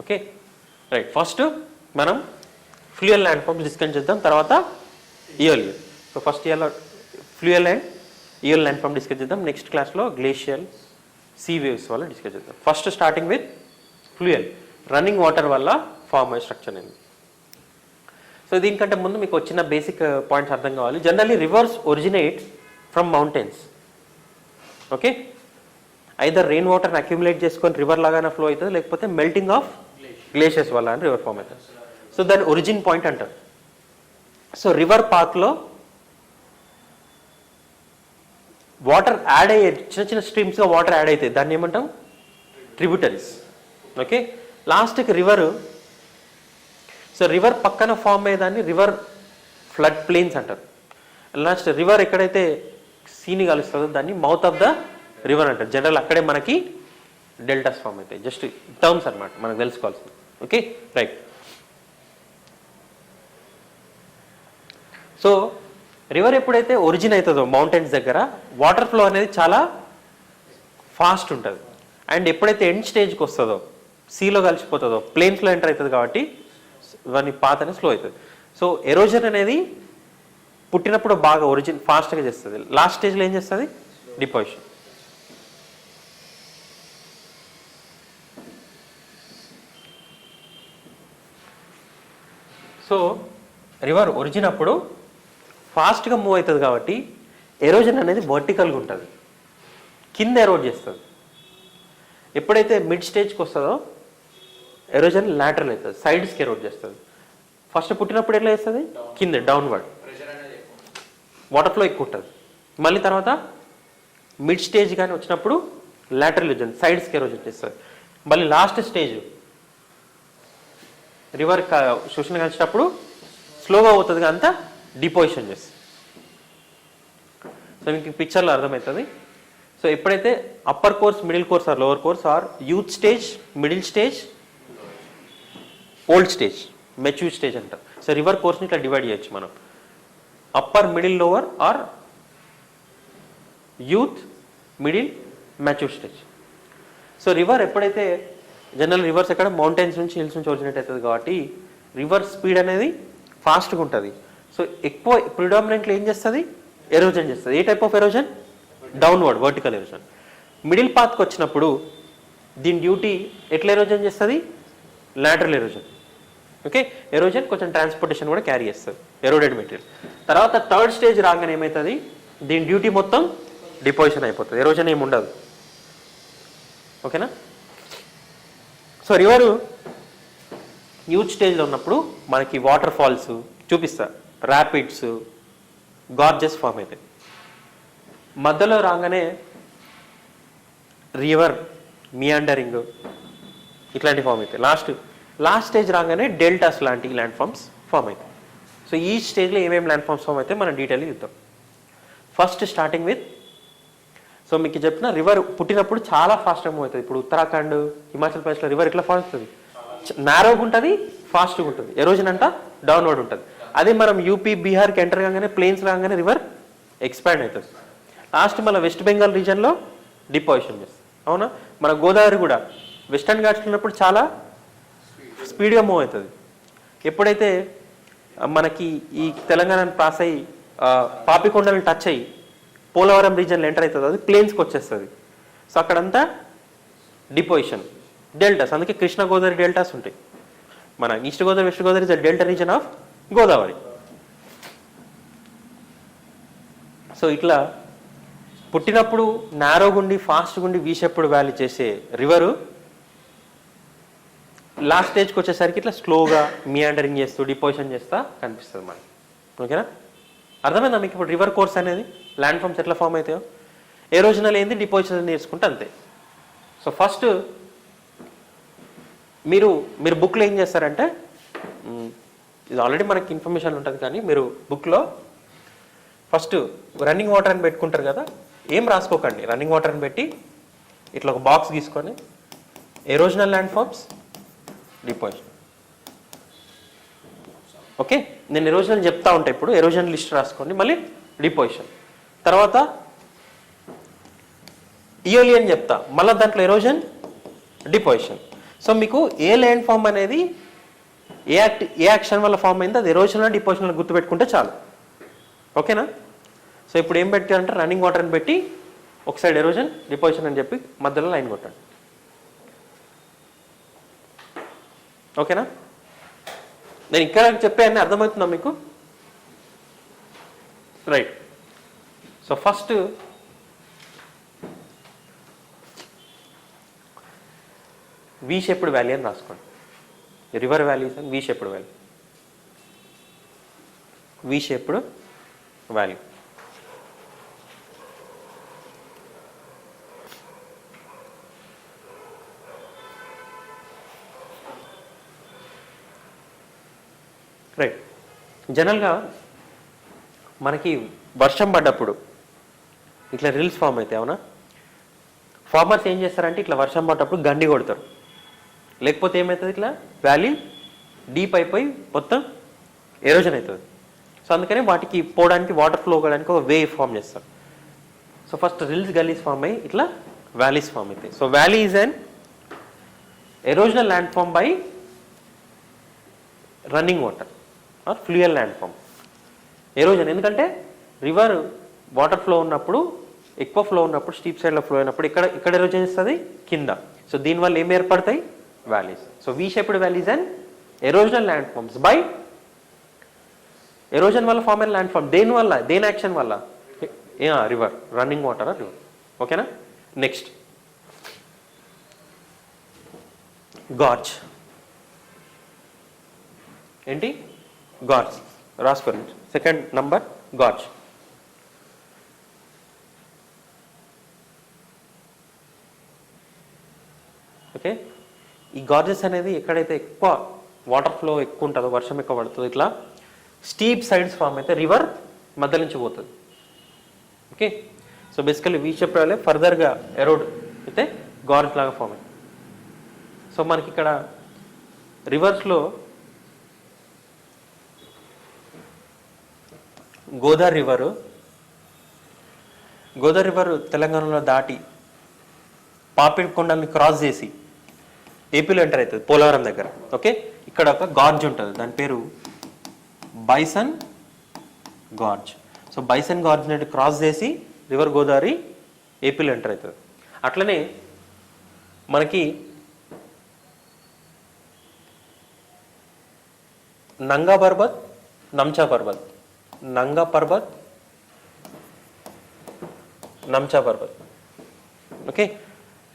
A: Okay right. ఫస్ట్ మనం ఫ్లూయిడ్ ల్యాండ్ ఫామ్స్ డిస్కస్ చేద్దాం, తర్వాత ఇయోలియన్. సో ఫస్ట్ ఇయర్లో fluvial and aeolian land form discuss చేద్దాం. నెక్స్ట్ క్లాస్లో గ్లేషియల్, సీ వేవ్స్ వల్ల డిస్కస్ చేద్దాం. First starting with fluvial, running water వల్ల ఫామ్ అయ్యే స్ట్రక్చర్ అనేది. సో దీనికంటే ముందు మీకు వచ్చిన బేసిక్ పాయింట్స్ అర్థం కావాలి. Generally reverse originate from mountains. Okay, either rain వాటర్ని అక్యుములేట్ చేసుకొని రివర్ లాగానే ఫ్లో అవుతుంది, లేకపోతే మెల్టింగ్ ఆఫ్ గ్లేషియర్స్ వల్ల అని రివర్ ఫామ్ అవుతుంది. సో దాని ఒరిజిన్ పాయింట్ అంటారు. సో రివర్ పాత్లో వాటర్ యాడ్ అయ్యే చిన్న చిన్న స్ట్రీమ్స్గా వాటర్ యాడ్ అవుతాయి, దాన్ని ఏమంటాం ట్రిబ్యూటరీస్. ఓకే, లాస్ట్కి రివర్, సో రివర్ పక్కన ఫామ్ అయ్యేదాన్ని రివర్ ఫ్లడ్ ప్లేన్స్ అంటారు. లాస్ట్ రివర్ ఎక్కడైతే సీని కలుస్తుందో దాన్ని మౌత్ ఆఫ్ ద రివర్ అంటారు. జనరల్ అక్కడే మనకి డెల్టాస్ ఫామ్ అవుతాయి. జస్ట్ టర్మ్స్ అనమాట మనకు తెలుసుకోవాల్సింది. Okay right. సో రివర్ ఎప్పుడైతే ఒరిజిన్ అవుతుందో మౌంటైన్స్ దగ్గర వాటర్ ఫ్లో అనేది చాలా ఫాస్ట్ ఉంటుంది. అండ్ ఎప్పుడైతే ఎండ్ స్టేజ్కి వస్తుందో సీలో కలిసిపోతుందో ప్లేన్స్లో ఎంటర్ అవుతుంది కాబట్టి ఇవన్నీ పాత్ అనేది స్లో అవుతుంది. సో ఎరోజన్ అనేది పుట్టినప్పుడు బాగా ఒరిజిన్ ఫాస్ట్గా చేస్తుంది, లాస్ట్ స్టేజ్లో ఏం చేస్తుంది డిపాజిషన్. సో రివర్ ఒరిజిన్ అప్పుడు ఫాస్ట్గా మూవ్ అవుతుంది కాబట్టి ఎరోజన్ అనేది వర్టికల్గా ఉంటుంది, కింద ఎరోడ్ చేస్తుంది. ఎప్పుడైతే మిడ్ స్టేజ్కి వస్తుందో ఎరోజన్ లాటరల్ అవుతుంది, సైడ్స్కి ఎరోడ్ చేస్తుంది. ఫస్ట్ పుట్టినప్పుడు ఎట్లా చేస్తుంది కింద డౌన్వర్డ్, వాటర్ ఫ్లో ఎక్కువ ఉంటుంది. మళ్ళీ తర్వాత మిడ్ స్టేజ్ కానీ వచ్చినప్పుడు లాటరల్ ఎరోజన్, సైడ్స్కి ఎరోజన్ చేస్తుంది. మళ్ళీ లాస్ట్ స్టేజ్ రివర్ శోషణ కలిసినప్పుడు స్లోగా అవుతుంది, అంతా డిపోజిషన్ చేస్తుంది. సో మీకు పిక్చర్లో అర్థమవుతుంది. సో ఎప్పుడైతే upper course, middle course or lower course or youth stage, middle stage, old stage, mature stage అంటారు. సో రివర్ కోర్స్ని ఇట్లా డివైడ్ చేయొచ్చు మనం, upper, middle, lower or youth, middle, mature stage. So river ఎప్పుడైతే జనరల్ రివర్స్ ఎక్కడ mountains నుంచి, hills నుంచి originate అవుతుంది కాబట్టి రివర్ స్పీడ్ అనేది ఫాస్ట్గా ఉంటుంది. సో ఎక్కువ ప్రిడామినెంట్లీ ఏం చేస్తుంది ఎరోజన్ చేస్తుంది. ఏ type of erosion downward vertical erosion. Middle పాత్కి వచ్చినప్పుడు దీని డ్యూటీ ఎట్లా ఎరోజన్ చేస్తుంది లాటరల్ ఎరోజన్. ఓకే, ఎరోజన్ కొంచెం ట్రాన్స్పోర్టేషన్ కూడా క్యారీ చేస్తుంది, ఎరోడెడ్ మెటీరియల్. తర్వాత థర్డ్ స్టేజ్ రాగానే ఏమవుతుంది దీని డ్యూటీ మొత్తం డిపోజిషన్ అయిపోతుంది, ఎరోజన్ ఏమి ఉండదు. ఓకేనా. సో రివరు యూత్ స్టేజ్లో ఉన్నప్పుడు మనకి వాటర్ ఫాల్స్ చూపిస్తా, ర్యాపిడ్స్, గార్జెస్ ఫామ్ అవుతాయి. మధ్యలో రాగానే రివర్ మియాండరింగ్ ఇట్లాంటి ఫామ్ అవుతాయి. లాస్ట్ స్టేజ్ రాగానే డెల్టాస్ లాంటి ల్యాండ్ ఫామ్స్ ఫామ్ అవుతాయి. సో ఈ స్టేజ్లో ఏమేమి ల్యాండ్ ఫామ్స్ ఫామ్ అయితే మనం డీటెయిల్గా చూద్దాం. ఫస్ట్ స్టార్టింగ్ విత్, సో మీకు చెప్పిన రివర్ పుట్టినప్పుడు చాలా ఫాస్ట్గా మూవ్ అవుతుంది. ఇప్పుడు ఉత్తరాఖండ్, హిమాచల్ ప్రదేశ్లో రివర్ ఇట్లా ఫాస్ట్ అవుతుంది, నారోగా ఉంటుంది, ఫాస్ట్గా ఉంటుంది. ఎరోజన్ అంతా డౌన్వర్డ్ ఉంటుంది. అదే మనం యూపీ, బీహార్కి ఎంటర్ కాగానే, ప్లేన్స్ రాగానే రివర్ ఎక్స్పాండ్ అవుతుంది. లాస్ట్ మన వెస్ట్ బెంగాల్ రీజన్లో డిపోజిషన్ చేస్తుంది. అవునా. మన గోదావరి కూడా వెస్టర్న్ ఘాట్స్ ఉన్నప్పుడు చాలా స్పీడ్గా మూవ్ అవుతుంది. ఎప్పుడైతే మనకి ఈ తెలంగాణను పాస్ అయ్యి పాపికొండలను టచ్ అయ్యి పోలవరం రీజన్లో ఎంటర్ అవుతుంది, అది ప్లేన్స్కి వచ్చేస్తుంది. సో అక్కడంతా డిపోజిషన్, డెల్టాస్. అందుకే కృష్ణ గోదావరి డెల్టాస్ ఉంటాయి. మన east Godavari, west Godavari is the delta reason of Godavari. So ఇట్లా పుట్టినప్పుడు నారోగుండి, ఫాస్ట్ గుండి, వీషెప్పుడు వ్యాలీ చేసే రివరు లాస్ట్ స్టేజ్కి వచ్చేసరికి ఇట్లా స్లోగా మియాండరింగ్ చేస్తూ డిపోజిషన్ చేస్తా కనిపిస్తుంది మనకి. ఓకేనా, అర్థమైందా మీకు? ఇప్పుడు రివర్ కోర్స్ అనేది ల్యాండ్ ఫామ్స్ ఎట్లా ఫామ్ అవుతాయో, ఎరోజనల్ ఏంది, డిపోజిషన్ నేర్చుకుంటే అంతే. సో ఫస్ట్ మీరు బుక్లో ఏం చేస్తారంటే, ఇది ఆల్రెడీ మనకి ఇన్ఫర్మేషన్ ఉంటుంది, కానీ మీరు బుక్లో ఫస్ట్ రన్నింగ్ వాటర్ అని పెట్టుకుంటారు కదా, ఏం రాసుకోకండి. రన్నింగ్ వాటర్ అని పెట్టి ఇట్లా ఒక బాక్స్ తీసుకొని erosional land forms, deposition. Okay, నేను ఎరోజన్ చెప్తా ఉంటా. ఇప్పుడు ఎరోజన్ లిస్ట్ రాసుకోండి, మళ్ళీ డిపోజిషన్, తర్వాత ఇయోలియన్ చెప్తా, మళ్ళీ దాంట్లో ఎరోజన్, డిపోజిషన్. సో మీకు ఏ ల్యాండ్ ఫామ్ అనేది ఏ యాక్షన్ వల్ల ఫామ్ అయింది, అది ఎరోజనల్, డిపోజిషన్ గుర్తుపెట్టుకుంటే చాలు. ఓకేనా. సో ఇప్పుడు ఏం పెట్టారంటే రన్నింగ్ వాటర్ అని పెట్టి ఒక సైడ్ ఎరోజన్, డిపోజిషన్ అని చెప్పి మధ్యలో లైన్ కొట్టండి. ఓకేనా. నేను ఇక్కడ చెప్పాయని అర్థమవుతుందా మీకు? రైట్. సో ఫస్ట్ వి షేప్డ్ వ్యాలీ అని రాసుకోండి. రివర్ వ్యాలీస్ అని వి షేప్డ్ వ్యాలీ. వి షేప్డ్ వ్యాలీ. రైట్. జనరల్గా మనకి వర్షం పడ్డప్పుడు ఇట్లా రిల్స్ ఫామ్ అయితే, అవునా? ఫార్మర్స్ ఏం చేస్తారంటే ఇట్లా వర్షం పడ్డప్పుడు గండి కొడతారు, లేకపోతే ఏమవుతుంది, ఇట్లా వ్యాలీ డీప్ అయిపోయి మొత్తం ఎరోజన్ అవుతుంది. సో అందుకని వాటికి పోవడానికి, వాటర్ ఫ్లో అవ్వడానికి ఒక వే ఫామ్ చేస్తారు. So first rills gullies form అయ్యి ఇట్లా వ్యాలీస్ ఫామ్ అవుతాయి. So valley is an erosional land form by running water or fluvial land form. Erosion ఎందుకంటే రివర్ వాటర్ ఫ్లో ఉన్నప్పుడు, ఎక్కువ ఫ్లో ఉన్నప్పుడు, స్టీప్ సైడ్లో ఫ్లో అయినప్పుడు ఇక్కడ ఎరోజన్ ఇస్తుంది కింద. సో దీనివల్ల ఏం ఏర్పడతాయి, valleys. So V shaped valleys and erosional land forms by erosion వల్ల ఫామ్ అయిన ల్యాండ్ ఫామ్. దేనివల్ల, దేని యాక్షన్ వల్ల? River, running water or river. ఓకేనా? Next gorge. ఏంటి? గార్జ్ రాసుకోండి. Second number gorge. ఓకే. ఈ గార్జెస్ అనేది ఎక్కడైతే ఎక్కువ వాటర్ ఫ్లో ఎక్కువ ఉంటుందో, వర్షం ఎక్కువ పడుతుందో, ఇట్లా స్టీప్ సైడ్స్ ఫామ్ అయితే రివర్ మధ్య నుంచి పోతుంది. Okay. So basically V shape valley ఫర్దర్గా ఎరోడ్ అయితే గార్జ్ లాగా ఫామ్ అయింది. సో మనకి ఇక్కడ రివర్స్లో గోదావరి రివర్ తెలంగాణలో దాటి పాపికొండల్ని క్రాస్ చేసి ఏపీలో ఎంటర్ అవుతుంది పోలవరం దగ్గర. ఓకే. ఇక్కడ ఒక గార్జ్ ఉంటుంది, దాని పేరు bison gorge. So bison gorge అనేది క్రాస్ చేసి రివర్ గోదావరి ఏపీలో ఎంటర్ అవుతుంది. అట్లనే మనకి నంగా పర్వత్, నంచా పర్వత్, నంగా పర్వత్, నంచా పర్వత్. ఓకే.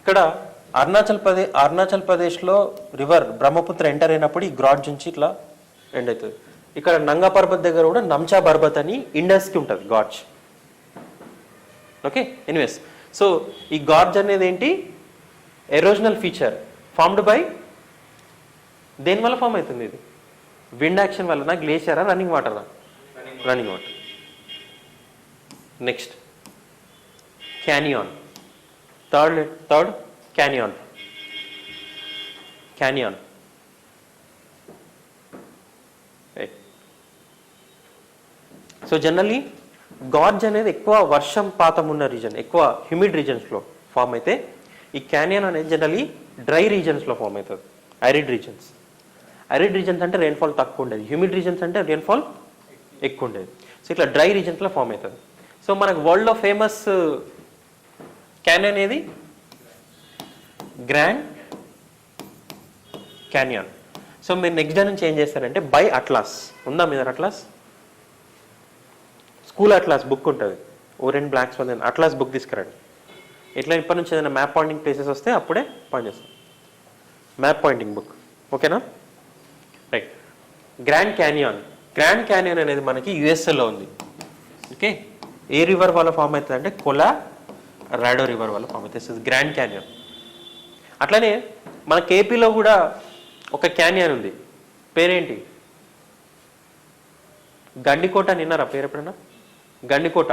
A: ఇక్కడ అరుణాచల్ ప్రదేశ్లో రివర్ బ్రహ్మపుత్ర ఎంటర్ అయినప్పుడు ఈ గార్జ్ నుంచి ఇట్లా ఎండ్ అవుతుంది. ఇక్కడ నంగా పర్వత్ దగ్గర కూడా నంచా పర్వత్ అని ఇండస్కి ఉంటుంది గార్జ్. ఓకే. ఎనీవేస్, సో ఈ గార్జ్ అనేది ఏంటి, ఎరోజనల్ ఫీచర్ ఫార్మ్డ్ బై, దేనివల్ల ఫామ్ అవుతుంది ఇది? విండ్ యాక్షన్ వల్ల, గ్లేషియరా, రన్నింగ్ వాటరా? Running water. Next canyon. Third canyon. So generally gorge అనేది ఎక్కువ వర్షం పాతం ఉన్న రీజన్, ఎక్కువ హ్యూమిడ్ రీజన్స్లో ఫామ్ అయితే, ఈ క్యానియన్ అనేది జనరల్లీ డ్రై రీజన్స్లో ఫామ్ అవుతుంది. ఐరిడ్ రీజన్స్ అంటే రెయిన్ఫాల్ తక్కువ ఉండేది, హ్యూమిడ్ రీజన్స్ అంటే రెయిన్ఫాల్ ఎక్కువ ఉండేది. సో ఇట్లా డ్రై రీజన్స్లో ఫామ్ అవుతుంది. సో మనకు వరల్డ్లో ఫేమస్ క్యానియన్ ఏది? Grand canyon. సో మీరు నెక్స్ట్ డే నుంచి ఏం చేస్తారంటే బై అట్లాస్. ఉందా మీద అట్లాస్? స్కూల్ అట్లాస్ బుక్ ఉంటుంది, ఓరెంట్ బ్లాక్స్ వల్ల అట్లాస్ బుక్ తీసుకురండి. ఇట్లా ఇప్పటి నుంచి ఏదైనా మ్యాప్ పాయింటింగ్ ప్లేసెస్ వస్తే అప్పుడే పాయింట్ చేస్తాం. Map pointing book. ఓకేనా? రైట్. గ్రాండ్ క్యానియన్ అనేది మనకి యుఎస్ఏలో ఉంది. ఓకే. ఏ రివర్ వల్ల ఫామ్ అవుతుంది అంటే కొలరాడో రివర్ వల్ల ఫామ్ అవుతుంది గ్రాండ్ క్యానియన్. అట్లనే మన ఏపీలో కూడా ఒక క్యానియన్ ఉంది, పేరేంటి? గండికోట. నిన్నారా పేరు ఎప్పుడైనా? గండికోట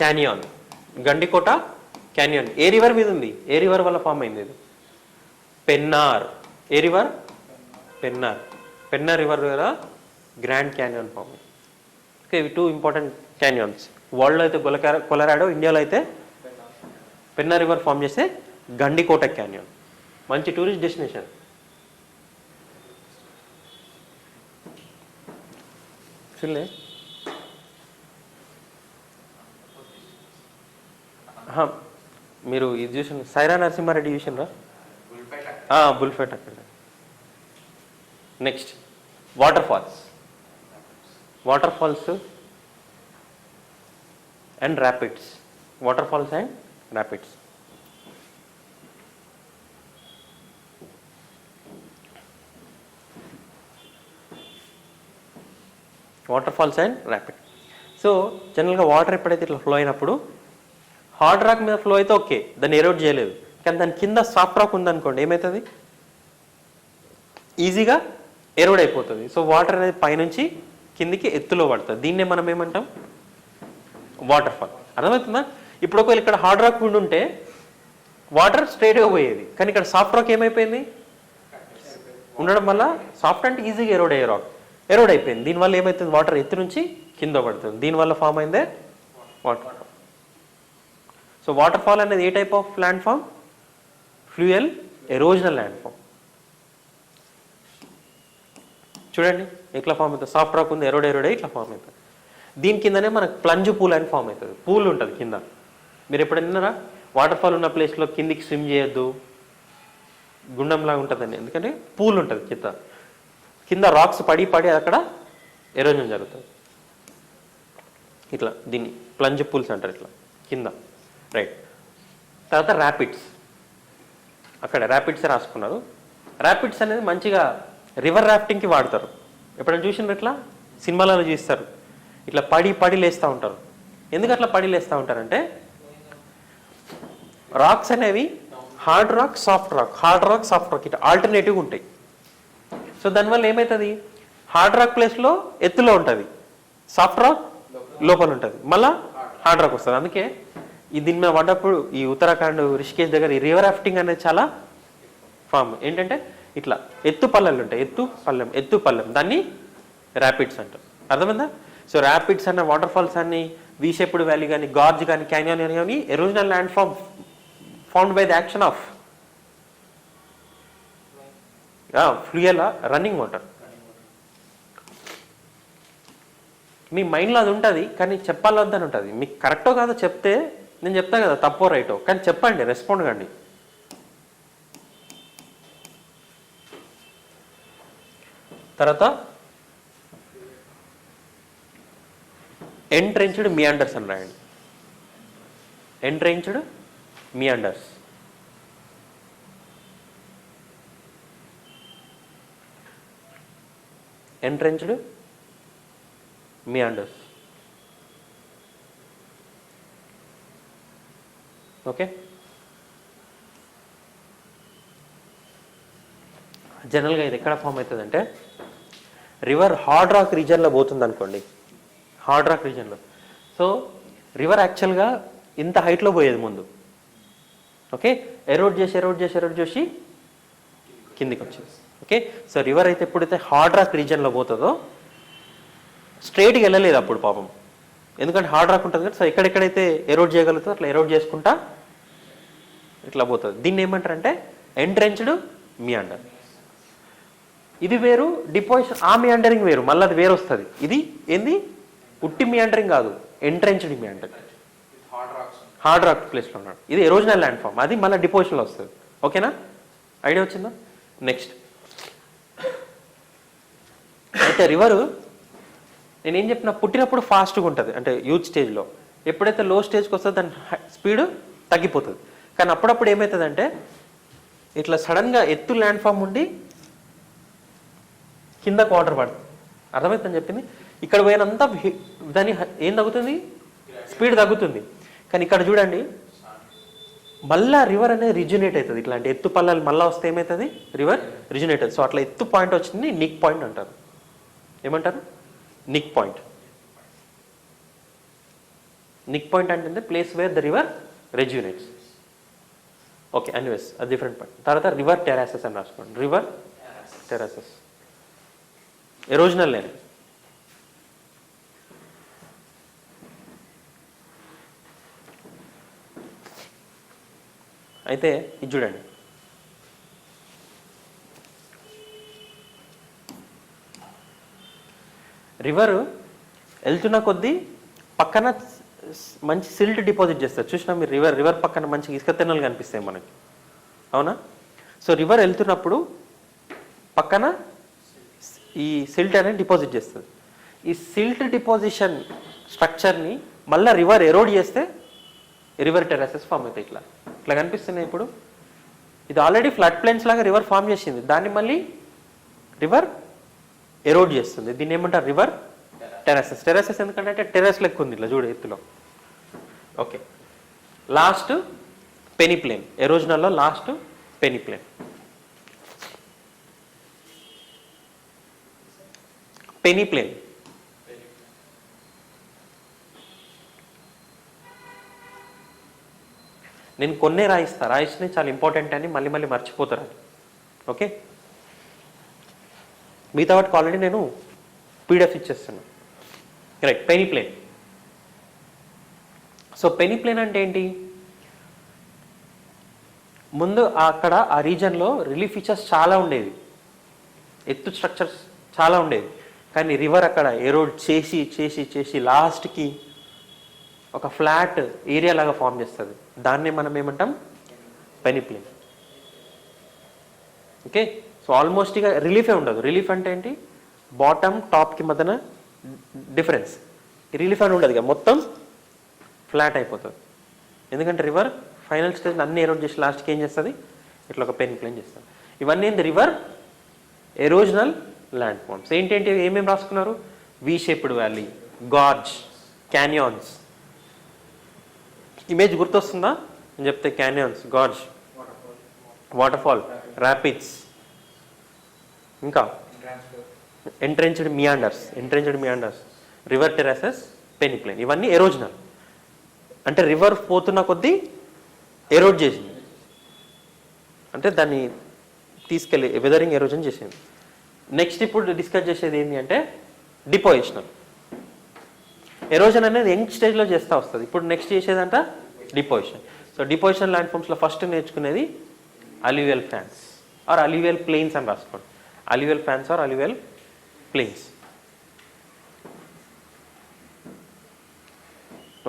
A: క్యానియన్. గండికోట క్యానియన్ ఏ రివర్ మీద ఉంది? ఏ రివర్ వల్ల ఫామ్ అయింది ఇది? పెన్నార్. ఏ రివర్? పెన్నార్ రివర్ ద్వారా గ్రాండ్ క్యానియన్ ఫామ్ అయింది. ఓకే. ఇవి 2 ఇంపార్టెంట్ క్యానియన్స్. వరల్డ్లో అయితే కొలరాడో, ఇండియాలో అయితే పెన్నార్ రివర్ ఫామ్ చేస్తే గండికోట క్యానియన్. మంచి టూరిస్ట్ డెస్టినేషన్. చూడలే? మీరు ఇది చూసిన సైరా నరసింహారెడ్డి చూసినరా? బుల్ఫెట్ అక్కడ. Next water falls and rapids. Water falls and rapids. Water falls and rapid. So జనరల్గా వాటర్ ఎప్పుడైతే ఇట్లా ఫ్లో అయినప్పుడు హార్డ్ రాక్ మీద ఫ్లో అయితే ఓకే, దాన్ని ఎరోడ్ చేయలేదు. కానీ దాని కింద సాఫ్ట్ రాక్ ఉందనుకోండి, ఏమవుతుంది? ఈజీగా ఎరోడ్ అయిపోతుంది. సో వాటర్ అనేది పైనుంచి కిందికి ఎత్తులో పడుతుంది. దీన్నే మనం ఏమంటాం? Water fall. అర్థమవుతుందా? ఇప్పుడు ఒకవేళ ఇక్కడ హార్డ్ రాక్ ఉండుంటే వాటర్ స్ట్రైట్గా పోయేది, కానీ ఇక్కడ సాఫ్ట్ రాక్ ఏమైపోయింది? ఉండడం వల్ల సాఫ్ట్ అంటే ఈజీగా ఎరోడ్ అయ్యే రాక్ ఎరోడ్ అయిపోయింది. దీనివల్ల ఏమవుతుంది? వాటర్ ఎత్తు నుంచి కింద పడుతుంది. దీనివల్ల ఫామ్ అయిందే waterfall. So waterfall అనేది ఏ type of land form? Fluvial erosional land form. చూడండి ఎట్లా ఫామ్ అవుతుంది. సాఫ్ట్ రాక్ ఉంది, ఎరోడ్ అయ్యి ఇట్లా ఫామ్ అవుతుంది. దీని కిందనే మనకు ప్లంజ్ పూల్ అని ఫామ్ అవుతుంది. పూల్ ఉంటుంది కింద. మీరు ఎప్పుడైనా విన్నారా? వాటర్ ఫాల్ ఉన్న ప్లేస్లో కిందికి స్విమ్ చేయొద్దు, గుండంలాగా ఉంటుందండి. ఎందుకంటే పూల్ ఉంటుంది కింద రాక్స్ పడి అక్కడ ఎరోజన్ జరుగుతుంది. ఇట్లా దీన్ని ప్లంజ్ పూల్స్ అంటారు, ఇట్లా కింద. రైట్. తర్వాత ర్యాపిడ్స్. అక్కడ ర్యాపిడ్స్ రాసుకున్నారు. ర్యాపిడ్స్ అనేది మంచిగా రివర్ రాఫ్టింగ్కి వాడతారు. ఎప్పుడైనా చూసినారు? ఇట్లా సినిమాలలో చూస్తారు, ఇట్లా పడి లేస్తూ ఉంటారు. ఎందుకు అట్లా పడి లేస్తూ ఉంటారంటే రాక్స్ అనేవి హార్డ్ రాక్ సాఫ్ట్ రాక్ ఇట్లా ఆల్టర్నేటివ్గా ఉంటాయి. సో దానివల్ల ఏమవుతుంది? హార్డ్ రాక్ ప్లేస్లో ఎత్తులో ఉంటుంది, సాఫ్ట్ రాక్ లోపల ఉంటుంది, మళ్ళీ హార్డ్ రాక్ వస్తుంది. అందుకే దీని మీద పడ్డప్పుడు ఈ ఉత్తరాఖండ్ రిషికేష్ దగ్గర ఈ రివర్ రాఫ్టింగ్ అనేది చాలా ఫామ్. ఏంటంటే ఇట్లా ఎత్తు పల్లెలు ఉంటాయి, ఎత్తు పల్లెం, దాన్ని ర్యాపిడ్స్ అంటారు. అర్థమైందా? సో ర్యాపిడ్స్ అన్న వాటర్ ఫాల్స్ అన్ని వి షేప్డ్ వ్యాలీ కానీ గార్జ్ కానీ క్యానియన్ కానీ erosional land form found by the action of fluvial running water. మీ మైండ్లో అది ఉంటుంది, కానీ చెప్పాలొద్దని ఉంటుంది. మీకు కరెక్టో కాదో చెప్తే నేను చెప్తా కదా, తప్పో రైటో, కానీ చెప్పండి, రెస్పాండ్ కండి. తర్వాత ఎంట్రెంచ్డ్ మియాండర్స్ అని రాయండి. Entrenched meanders. Entrenched meanders. Okay. జనరల్గా ఇది ఎక్కడ ఫామ్ అవుతుందంటే రివర్ హార్డ్ రాక్ రీజన్లో పోతుంది అనుకోండి, హార్డ్ రాక్ రీజన్లో. సో రివర్ యాక్చువల్గా ఇంత హైట్లో పోయేది ముందు. ఓకే. ఎరోడ్ చేసి కిందికి వచ్చేది. ఓకే. సో రివర్ అయితే ఎప్పుడైతే హార్డ్ రాక్ రీజన్లో పోతుందో స్ట్రైట్గా వెళ్ళలేదు అప్పుడు పాపం, ఎందుకంటే హార్డ్ రాక్ ఉంటుంది కదా. సో ఎక్కడెక్కడైతే ఎరోడ్ చేయగలుగుతుందో అట్లా ఎరోడ్ చేసుకుంటా ఇట్లా పోతుంది. దీన్ని ఏమంటారంటే ఎంట్రెంచ్డ్ మియాండర్. ఇది వేరు, డిపోజిషన్ ఆ మియాండరింగ్ వేరు, మళ్ళీ అది వేరు వస్తుంది. ఇది ఏంది? ఉట్టి మియాండరింగ్ కాదు, ఎంట్రెంచ్డ్ మియాండరింగ్. హార్డ్ రాక్ ప్లేస్లో ఉన్నాడు. ఇది ఎరోజనల్ ల్యాండ్ ఫామ్, అది మళ్ళీ డిపోజిషన్లో వస్తుంది. ఓకేనా? ఐడియా వచ్చిందా? నెక్స్ట్ అయితే రివరు నేనేం చెప్పిన, పుట్టినప్పుడు ఫాస్ట్గా ఉంటుంది అంటే యూత్ స్టేజ్లో. ఎప్పుడైతే లో స్టేజ్కి వస్తుందో దాని స్పీడ్ తగ్గిపోతుంది. కానీ అప్పుడప్పుడు ఏమవుతుందంటే ఇట్లా సడన్గా ఎత్తు ల్యాండ్ ఫామ్ ఉండి కిందకు వాటర్ పడుతుంది. అర్థమవుతుందని చెప్పింది. ఇక్కడ పోయినంతా దాని ఏం తగ్గుతుంది? స్పీడ్ తగ్గుతుంది. కానీ ఇక్కడ చూడండి మళ్ళా రివర్ అనేది రిజ్యునేట్ అవుతుంది. ఇట్లాంటి ఎత్తు పల్లాలు మళ్ళీ వస్తే ఏమవుతుంది? రివర్ రిజ్యునేట్ అవుతుంది. సో అట్లా ఎత్తు పాయింట్ వచ్చింది నిక్ పాయింట్ అంటారు. ఏమంటారు? Nick point. నిక్ పాయింట్ అంటే place where the river rejuvenates. Okay. Anyways అది డిఫరెంట్ పాయింట్. తర్వాత రివర్ టెరాసెస్ అని రాసుకోండి. River terraces erosional lane. అయితే ఇది చూడండి, రివర్ వెళ్తున్న కొద్దీ పక్కన మంచి సిల్ట్ డిపాజిట్ చేస్తారు. చూసినా మీరు రివర్ పక్కన మంచి ఇసుక తెన్నలు కనిపిస్తాయి మనకి, అవునా? సో రివర్ వెళ్తున్నప్పుడు పక్కన ఈ సిల్ట్ అనేది డిపాజిట్ చేస్తుంది. ఈ సిల్ట్ డిపాజిషన్ స్ట్రక్చర్ని మళ్ళీ రివర్ ఎరోడ్ చేస్తే రివర్ టెరసెస్ ఫామ్ అవుతాయి. ఇట్లా ఇట్లా కనిపిస్తున్నాయి. ఇప్పుడు ఇది ఆల్రెడీ ఫ్లడ్ ప్లేన్స్ లాగా రివర్ ఫామ్ చేసింది, దాన్ని మళ్ళీ రివర్ ఎరోడ్ చేస్తుంది. దీన్ని ఏమంటారు? రివర్ టెరసెస్. టెరసెస్ ఎందుకంటే టెరస్ లెక్క ఉంది ఇట్లా చూడు ఎత్తులో. Okay, last peneplain. ఎరోజనల్లో లాస్ట్ పెనిప్లేన్. పెనిప్లేన్ నేను కొన్నే రాయిస్తే చాలా ఇంపార్టెంట్ అని మళ్ళీ మళ్ళీ మర్చిపోతారు. ఓకే, మిగతా వాటికి ఆల్రెడీ నేను పీడిఎఫ్ ఇచ్చేస్తున్నాను. రైట్, పెనిప్లేన్. సో పెనిప్లేన్ అంటే ఏంటి? ముందు అక్కడ ఆ రీజన్లో రిలీఫ్ ఫీచర్స్ చాలా ఉండేవి, ఎత్తు స్ట్రక్చర్స్ చాలా ఉండేవి. కానీ రివర్ అక్కడ ఎరోడ్ చేసి చేసి చేసి లాస్ట్కి ఒక ఫ్లాట్ ఏరియా లాగా ఫామ్ చేస్తుంది. దాన్నే మనం ఏమంటాం? పెనిప్లేన్. ఓకే, సో ఆల్మోస్ట్ ఇక రిలీఫే ఉండదు. రిలీఫ్ అంటే ఏంటి? బాటమ్ టాప్కి మధ్యన డిఫరెన్స్. రిలీఫ్ అని ఉండదు, ఇక మొత్తం ఫ్లాట్ అయిపోతుంది. ఎందుకంటే రివర్ ఫైనల్ స్టేజ్ అన్ని ఎరోడ్ చేసి లాస్ట్కి ఏం చేస్తుంది? ఇట్లా ఒక పెనిప్లేన్ చేస్తుంది. ఇవన్నీ ఏంటి? River erosional land forms. ఏంటంటే ఏమేమి రాసుకున్నారు? V shaped valley, gorge, canyons. Image గుర్తొస్తుందా? నేను చెప్తే క్యానియాన్స్, గార్జ్, వాటర్ఫాల్, ర్యాపిడ్స్, ఇంకా ఎంట్రెన్చ్డ్ మియాండర్స్, రివర్ టెరసెస్, పెనిప్లేన్. ఇవన్నీ ఎరోజనల్. అంటే రివర్ పోతున్న కొద్దీ ఎరోడ్ చేసింది, అంటే దాన్ని తీసుకెళ్ళి వెదరింగ్ ఎరోజన్ చేసింది. నెక్స్ట్ ఇప్పుడు డిస్కస్ చేసేది ఏంటి అంటే డిపోజిషనల్. ఎరోజన్ అనేది యంగ్ స్టేజ్లో చేస్తూ వస్తుంది. ఇప్పుడు నెక్స్ట్ చేసేదంట డిపోజిషన్. సో డిపోజిషన్ ల్యాండ్ ఫార్మ్స్లో ఫస్ట్ నేర్చుకునేది alluvial fans or alluvial plains అని రాసుకోండి. Alluvial fans or alluvial plains.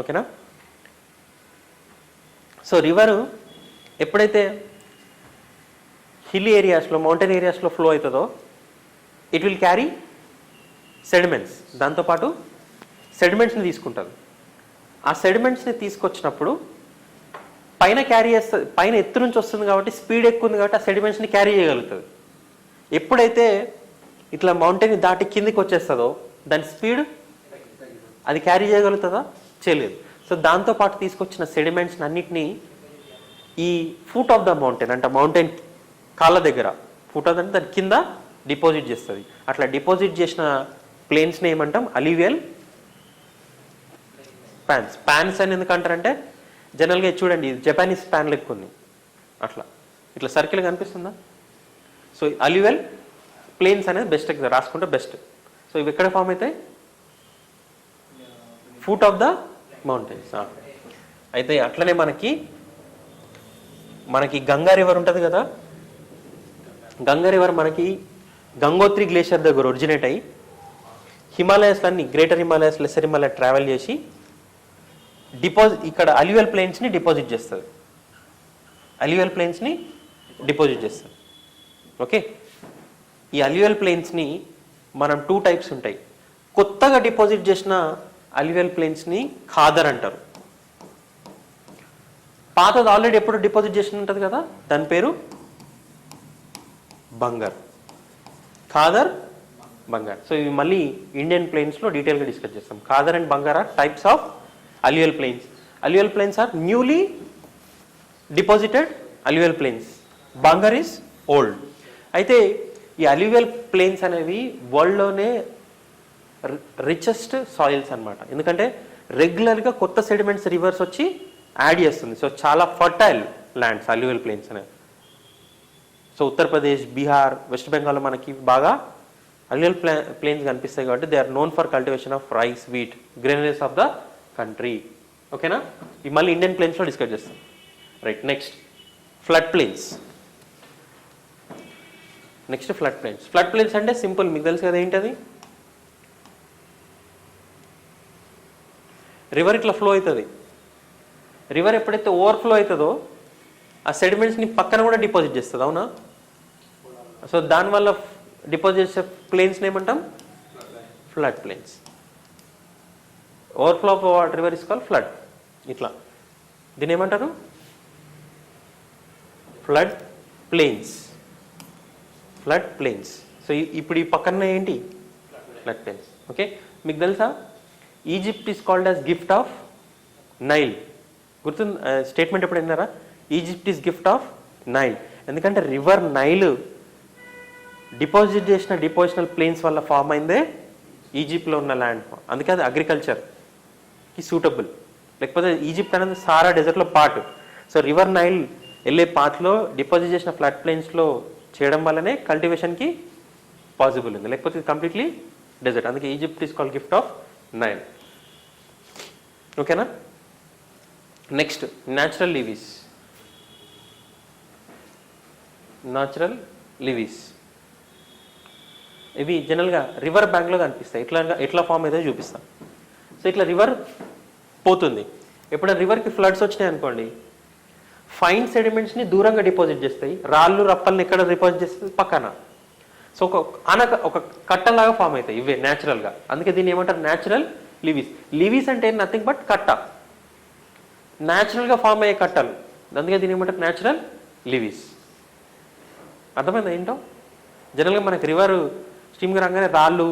A: ఓకేనా? సో రివరు ఎప్పుడైతే హిల్ ఏరియాస్లో, మౌంటైన్ ఏరియాస్లో ఫ్లో అవుతుందో ఇట్ విల్ క్యారీ సెడిమెంట్స్. దాంతోపాటు సెడిమెంట్స్ని తీసుకుంటుంది. ఆ సెడిమెంట్స్ని తీసుకొచ్చినప్పుడు పైన క్యారీ చేస్తుంది, పైన ఎత్తు నుంచి వస్తుంది కాబట్టి స్పీడ్ ఎక్కువ ఉంది కాబట్టి ఆ సెడిమెంట్స్ని క్యారీ చేయగలుగుతుంది. ఎప్పుడైతే ఇట్లా మౌంటైన్ దాటి కిందికి వచ్చేస్తుందో దాని స్పీడ్ అది క్యారీ చేయగలుగుతుందా? చేయలేదు. సో దాంతోపాటు తీసుకొచ్చిన సెడిమెంట్స్ అన్నిటినీ ఈ ఫుట్ ఆఫ్ ద మౌంటైన్ అంటే మౌంటైన్ కాళ్ళ దగ్గర, ఫుట్ ఆఫ్ అంటే దాని కింద డిపాజిట్ చేస్తుంది. అట్లా డిపాజిట్ చేసిన ప్లేన్స్ని ఏమంటాం? Alluvial fans. ప్యాన్స్ అని ఎందుకంటారంటే జనరల్గా చూడండి, ఇది జపానీస్ ప్యాన్ లెక్క ఉంది, అట్లా ఇట్లా సర్కిల్ కనిపిస్తుందా? సో అల్యూవియల్ ప్లేన్స్ అనేది బెస్ట్ రాసుకుంటే బెస్ట్. సో ఇవి ఎక్కడ ఫామ్ అవుతాయి? Foot of the mountains. అయితే అట్లనే మనకి గంగా రివర్ ఉంటుంది కదా, గంగా రివర్ మనకి గంగోత్రి గ్లేషియర్ దగ్గర ఒరిజినేట్ అయ్యి హిమాలయస్లన్నీ, greater Himalayas, lesser Himalaya travel చేసి ఇక్కడ అల్యూవియల్ ప్లేన్స్ని డిపాజిట్ చేస్తుంది. ఓకే, ఈ అల్యూవియల్ ప్లేన్స్ని మనం 2 టైప్స్ ఉంటాయి. కొత్తగా డిపాజిట్ చేసిన అల్యూవియల్ ప్లేన్స్ని ఖాదర్ అంటారు. పాతది ఆల్రెడీ ఎప్పుడు డిపాజిట్ చేసి ఉంటుంది కదా, దాని పేరు బంగర్. ఖాదర్, బంగార్. సో ఇవి మళ్ళీ ఇండియన్ ప్లేన్స్లో డీటెయిల్గా డిస్కస్ చేస్తాం. Khadar and Bangar are types of alluvial plains. Alluvial plains are newly deposited alluvial plains. Bangar is old. అయితే ఈ అల్యూవియల్ ప్లేన్స్ అనేవి వరల్డ్లోనే రిచెస్ట్ సాయిల్స్ అనమాట. ఎందుకంటే రెగ్యులర్గా కొత్త సెడిమెంట్స్ రివర్స్ వచ్చి యాడ్ చేస్తుంది. సో చాలా ఫర్టైల్ ల్యాండ్స్ అల్యూవియల్ ప్లేన్స్ అనేవి. సో ఉత్తరప్రదేశ్, బీహార్, వెస్ట్ బెంగాల్లో మనకి బాగా అల్యూవియల్ ప్లేన్స్ కనిపిస్తాయి కాబట్టి they are known for cultivation of rice, wheat, granaries of the country. ఓకేనా? ఇవి మళ్ళీ ఇండియన్ ప్లేన్స్లో డిస్కస్ చేస్తాం. Right, next flood plains. Flood plains అంటే సింపుల్, మీకు తెలుసు కదా ఏంటది? రివర్ ఇట్లా ఫ్లో అవుతుంది. రివర్ ఎప్పుడైతే ఓవర్ఫ్లో అవుతుందో ఆ సెడిమెంట్స్ని పక్కన కూడా డిపాజిట్ చేస్తుంది. అవునా? సో దానివల్ల డిపాజిట్ చేసే ప్లేన్స్ని ఏమంటాం? Flood plains. Overflow of water river is call flood. ఇట్లా దీని ఏమంటారు? Flood plains. Flood plains. So ఇప్పుడు ఈ పక్కన ఏంటి? Flood plains. ఓకే, మీకు తెలుసా Egypt is called as gift of Nile. గుర్తుంది స్టేట్మెంట్ ఎప్పుడు విన్నారా? Egypt is gift of Nile. ఎందుకంటే రివర్ నైల్ డిపాజిట్ చేసిన డిపోజిషనల్ ప్లేన్స్ వల్ల ఫామ్ అయిందే ఈజిప్ట్లో ఉన్న ల్యాండ్. అందుకే అది అగ్రికల్చర్కి సూటబుల్. లేకపోతే ఈజిప్ట్ అనేది సారా డెజర్ట్లో పార్ట్. సో రివర్ నైల్ వెళ్ళే పాత్లో డిపాజిట్ చేసిన ఫ్లడ్ ప్లేన్స్లో చేయడం వల్లనే కల్టివేషన్కి పాసిబుల్ ఉంది. లేకపోతే ఇది కంప్లీట్లీ డెజర్ట్. అందుకే Egypt is called gift of Nile. ఓకేనా? Next natural levees. Natural levees ఇవి జనరల్గా రివర్ బ్యాంక్లో కనిపిస్తాయి. ఎట్లా ఫామ్ అయితే చూపిస్తాం. సో ఇట్లా రివర్ పోతుంది. ఎప్పుడైనా రివర్కి ఫ్లడ్స్ వచ్చినాయి అనుకోండి, ఫైన్ సెడిమెంట్స్ని దూరంగా డిపాజిట్ చేస్తాయి. రాళ్ళు రప్పల్ని ఎక్కడ డిపాజిట్ చేస్తుంది? పక్కన. సో ఒక కట్టలాగా ఫామ్ అవుతాయి ఇవే న్యాచురల్గా. అందుకే దీన్ని ఏమంటారు? న్యాచురల్ లివీస్. లివీస్ అంటే నథింగ్ బట్ కట్ట, న్యాచురల్గా ఫామ్ అయ్యే కట్టలు. అందుకే దీన్ని ఏమంటారు? న్యాచురల్ లివీస్. అర్థమైందా ఏంటో? జనరల్గా మనకి రివర్ స్ట్రీమ్గా రాగానే రాళ్ళు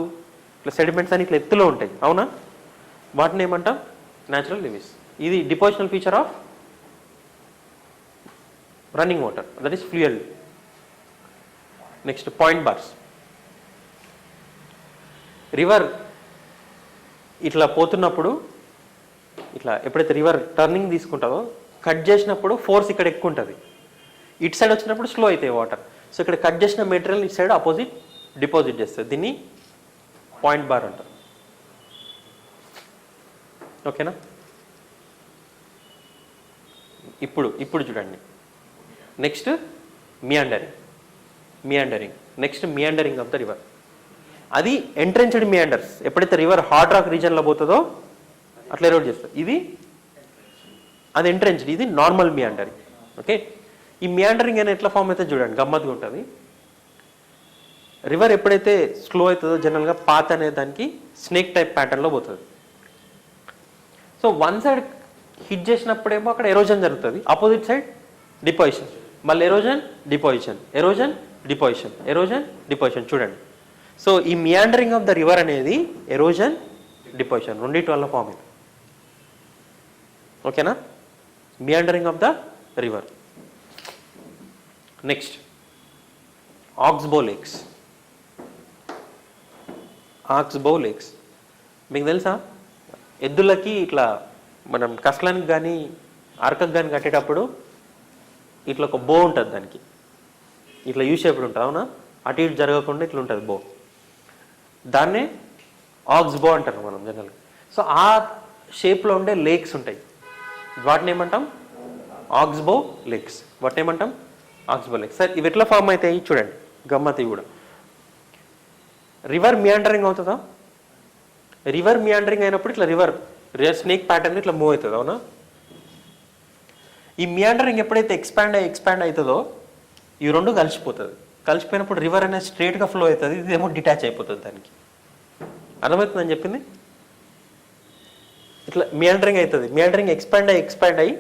A: ఇట్లా సెడిమెంట్స్ అని ఇట్లా ఎత్తులో ఉంటాయి, అవునా? వాటిని ఏమంటాం? Natural levees. ఇది depositional feature of running water, that is fluvial. Next point bars. River ఇట్లా పోతున్నప్పుడు ఇట్లా ఎప్పుడైతే రివర్ టర్నింగ్ తీసుకుంటుందో కట్ చేసినప్పుడు ఫోర్స్ ఇక్కడ ఎక్కువ ఉంటుంది, ఇటు సైడ్ వచ్చినప్పుడు స్లో అవుతాయి వాటర్. సో ఇక్కడ కట్ చేసిన మెటీరియల్ ఇటు సైడ్ ఆపోజిట్ డిపాజిట్ చేస్తుంది. దీన్ని పాయింట్ బార్ అంటారు. ఓకేనా? ఇప్పుడు చూడండి. Next meandering. Next meandering of the river. అది ఎంట్రెన్స్డ్ మియాండర్స్. ఎప్పుడైతే రివర్ హార్డ్ రాక్ రీజన్లో పోతుందో అట్లా ఎరోడ్ చేస్తుంది. అది ఎంట్రెన్స్డ్, ఇది నార్మల్ మియాండరింగ్. ఓకే, ఈ మియాండరింగ్ అనేది ఎట్లా ఫామ్ అయితే చూడండి, గమ్మత్తుగా ఉంటుంది. రివర్ ఎప్పుడైతే స్లో అవుతుందో జనరల్గా పాత్ అనే దానికి స్నేక్ టైప్ ప్యాటర్న్లో పోతుంది. సో వన్ సైడ్ హిట్ చేసినప్పుడేమో అక్కడ ఎరోజన్ జరుగుతుంది, ఆపోజిట్ సైడ్ డిపాజిషన్, మళ్ళీ erosion deposition, erosion deposition, erosion deposition. చూడండి, సో ఈ మియాండరింగ్ ఆఫ్ ద రివర్ అనేది ఎరోజన్ డిపాజిషన్ రెండింటి వల్ల ఫామ్ అయింది. ఓకేనా? Meandering of the river. Next oxbow lakes. మీకు తెలుసా ఎద్దులకి ఇట్లా మనం కస్లానికి కానీ అరకకు కానీ కట్టేటప్పుడు ఇట్లా ఒక బో ఉంటుంది, దానికి ఇట్లా యూ షేప్డ్ ఉంటుంది, అవునా? అటు ఇటు జరగకుండా ఇట్లా ఉంటుంది బో. దాన్నే ఆక్స్బో అంటారు మనం జనరల్గా. సో ఆ షేప్లో ఉండే లేక్స్ ఉంటాయి, వాటిని ఏమంటాం? Oxbow lakes. వాటిని ఏమంటాం? Oxbow lakes. సార్ ఇవి ఎట్లా ఫామ్ అవుతాయి చూడండి, గమ్మతి కూడా. రివర్ మియాండరింగ్ అవుతుందా? రివర్ మియాండరింగ్ అయినప్పుడు ఇట్లా రివర్ స్నేక్ ప్యాటర్న్ ఇట్లా మూవ్ అవుతుంది, అవునా? ఈ మియాండరింగ్ ఎప్పుడైతే ఎక్స్పాండ్ అవుతుందో ఈ రెండు కలిసిపోతుంది. కలిసిపోయినప్పుడు రివర్ అనేది స్ట్రేట్గా ఫ్లో అవుతుంది, ఇదేమో డిటాచ్ అయిపోతుంది దానికి. అర్థమవుతుందని చెప్పింది? ఇట్లా మియాండరింగ్ అవుతుంది, మియాండరింగ్ ఎక్స్పాండ్ అయ్యి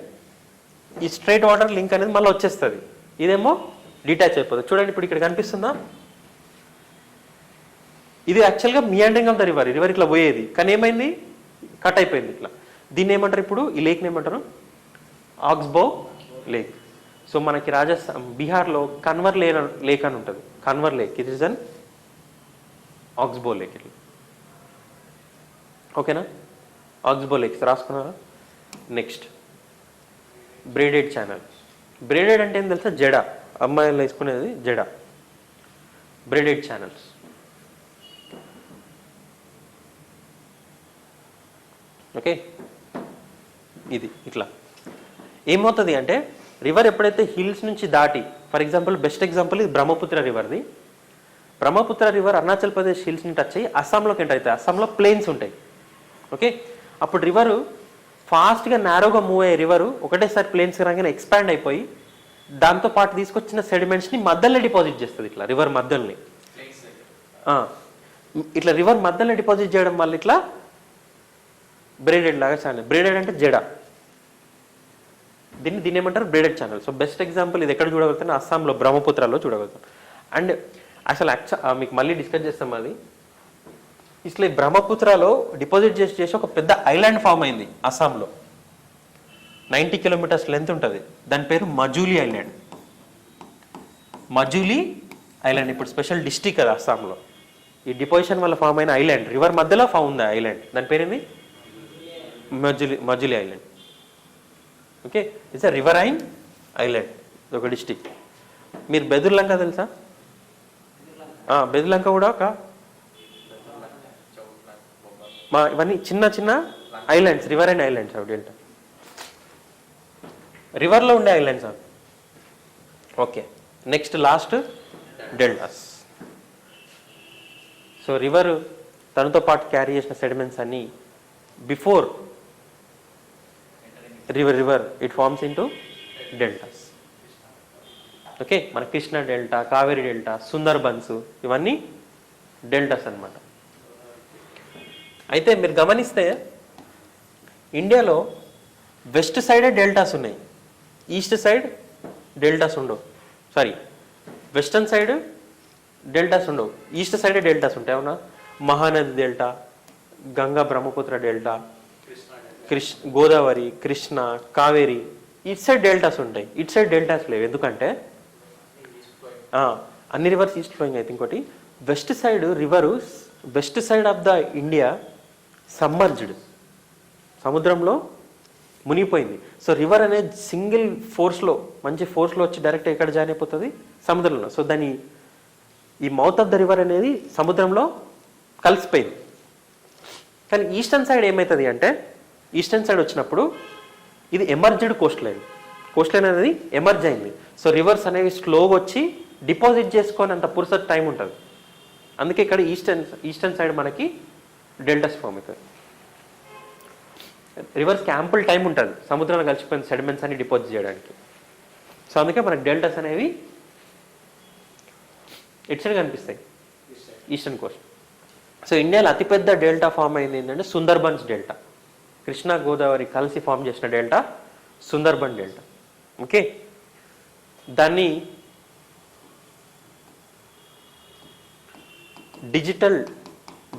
A: ఈ స్ట్రైట్ వాటర్ లింక్ అనేది మళ్ళీ వచ్చేస్తుంది, ఇదేమో డిటాచ్ అయిపోతుంది. చూడండి ఇప్పుడు ఇక్కడ కనిపిస్తుందా? ఇది యాక్చువల్గా meandering of the river. River ఇట్లా పోయేది, కానీ ఏమైంది? కట్ అయిపోయింది ఇట్లా. దీన్ని ఏమంటారు ఇప్పుడు? ఈ లేక్ని ఏమంటారు? Oxbow lake. సో మనకి రాజస్థాన్, బీహార్లో కన్వర్ లేక్ అని ఉంటుంది. Kanwar lake, it is an oxbow lake. ఇట్లా ఓకేనా? ఆక్స్బో లేక్స్ రాసుకున్నారా? Next braided channel. బ్రేడెడ్ అంటే ఏం తెలుసా? జడ, అమ్మాయిలు వేసుకునేది జడ. Braided channels. ఓకే, ఇది ఇట్లా ఏమవుతుంది అంటే రివర్ ఎప్పుడైతే హిల్స్ నుంచి దాటి, ఫర్ ఎగ్జాంపుల్ బెస్ట్ ఎగ్జాంపుల్ ఇది బ్రహ్మపుత్ర రివర్ది. బ్రహ్మపుత్ర రివర్ అరుణాచల్ ప్రదేశ్ హిల్స్ని టచ్ అయ్యి అస్సాంలోకి ఎంటర్ అవుతాయి. అస్సాంలో ప్లేన్స్ ఉంటాయి. ఓకే, అప్పుడు రివరు ఫాస్ట్గా నారోగా మూవ్ అయ్యే రివరు ఒకటేసారి ప్లేన్స్కి రాగానే ఎక్స్పాండ్ అయిపోయి దాంతో పాటు తీసుకొచ్చిన సెడిమెంట్స్ని మధ్యలో డిపాజిట్ చేస్తుంది, ఇట్లా రివర్ మధ్యలోని. ఇట్లా రివర్ మధ్యలో డిపాజిట్ చేయడం వల్ల ఇట్లా బ్రేడెడ్ లాగా ఛానల్. బ్రేడెడ్ అంటే జడ, దీన్ని ఏమంటారు braided channel. So best example ఇది ఎక్కడ చూడగలుగుతాను, అస్సాంలో బ్రహ్మపుత్రలో చూడగలుగుతాం. అండ్ అసలు మీకు మళ్ళీ డిస్కస్ చేస్తాం అది. ఇట్లా బ్రహ్మపుత్రలో డిపాజిట్ చేసి ఒక పెద్ద ఐలాండ్ ఫామ్ అయింది అస్సాంలో, 90 కిలోమీటర్స్ లెంత్ ఉంటుంది. దాని పేరు మజూలీ ఐలాండ్. మజూలీ ఐలాండ్ ఇప్పుడు స్పెషల్ డిస్ట్రిక్ట్ అది అస్సాంలో. ఈ డిపోజిషన్ వల్ల ఫామ్ అయిన ఐలాండ్, రివర్ మధ్యలో ఫామ్ ఉంది ఐలాండ్, దాని పేరేంది Majuli island. Okay, it's a riverine island, ఒక డిస్ట్రిక్ట్. మీరు బెదుర్లంక తెలుసా? బెదుర్లంక కూడా ఒక ఇవన్నీ చిన్న చిన్న ఐలాండ్స్, రివరైన్ ఐలాండ్స్. అవి డెల్టా రివర్లో ఉండే ఐలాండ్స్ అవి. Okay, next lost deltas. So river తనతో పాటు క్యారీ చేసిన సెడిమెంట్స్ అన్ని before river it forms into deltas. Okay, మన కృష్ణ డెల్టా, కావేరి డెల్టా, సుందర్బన్స్, ఇవన్నీ డెల్టాస్ అన్నమాట. అయితే మీరు గమనిస్తే ఇండియాలో వెస్ట్ సైడే డెల్టాస్ ఉన్నాయి, ఈస్ట్ సైడ్ డెల్టాస్ ఉండవు. సారీ, వెస్టర్న్ సైడ్ డెల్టాస్ ఉండవు, ఈస్ట్ సైడే డెల్టాస్ ఉంటాయి. అవునా? మహానది డెల్టా, గంగా బ్రహ్మపుత్ర డెల్టా, గోదావరి, కృష్ణ, కావేరి, ఇటు సైడ్ డెల్టాస్ ఉంటాయి, ఇటు సైడ్ డెల్టాస్ లేవు. ఎందుకంటే అన్ని రివర్స్ ఈస్ట్ ఫ్లోయింగ్ అయితే. ఇంకోటి west side river, west side of the India submerged, సముద్రంలో మునిగిపోయింది. సో రివర్ అనేది సింగిల్ ఫోర్స్లో, మంచి ఫోర్స్లో వచ్చి డైరెక్ట్ ఎక్కడ జాయిన్ అయిపోతుంది, సముద్రంలో. సో దాని ఈ మౌత్ ఆఫ్ ద రివర్ అనేది సముద్రంలో కలిసిపోయింది. కానీ ఈస్టర్న్ సైడ్ ఏమవుతుంది అంటే, ఈస్టర్న్ సైడ్ వచ్చినప్పుడు ఇది emerged Coast line. Coast line అనేది ఎమర్జ్ అయింది. సో రివర్స్ అనేవి స్లోగా వచ్చి డిపాజిట్ చేసుకొని అంత పురుసత్ టైం ఉంటుంది. అందుకే ఇక్కడ ఈస్టర్న్ సైడ్ మనకి డెల్టాస్ ఫామ్ అవుతుంది. రివర్స్కి యాంపుల్ టైం ఉంటుంది సముద్రంలో కలిసిపోయిన సెడిమెంట్స్ అన్ని డిపాజిట్ చేయడానికి. సో అందుకే మనకి డెల్టాస్ అనేవి ఇటు సైడ్ కనిపిస్తాయి, ఈస్టర్న్ కోస్ట్. సో ఇండియాలో అతిపెద్ద డెల్టా ఫామ్ అయింది ఏంటంటే సుందర్బన్స్ డెల్టా. కృష్ణా గోదావరి కలిసి ఫామ్ చేసిన డెల్టా సుందర్బన్ డెల్టా. ఓకే, దాన్ని డిజిటల్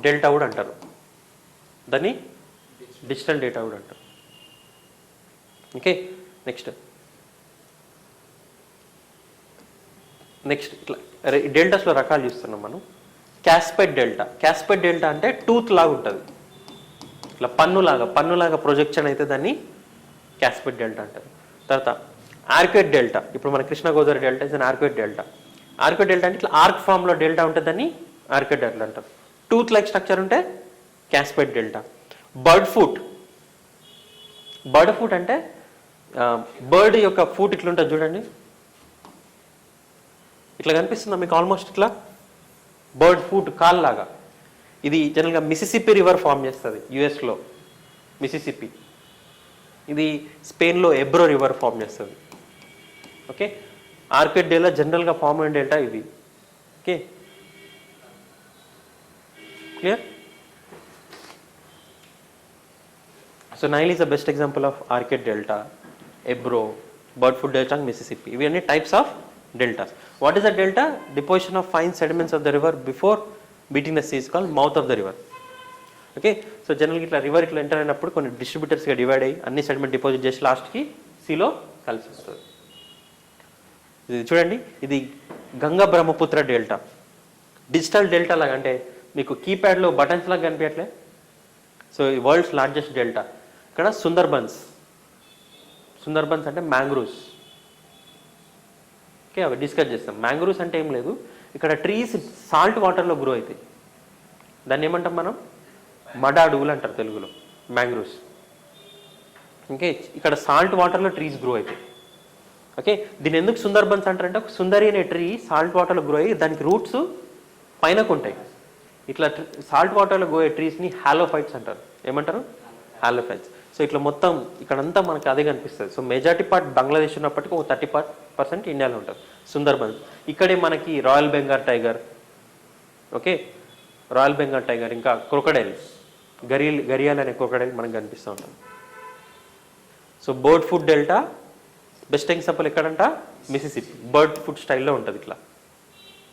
A: డెల్టా కూడా అంటారు, దాన్ని డిజిటల్ డేటా కూడా అంటారు. ఓకే, నెక్స్ట్ ఇట్లా డెల్టాస్లో రకాలు చూస్తున్నాం మనం. క్యాస్పెడ్ డెల్టా. క్యాస్పెడ్ డెల్టా అంటే టూత్ లాగా ఉంటుంది, ఇట్లా పన్నులాగా ప్రొజెక్షన్ అయితే దాన్ని క్యాస్పెడ్ డెల్టా అంటారు. తర్వాత ఆర్క్వేట్ డెల్టా. ఇప్పుడు మన Krishna Godavari delta is an arcuate delta. Arcuate delta అంటే ఇట్లా ఆర్క్ ఫామ్లో డెల్టా ఉంటుంది, దాన్ని ఆర్క్వేట్ డెల్టా అంటారు. టూత్ లైక్ స్ట్రక్చర్ ఉంటే క్యాస్పెడ్ డెల్టా. బర్డ్ ఫుట్ అంటే బర్డ్ యొక్క ఫుట్ ఇట్లా ఉంటుంది చూడండి, ఇట్లా కనిపిస్తుందా మీకు? ఆల్మోస్ట్ ఇట్లా బర్డ్ ఫుట్ కాల్లాగా. ఇది జనరల్గా మిసిసిపి రివర్ ఫామ్ చేస్తుంది యుఎస్లో, మిసిసిపి. ఇది స్పెయిన్లో ఎబ్రో రివర్ ఫామ్ చేస్తుంది. ఓకే, ఆర్క్వేట్ డెల్టా జనరల్గా ఫామ్ అయిన డెల్టా ఇది. Okay, clear? So Nile is the best example of arcuate delta, Ebro, bird foot delta, Mississippi. ఇవి అన్ని types of deltas. What is the delta? Deposition of fine sediments of the river before beating the seas called mouth of the river. Okay, so జనరల్గా ఇట్లా river ఇట్లా enter అయినప్పుడు కొన్ని డిస్ట్రిబ్యూటర్స్గా divide అయ్యి అన్ని sediment deposit చేసి లాస్ట్కి సీలో కలిసి వస్తుంది. ఇది చూడండి, ఇది Ganga Brahmaputra delta. Digital delta లాగా, అంటే మీకు కీప్యాడ్లో బటన్స్ లాగా కనిపించట్లే. సో ఈ వరల్డ్స్ లార్జెస్ట్ డెల్టా. ఇక్కడ సుందర్బన్స్ అంటే మ్యాంగ్రూవ్స్. ఓకే, అవి డిస్కస్ చేస్తాం. మ్యాంగ్రూవ్స్ అంటే ఏం లేదు, ఇక్కడ ట్రీస్ సాల్ట్ వాటర్లో గ్రో అవుతాయి. దాన్ని ఏమంటాం మనం? మడ అడుగులు అంటారు తెలుగులో, మ్యాంగ్రూవ్స్. ఓకే, ఇక్కడ సాల్ట్ వాటర్లో ట్రీస్ గ్రో అవుతాయి. ఓకే, దీన్ని ఎందుకు సుందర్బన్స్ అంటారంటే, ఒక సుందరి అనే ట్రీ సాల్ట్ వాటర్లో గ్రో అయ్యి దానికి రూట్స్ పైనకు ఉంటాయి. ఇట్లా సాల్ట్ వాటర్లో గ్రో అయ్యే ట్రీస్ని హాలోఫైట్స్ అంటారు. ఏమంటారు? హాలోఫైట్స్. సో ఇట్లా మొత్తం ఇక్కడంతా మనకి అదే కనిపిస్తుంది. సో మెజారిటీ పార్ట్ బంగ్లాదేశ్ ఉన్నప్పటికీ ఒక 30% పర్సెంట్ ఇండియాలో ఉంటుంది. సుందర్బన్స్ ఇక్కడే మనకి royal Bengal tiger, okay, royal Bengal tiger, ఇంకా క్రొకడైల్, గరియాల్ అనే క్రొకడైల్ మనకు కనిపిస్తూ ఉంటుంది. So bird food delta best example ఎక్కడంట, మిసిసిపి. బర్డ్ ఫుడ్ స్టైల్లో ఉంటుంది ఇట్లా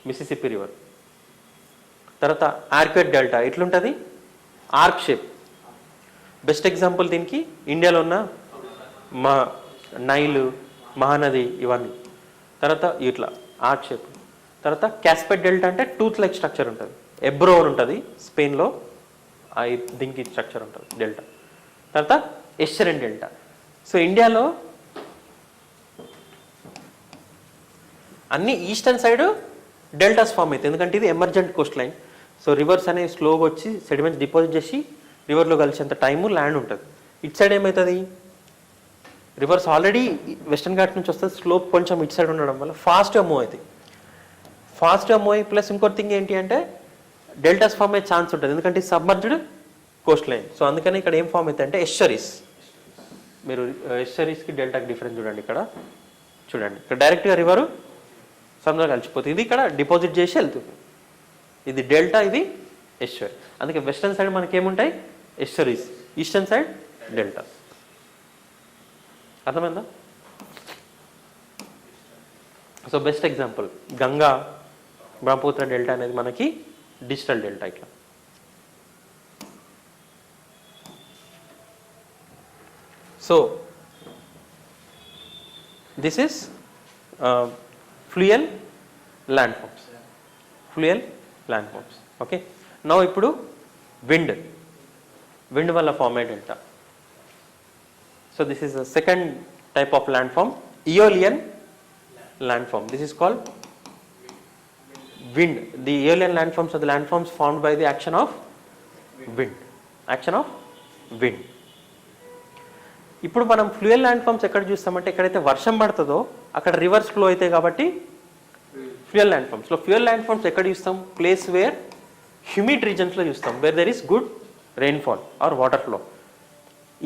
A: మిసిసిపి రివర్. తర్వాత ఆర్క్వెట్ డెల్టా ఎట్లుంటుంది, ఆర్క్ షేప్. బెస్ట్ ఎగ్జాంపుల్ దీనికి ఇండియాలో ఉన్న నైలు, మహానది ఇవన్నీ. తర్వాత ఇట్లా ఆర్క్ షేప్. తర్వాత క్యాస్పెట్ డెల్టా అంటే టూత్ లైక్ స్ట్రక్చర్ ఉంటుంది. ఎబ్రో అని ఉంటుంది స్పెయిన్లో, దీనికి స్ట్రక్చర్ ఉంటుంది డెల్టా. తర్వాత ఎస్చరెన్ డెల్టా. సో ఇండియాలో అన్ని ఈస్టర్న్ సైడ్ డెల్టాస్ ఫామ్ అవుతాయి, ఎందుకంటే ఇది emergent Coast line. So reverse అనేవి స్లోగా వచ్చి సెడిమెంట్స్ డిపాజిట్ చేసి రివర్లో కలిసేంత టైము ల్యాండ్ ఉంటుంది. ఇటు సైడ్ ఏమవుతుంది, రివర్స్ ఆల్రెడీ వెస్టర్న్ ఘాట్ నుంచి వస్తుంది, స్లోప్ కొంచెం ఇటు సైడ్ ఉండడం వల్ల ఫాస్ట్గా మూవ్ అవుతాయి. ఫాస్ట్గా మూవ్ అయ్యి ప్లస్ ఇంకోటి థింగ్ ఏంటి అంటే డెల్టాస్ ఫామ్ అయ్యే ఛాన్స్ ఉంటుంది, ఎందుకంటే సబ్మర్జ్డ్ కోస్ట్ లైన్. సో అందుకని ఇక్కడ ఏం ఫామ్ అవుతాయి అంటే ఎస్చరీస్. మీరు ఎస్చరీస్కి డెల్టాకి డిఫరెన్స్ చూడండి. ఇక్కడ చూడండి, ఇక్కడ డైరెక్ట్గా రివరు సముద్రం కలిసిపోతుంది, ఇది ఇక్కడ డిపాజిట్ చేసి వెళ్తుంది. ఇది డెల్టా, ఇది ఎస్చరీ. అందుకే వెస్టర్న్ సైడ్ మనకి ఏముంటాయి ఎస్చరీస్, ఈస్టర్న్ సైడ్ డెల్టా. అర్థమైందా? So best example Ganga Brahmaputra delta అనేది మనకి డిజిటల్ డెల్టా ఇట్లా. So this is fluvial land forms, fluvial land forms. Okay, now ఇప్పుడు విండ్ వల్ల ఫార్మ్ అయ్యే delta. So this is the second type of land form, aeolian landform. This is called wind. The aeolian landforms are the landforms formed by the action of wind. Action of wind. ఇప్పుడు మనం ఫ్లూయల్ ల్యాండ్ఫామ్స్ ఎక్కడ చూస్తామంటే ఎక్కడైతే వర్షం పడుతుందో అక్కడ reverse flow అవుతాయి కాబట్టి ఫ్లూయల్ ల్యాండ్ఫామ్స్లో. ఫ్లూయల్ ల్యాండ్ఫామ్స్ ఎక్కడ చూస్తాం, ప్లేస్ వేర్ హ్యూమిడ్ రీజన్స్లో చూస్తాం, where there is good rainfall or water flow.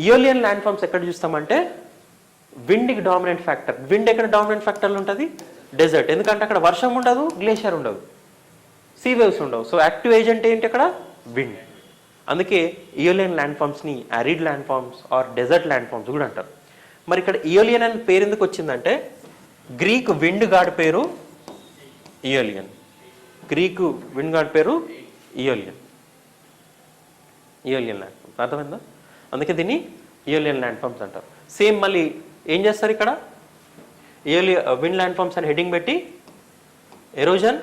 A: Aeolian landforms ఎక్కడ చూస్తామంటే విండ్కి డామినెంట్ ఫ్యాక్టర్. విండ్ ఎక్కడ డామినెంట్ ఫ్యాక్టర్లు ఉంటుంది, డెజర్ట్, ఎందుకంటే అక్కడ వర్షం ఉండదు, గ్లేషియర్ ఉండదు, సీ వేవ్స్ ఉండవు. సో యాక్టివ్ ఏజెంట్ ఏంటి అక్కడ, విండ్. అందుకే ఇయోలియన్ ల్యాండ్ఫామ్స్ని arid landforms or desert landforms కూడా అంటారు. మరి ఇక్కడ ఇయోలియన్ అనే పేరు ఎందుకు వచ్చిందంటే గ్రీక్ విండ్ గాడ్ పేరు ఇయోలియన్. గ్రీక్ విండ్ గాడ్ పేరు ఇయోలియన్, ఇయోలియన్ ల్యాండ్ఫామ్స్. అర్థమైందా? అందుకే దీన్ని ఇయోలియన్ ల్యాండ్ఫామ్స్ అంటారు. సేమ్ మళ్ళీ ఏం చేస్తారు ఇక్కడ, విండ్ ల్యాండ్ఫామ్స్ అని హెడ్డింగ్ పెట్టి ఎరోజన్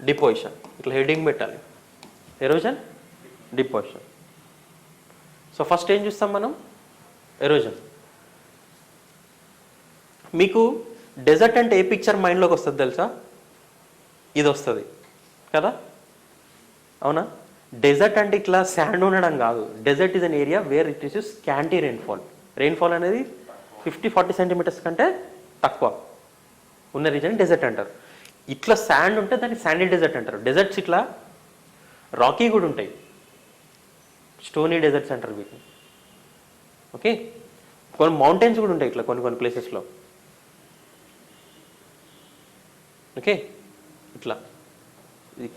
A: డిపోజిషన్ ఇట్లా హెడ్డింగ్ పెట్టాలి, ఎరోజన్ డిపోజిషన్. సో ఫస్ట్ ఏం చూస్తాం మనం, ఎరోజన్. మీకు డెజర్ట్ అంటే ఏ పిక్చర్ మైండ్లోకి వస్తుంది తెలుసా, ఇది వస్తుంది కదా, అవునా? డెజర్ట్ అంటే ఇట్లా శాండ్ ఉండడం కాదు. Desert is an area where it is scanty rainfall. Rainfall అనేది 50-40 సెంటీమీటర్స్ కంటే తక్కువ ఉన్న రీజన్ డెజర్ట్ అంటారు. ఇట్లా శాండ్ ఉంటే దాన్ని శాండీ డెజర్ట్ అంటారు. డెజర్ట్స్ ఇట్లా రాకీ కూడా ఉంటాయి, స్టోనీ డెజర్ట్స్ అంటారు వీటిని. ఓకే, కొన్ని మౌంటైన్స్ కూడా ఉంటాయి ఇట్లా కొన్ని ప్లేసెస్లో. ఓకే, ఇట్లా ఇది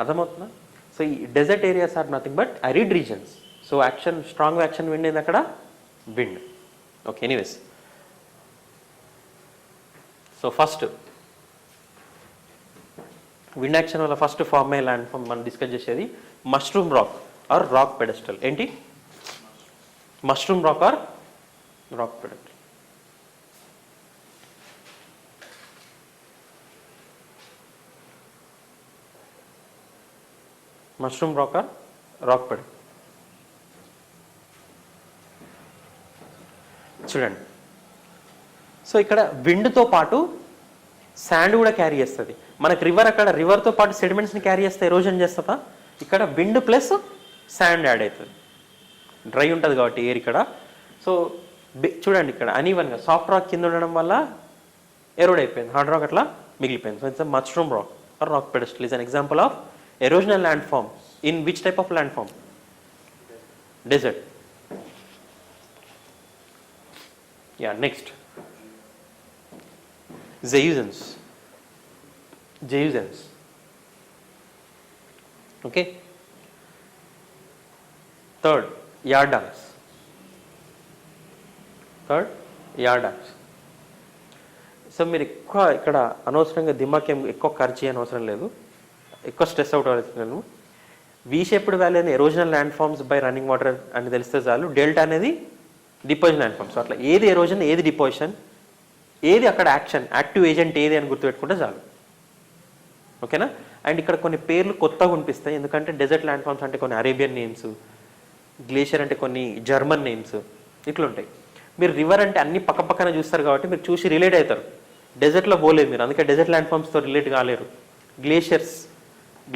A: అర్థమవుతుందా? సో ఈ desert areas are nothing but arid regions. So action, strong action wind ఏంది అక్కడ, wind. Okay, anyways, so first wind action వల్ల ఫస్ట్ ఫార్మ్ అయ్యే ల్యాండ్ ఫామ్ మనం డిస్కస్ చేసేది mushroom rock or rock pedestal. ఏంటి, mushroom rock or rock pedestal. Mushroom rock or rock pedestal. చూడండి, so ఇక్కడ విండ్తో పాటు శాండ్ కూడా క్యారీ చేస్తుంది. మనకు రివర్ అక్కడ రివర్తో పాటు సెడిమెంట్స్ని క్యారీ చేస్తే ఎరోజన్ చేస్తుందా, ఇక్కడ విండ్ ప్లస్ శాండ్ యాడ్ అవుతుంది. డ్రై ఉంటుంది కాబట్టి ఎయిర్ ఇక్కడ. సో చూడండి, ఇక్కడ అనీవన్గా సాఫ్ట్ రాక్ కింద ఉండడం వల్ల ఎరోడ్ అయిపోయింది, హార్డ్ రాక్ అట్లా మిగిలిపోయింది. So it's mushroom rock or rock pedestal is an example of erosional landform. In which type of landform? Desert. Yeah next zeugens. Okay. Third yardangs. So మీరు ఎక్కువ ఇక్కడ అనవసరంగా దిమాగ్ ఎక్కువ ఖర్చు చేయని అవసరం లేదు, ఎక్కువ స్ట్రెస్ అవుట్ అవ్వలేదు. వి షేప్డ్ వ్యాలీ అని erosional land forms by running water అని తెలిస్తే చాలు. డెల్టా అనేది డిపోజిషన్ ల్యాండ్ ఫార్మ్స్. అట్లా ఏది ఎరోజన్, ఏది డిపోజిషన్, ఏది అక్కడ యాక్టివ్ ఏజెంట్ ఏది అని గుర్తుపెట్టుకుంటే చాలు. ఓకేనా. అండ్ ఇక్కడ కొన్ని పేర్లు కొత్తగా కనిపిస్తాయి, ఎందుకంటే డెజర్ట్ ల్యాండ్ ఫార్మ్స్ అంటే కొన్ని అరేబియన్ నేమ్స్, గ్లేషియర్ అంటే కొన్ని జర్మన్ నేమ్స్ ఇట్లుంటాయి. మీరు రివర్ అంటే అన్ని పక్క పక్కన చూస్తారు కాబట్టి మీరు చూసి రిలేట్ అవుతారు. డెజర్ట్లో పోలేదు మీరు, అందుకే డెజర్ట్ ల్యాండ్ ఫార్మ్స్తో రిలేట్ కాలేరు.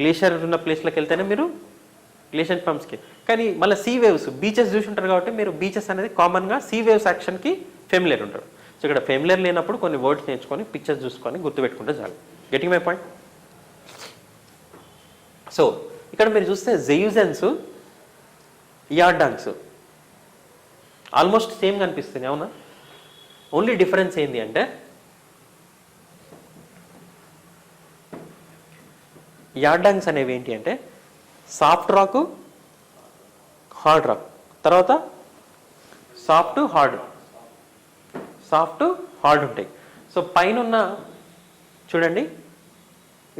A: గ్లేషియర్ ఉన్న ప్లేస్లోకి వెళ్తేనే మీరు గ్లేషియర్ ఫార్మ్స్కి. కానీ మళ్ళీ సీ వేవ్స్, బీచెస్ చూసి ఉంటారు కాబట్టి మీరు బీచెస్ అనేది కామన్గా సీ వేవ్స్ యాక్షన్కి ఫెమిలియర్ ఉంటారు. సో ఇక్కడ ఫెమిలియర్ లేనప్పుడు కొన్ని వర్డ్స్ నేర్చుకొని పిక్చర్స్ చూసుకొని గుర్తుపెట్టుకుంటే చాలు. Getting my point. సో ఇక్కడ మీరు చూస్తే జెయుజెన్స్, యార్డాంగ్స్ ఆల్మోస్ట్ సేమ్ కనిపిస్తుంది, అవునా? ఓన్లీ డిఫరెన్స్ ఏంటి అంటే యార్డాంగ్స్ అనేవి ఏంటి అంటే సాఫ్ట్ రాక్, హార్డ్ రాక్, తర్వాత సాఫ్ట్ హార్డ్ ఉంటాయి. సో పైన చూడండి,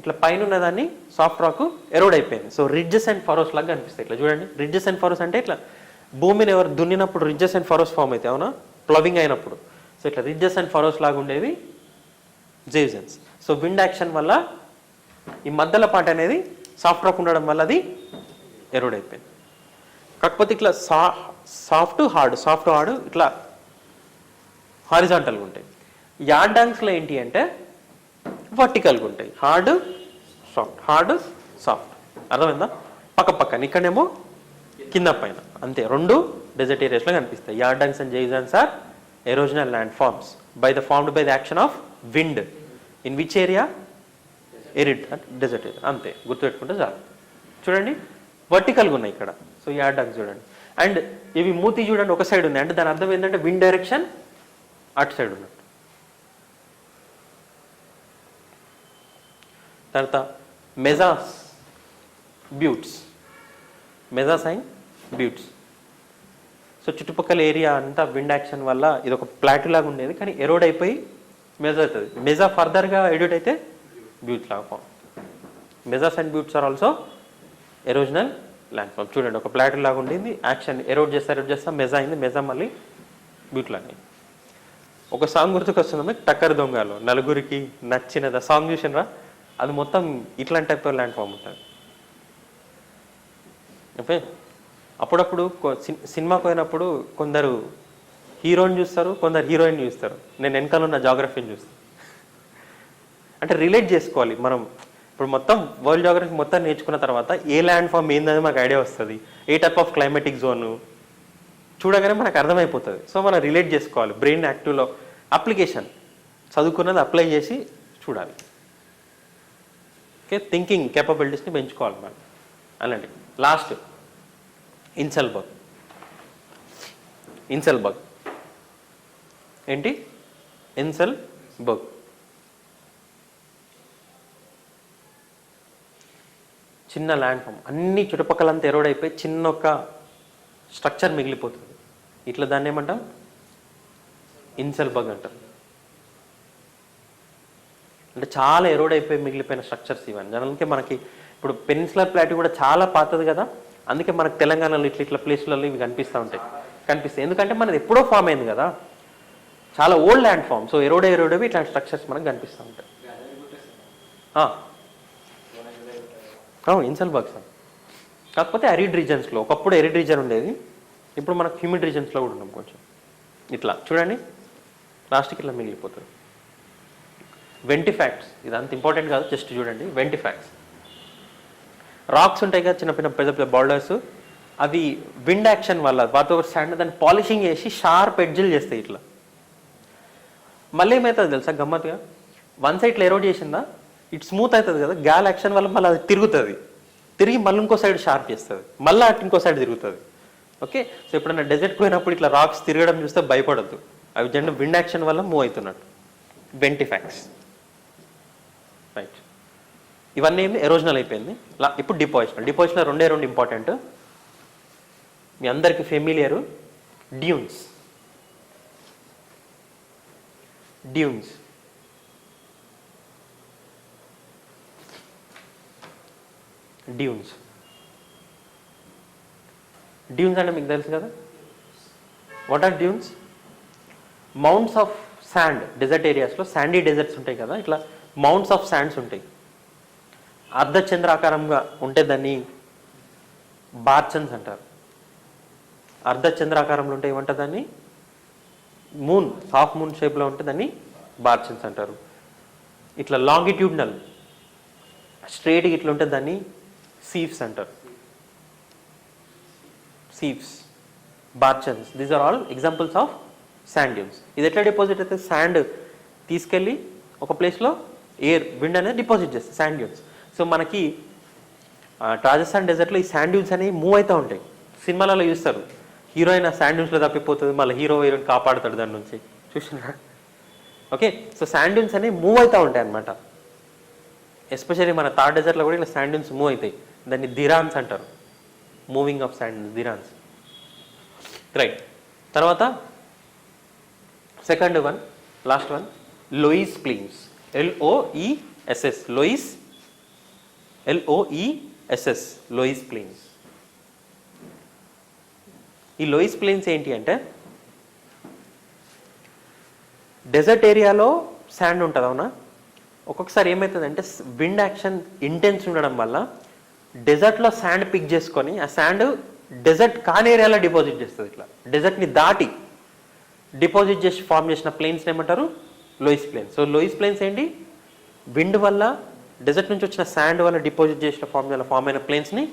A: ఇట్లా పైన ఉన్నదాన్ని సాఫ్ట్ రాక్ ఎరోడ్ అయిపోయింది. సో రిడ్జెస్ అండ్ ఫరోస్ లాగా కనిపిస్తాయి. ఇట్లా చూడండి, రిడ్జెస్ అండ్ ఫరోస్ అంటే ఇట్లా భూమిని ఎవరు దున్నినప్పుడు రిడ్జెస్ అండ్ ఫరోస్ ఫామ్ అవుతాయి, అవునా? ప్లవింగ్ అయినప్పుడు. సో ఇట్లా రిడ్జెస్ అండ్ ఫరోస్ లాగా ఉండేవి జెయుజెన్స్. సో విండ్ యాక్షన్ వల్ల ఈ మధ్యలో పాట అనేది సాఫ్ట్ రాక్ ఉండడం వల్ల అది ఎరోడ్ అయిపోయింది. కాకపోతే ఇట్లా సాఫ్ట్ హార్డ్ ఇట్లా హారిజాంటల్గా ఉంటాయి. యార్డాంగ్స్లో ఏంటి అంటే వర్టికల్గా ఉంటాయి, హార్డ్ సాఫ్ట్. అర్థమైందా? పక్కన ఇక్కడేమో కింద పైన, అంతే. రెండు డెజర్ట్ ఏరియాస్లో కనిపిస్తాయి. Yardangs and zeugens are erosional land forms formed by the action of wind in which area? Arid desert area. అంతే, గుర్తుపెట్టుకుంటే చాలు. చూడండి వర్టికల్గా ఉన్నాయి ఇక్కడ. సో యార్డాంగ్స్ చూడండి. అండ్ ఇవి మూతి చూడండి ఒక సైడ్ ఉన్నాయి, అంటే దాని అర్థం ఏంటంటే విండ్ డైరెక్షన్ అటు సైడ్ ఉన్నట్టు. తర్వాత మెజాస్ అండ్ బ్యూట్స్. సో చుట్టుపక్కల ఏరియా అంతా విండ్ యాక్షన్ వల్ల ఇది ఒక ప్లాట్ లాగా ఉండేది, కానీ ఎరోడ్ అయిపోయి మెజా అవుతుంది. మెజా ఫర్దర్గా ఎరోడ్ అయితే బ్యూట్ లాగా form. Mesas and buttes are also erosional land form. చూడండి, ఒక ప్లాట్ లాగా ఉండేది, యాక్షన్ ఎరోడ్ చేస్తా మెజా అయింది, మెజా మళ్ళీ బ్యూట్ లాగా. ఒక సాంగ్ గుర్తుకొస్తుంది మీకు, టక్కర్ దొంగలో నలుగురికి నచ్చినది. ఆ సాంగ్ చూసినరా? అది మొత్తం ఇట్లాంటి టైప్ ల్యాండ్ ఫామ్ ఉంటుంది. ఓకే. అప్పుడప్పుడు సినిమాకి పోయినప్పుడు కొందరు హీరోని చూస్తారు, కొందరు హీరోయిన్ చూస్తారు. నేను వెనకాల ఉన్న జాగ్రఫీని చూస్తాను. అంటే రిలేట్ చేసుకోవాలి మనం. ఇప్పుడు మొత్తం వరల్డ్ జాగ్రఫీ మొత్తం నేర్చుకున్న తర్వాత ఏ ల్యాండ్ ఫామ్ ఏందని మాకు ఐడియా వస్తుంది, ఏ టైప్ ఆఫ్ క్లైమాటిక్ జోను చూడగానే మనకు అర్థమైపోతుంది. సో మనం రిలేట్ చేసుకోవాలి. బ్రెయిన్ యాక్టివ్లో అప్లికేషన్ చదువుకున్నది అప్లై చేసి చూడాలి. ఓకే, థింకింగ్ కేపబిలిటీస్ని పెంచుకోవాలి మనం. అలాంటి లాస్ట్ ఇన్సెల్బర్గ్ ఏంటి? ఇన్సెల్బర్గ్ చిన్న ల్యాండ్ ఫామ్, అన్ని చుట్టుపక్కలంతా ఎరోడ్ అయిపోయి చిన్న ఒక స్ట్రక్చర్ మిగిలిపోతుంది. ఇట్లా దాన్ని ఏమంటాం? ఇన్సెల్బర్గ్ అంటారు. అంటే చాలా ఎరోడ్ అయిపోయి మిగిలిపోయిన స్ట్రక్చర్స్ ఇవన్నీ. అందుకే మనకి ఇప్పుడు పెనిన్సులర్ ప్లాట్ కూడా చాలా పాతది కదా, అందుకే మనకు తెలంగాణలో ఇట్లా ప్లేస్లలో ఇవి కనిపిస్తాయి. ఎందుకంటే మనది ఎప్పుడో ఫామ్ అయింది కదా, చాలా ఓల్డ్ ల్యాండ్ ఫామ్. సో ఎరోడవి ఇట్లాంటి స్ట్రక్చర్స్ మనకు కనిపిస్తూ ఉంటాయి. ఇన్సెల్బర్గ్స్. కాకపోతే అరిడ్ రీజన్స్లో, ఒకప్పుడు ఎరిడ్ రీజన్ ఉండేది, ఇప్పుడు మనకు హ్యూమిడ్ రీజన్స్లో కూడా ఉన్నాం కొంచెం. ఇట్లా చూడండి, లాస్ట్కి ఇట్లా మిగిలిపోతుంది. వెంటిఫాక్ట్స్, ఇది అంత ఇంపార్టెంట్ కాదు, జస్ట్ చూడండి. వెంటిఫాక్ట్స్ రాక్స్ ఉంటాయి కదా, చిన్న పెద్ద బార్డర్స్, అవి విండ్ యాక్షన్ వల్ల వాటితో స్టాండ్ దాన్ని పాలిషింగ్ చేసి షార్ప్ ఎడ్జిల్ చేస్తాయి ఇట్లా. మళ్ళీ ఏమవుతుంది తెలుసా గమ్మత్తుగా? వన్ సైడ్ ఇట్లా ఎరోడ్ చేసిందా, ఇట్ స్మూత్ అవుతుంది కదా, గాల్ యాక్షన్ వల్ల మళ్ళీ అది తిరిగి మళ్ళీ ఇంకో సైడ్ షార్ప్ చేస్తుంది, మళ్ళీ అటు ఇంకో సైడ్ తిరుగుతుంది. ఓకే. సో ఎప్పుడైనా డెజర్ట్ పోయినప్పుడు ఇట్లా రాక్స్ తిరగడం చూస్తే భయపడద్దు, అవి జనరల్ విండ్ యాక్షన్ వల్ల మూవ్ అవుతున్నట్టు, వెంటిఫాక్స్. రైట్, ఇవన్నీ ఎరోజనల్ అయిపోయింది. ఇప్పుడు డిపాజిషనల్. డిపాజిషనల్ రెండు ఇంపార్టెంట్. మీ అందరికి familiar dunes. Dunes dunes dunes అంటే మీకు తెలుసు కదా. What are dunes? Mounds of sand. Desert ఏరియాస్లో శాండీ డెజర్ట్స్ ఉంటాయి కదా, ఇట్లా మౌంట్స్ ఆఫ్ శాండ్స్ ఉంటాయి. అర్ధచంద్రాకారంగా ఉంటే దాన్ని బార్చన్స్ అంటారు. అర్ధచంద్రాకారంలో ఉంటే ఏమంటారు దాన్ని? మూన్, హాఫ్ మూన్ షేప్లో ఉంటే దాన్ని బార్చన్స్ అంటారు. ఇట్లా లాంగిట్యూడ్నల్ స్ట్రేట్గా ఇట్లా ఉంటే దాన్ని సీఫ్స్ అంటారు. Seifs, barchans, these are all examples of sand dunes. ఇది ఎట్లా డిపాజిట్ అయితే, శాండ్ తీసుకెళ్ళి ఒక ప్లేస్లో ఎయిర్, విండ్ అనేది డిపాజిట్ చేస్తుంది శాండ్ డ్యూన్స్. సో మనకి రాజస్థాన్ డెజర్ట్లో ఈ శాండ్ డ్యూన్స్ అనేవి మూవ్ అవుతూ ఉంటాయి. సినిమాలలో చూస్తారు, హీరోయిన్ ఆ శాండ్ డ్యూన్స్లో తప్పిపోతుంది, మళ్ళీ హీరోయిన్ కాపాడుతాడు దాని నుంచి, చూసినా? ఓకే, సో శాండ్ డ్యూన్స్ అనేవి మూవ్ అవుతూ ఉంటాయి అన్నమాట. ఎస్పెషల్లీ మన థార్ డెజర్ట్లో కూడా ఇలా శాండ్ డ్యూన్స్ మూవ్ అవుతాయి. దాన్ని దిరాన్స్ అంటారు, మూవింగ్ ఆఫ్ శాండ్, దిరాన్స్. రైట్, తర్వాత second one, last one, loess plains. LOESS, loess, LOESS, loess plains. ఈ లోయిస్ ప్లేన్స్ ఏంటి అంటే, డెజర్ట్ ఏరియాలో శాండ్ ఉంటుంది అవునా. ఒక్కొక్కసారి ఏమవుతుందంటే విండ్ యాక్షన్ ఇంటెన్స్ ఉండడం వల్ల డెజర్ట్లో శాండ్ పిక్ చేసుకొని ఆ శాండ్ డెజర్ట్ కాని ఏరియాలో డిపాజిట్ చేస్తుంది. ఇట్లా డెజర్ట్ని దాటి డిపాజిట్ చేసి ఫామ్ చేసిన ప్లేన్స్ ఏమంటారు? Loess plains. So loess plains ఏంటి? విండ్ వల్ల, డెజర్ట్ నుంచి వచ్చిన శాండ్ వల్ల డిపాజిట్ చేసిన ఫామ్ అయిన ప్లేన్స్ని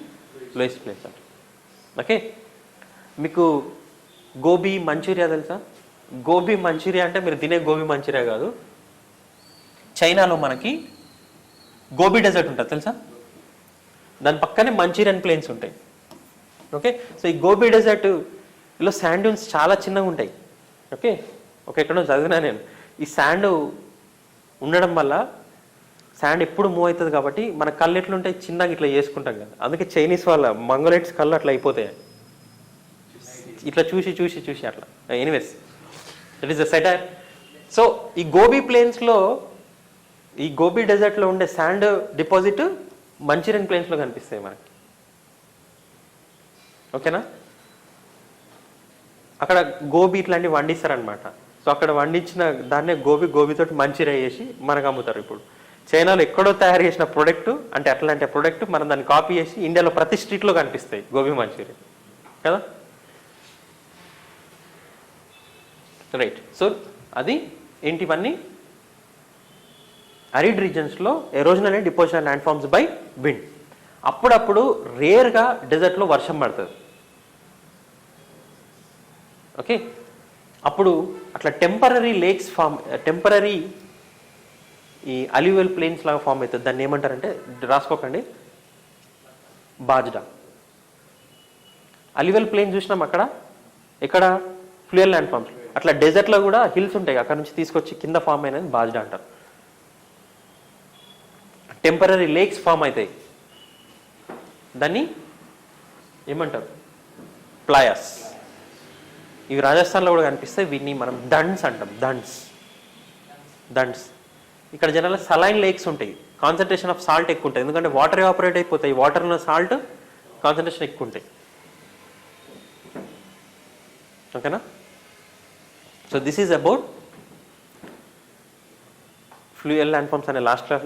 A: లోయిస్ ప్లేన్స్ అంటారు. ఓకే, మీకు గోబీ మంచూరియా తెలుసా? గోబీ మంచూరియా అంటే మీరు తినే గోబీ మంచూరియా కాదు. చైనాలో మనకి గోబీ డెజర్ట్ ఉంటుంది తెలుసా, దాని పక్కనే మంచూరియన్ ప్లేన్స్ ఉంటాయి. ఓకే, సో ఈ గోబీ డెజర్ట్లో శాండ్ డ్యూన్స్ చాలా చిన్నగా ఉంటాయి. ఓకే, ఎక్కడో చదివినా నేను. ఈ శాండ్ ఉండడం వల్ల, శాండ్ ఎప్పుడు మూవ్ అవుతుంది కాబట్టి మన కళ్ళు ఎట్లుంటాయి, చిన్నగా ఇట్లా చేసుకుంటాం కదా. అందుకే చైనీస్ వాళ్ళ మంగోలైట్స్ కళ్ళు అట్లా అయిపోతాయి, ఇట్లా చూసి చూసి చూసి అట్లా. Anyways, that is the satire. So ఈ గోబీ ప్లేన్స్లో, ఈ గోబీ డెజర్ట్లో ఉండే శాండ్ డిపాజిట్ మంచూరియన్ ప్లేన్స్లో కనిపిస్తాయి మనకి. ఓకేనా, అక్కడ గోబీ ఇట్లాంటివి వండిస్తారనమాట. సో అక్కడ వండించిన దాన్నే గోబీతోటి మంచూరియా చేసి మనకు అమ్ముతారు. ఇప్పుడు చైనాలో ఎక్కడో తయారు చేసిన ప్రోడక్ట్ అంటే అట్లాంటి ప్రోడక్ట్ మనం దాన్ని కాపీ చేసి ఇండియాలో ప్రతి స్ట్రీట్లో కనిపిస్తాయి గోబీ మంచూరియా కదా. రైట్, సో అది ఏంటివన్నీ అరిడ్ రీజన్స్లో erosional and depositional land forms by wind. అప్పుడప్పుడు రేర్గా డెజర్ట్లో వర్షం పడుతుంది. ఓకే, అప్పుడు అట్లా టెంపరీ లేక్స్ ఫామ్, టెంపరీ ఈ అల్యూవల్ ప్లేన్స్ లాగా ఫామ్ అవుతుంది. దాన్ని ఏమంటారంటే, రాసుకోకండి, బాజ్డా. అల్యూవల్ ప్లేన్ చూసినాం అక్కడ, ఎక్కడ ఫ్లూయల్ ల్యాండ్ ఫార్మ్స్. అట్లా డెజర్ట్లో కూడా హిల్స్ ఉంటాయి, అక్కడ నుంచి తీసుకొచ్చి కింద ఫామ్ అయినది బాజ్డా అంటారు. టెంపరీ లేక్స్ ఫామ్ అవుతాయి, దాన్ని ఏమంటారు? ప్లాయస్. ఇవి రాజస్థాన్లో కూడా కనిపిస్తాయి. వీటిని మనం దండ్స్ అంటాం, దండ్స్. ఇక్కడ జనరల్గా సలైన్ లేక్స్ ఉంటాయి, కాన్సన్ట్రేషన్ ఆఫ్ సాల్ట్ ఎక్కువ ఉంటుంది, ఎందుకంటే వాటర్ ఎవాపరేట్ అయిపోతాయి, వాటర్లో సాల్ట్ కాన్సన్ట్రేషన్ ఎక్కువ ఉంటాయి. ఓకేనా, so this is about fluvial land forms అనే last class,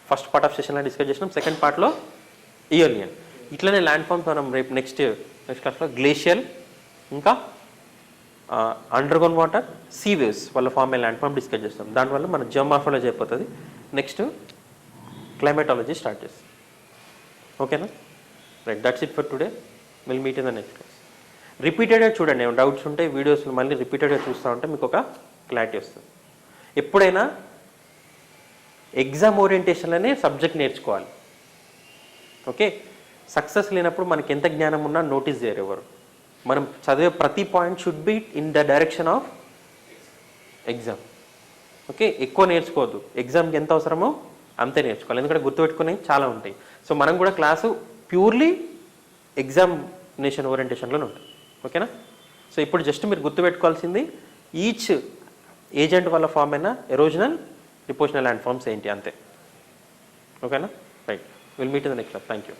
A: first part of సెషన్లో డిస్కస్ చేసినాం. సెకండ్ పార్ట్లో ఇయర్లియన్. ఇట్లనే ల్యాండ్ ఫార్మ్స్ మనం రేపు నెక్స్ట్ క్లాస్లో గ్లేషియల్, ఇంకా అండర్గ్రౌండ్ వాటర్, సీ వేవ్స్ వల్ల ఫామ్ అయ్యే ల్యాండ్ ఫార్మ్ డిస్కస్ చేస్తాం. దానివల్ల మన జియోమార్ఫాలజీ అయిపోతుంది. నెక్స్ట్ క్లైమేటాలజీ స్టార్ట్ చేస్తాం. ఓకేనా, right, that's it for today. Will meet in the next class. రిపీటెడ్గా చూడండి, ఏమైనా డౌట్స్ ఉంటే వీడియోస్ మళ్ళీ రిపీటెడ్గా చూస్తూ ఉంటే మీకు ఒక క్లారిటీ వస్తుంది. ఎప్పుడైనా ఎగ్జామ్ ఓరియంటేషన్లోనే సబ్జెక్ట్ నేర్చుకోవాలి. ఓకే, సక్సెస్ లేనప్పుడు మనకి ఎంత జ్ఞానం ఉన్నా నోటీస్ చేయరు ఎవరు. మనం చదివే ప్రతి point should be in the direction of exam. Okay, ఎక్కువ నేర్చుకోవద్దు, ఎగ్జామ్కి ఎంత అవసరమో అంతే నేర్చుకోవాలి, ఎందుకంటే గుర్తుపెట్టుకునేవి చాలా ఉంటాయి. సో మనం కూడా క్లాసు ప్యూర్లీ ఎగ్జామినేషన్ ఓరియంటేషన్లోనే ఉంటుంది. ఓకేనా? సో ఇప్పుడు జస్ట్ మీరు గుర్తుపెట్టుకోవాల్సింది ఈచ్ ఏజెంట్ వల్ల ఫామ్ అయిన ఎరోజనల్, డిపోషనల్ ల్యాండ్ ఫార్మ్స్ ఏంటి అంతే. ఓకేనా? Right, will meet in the next class. Thank you.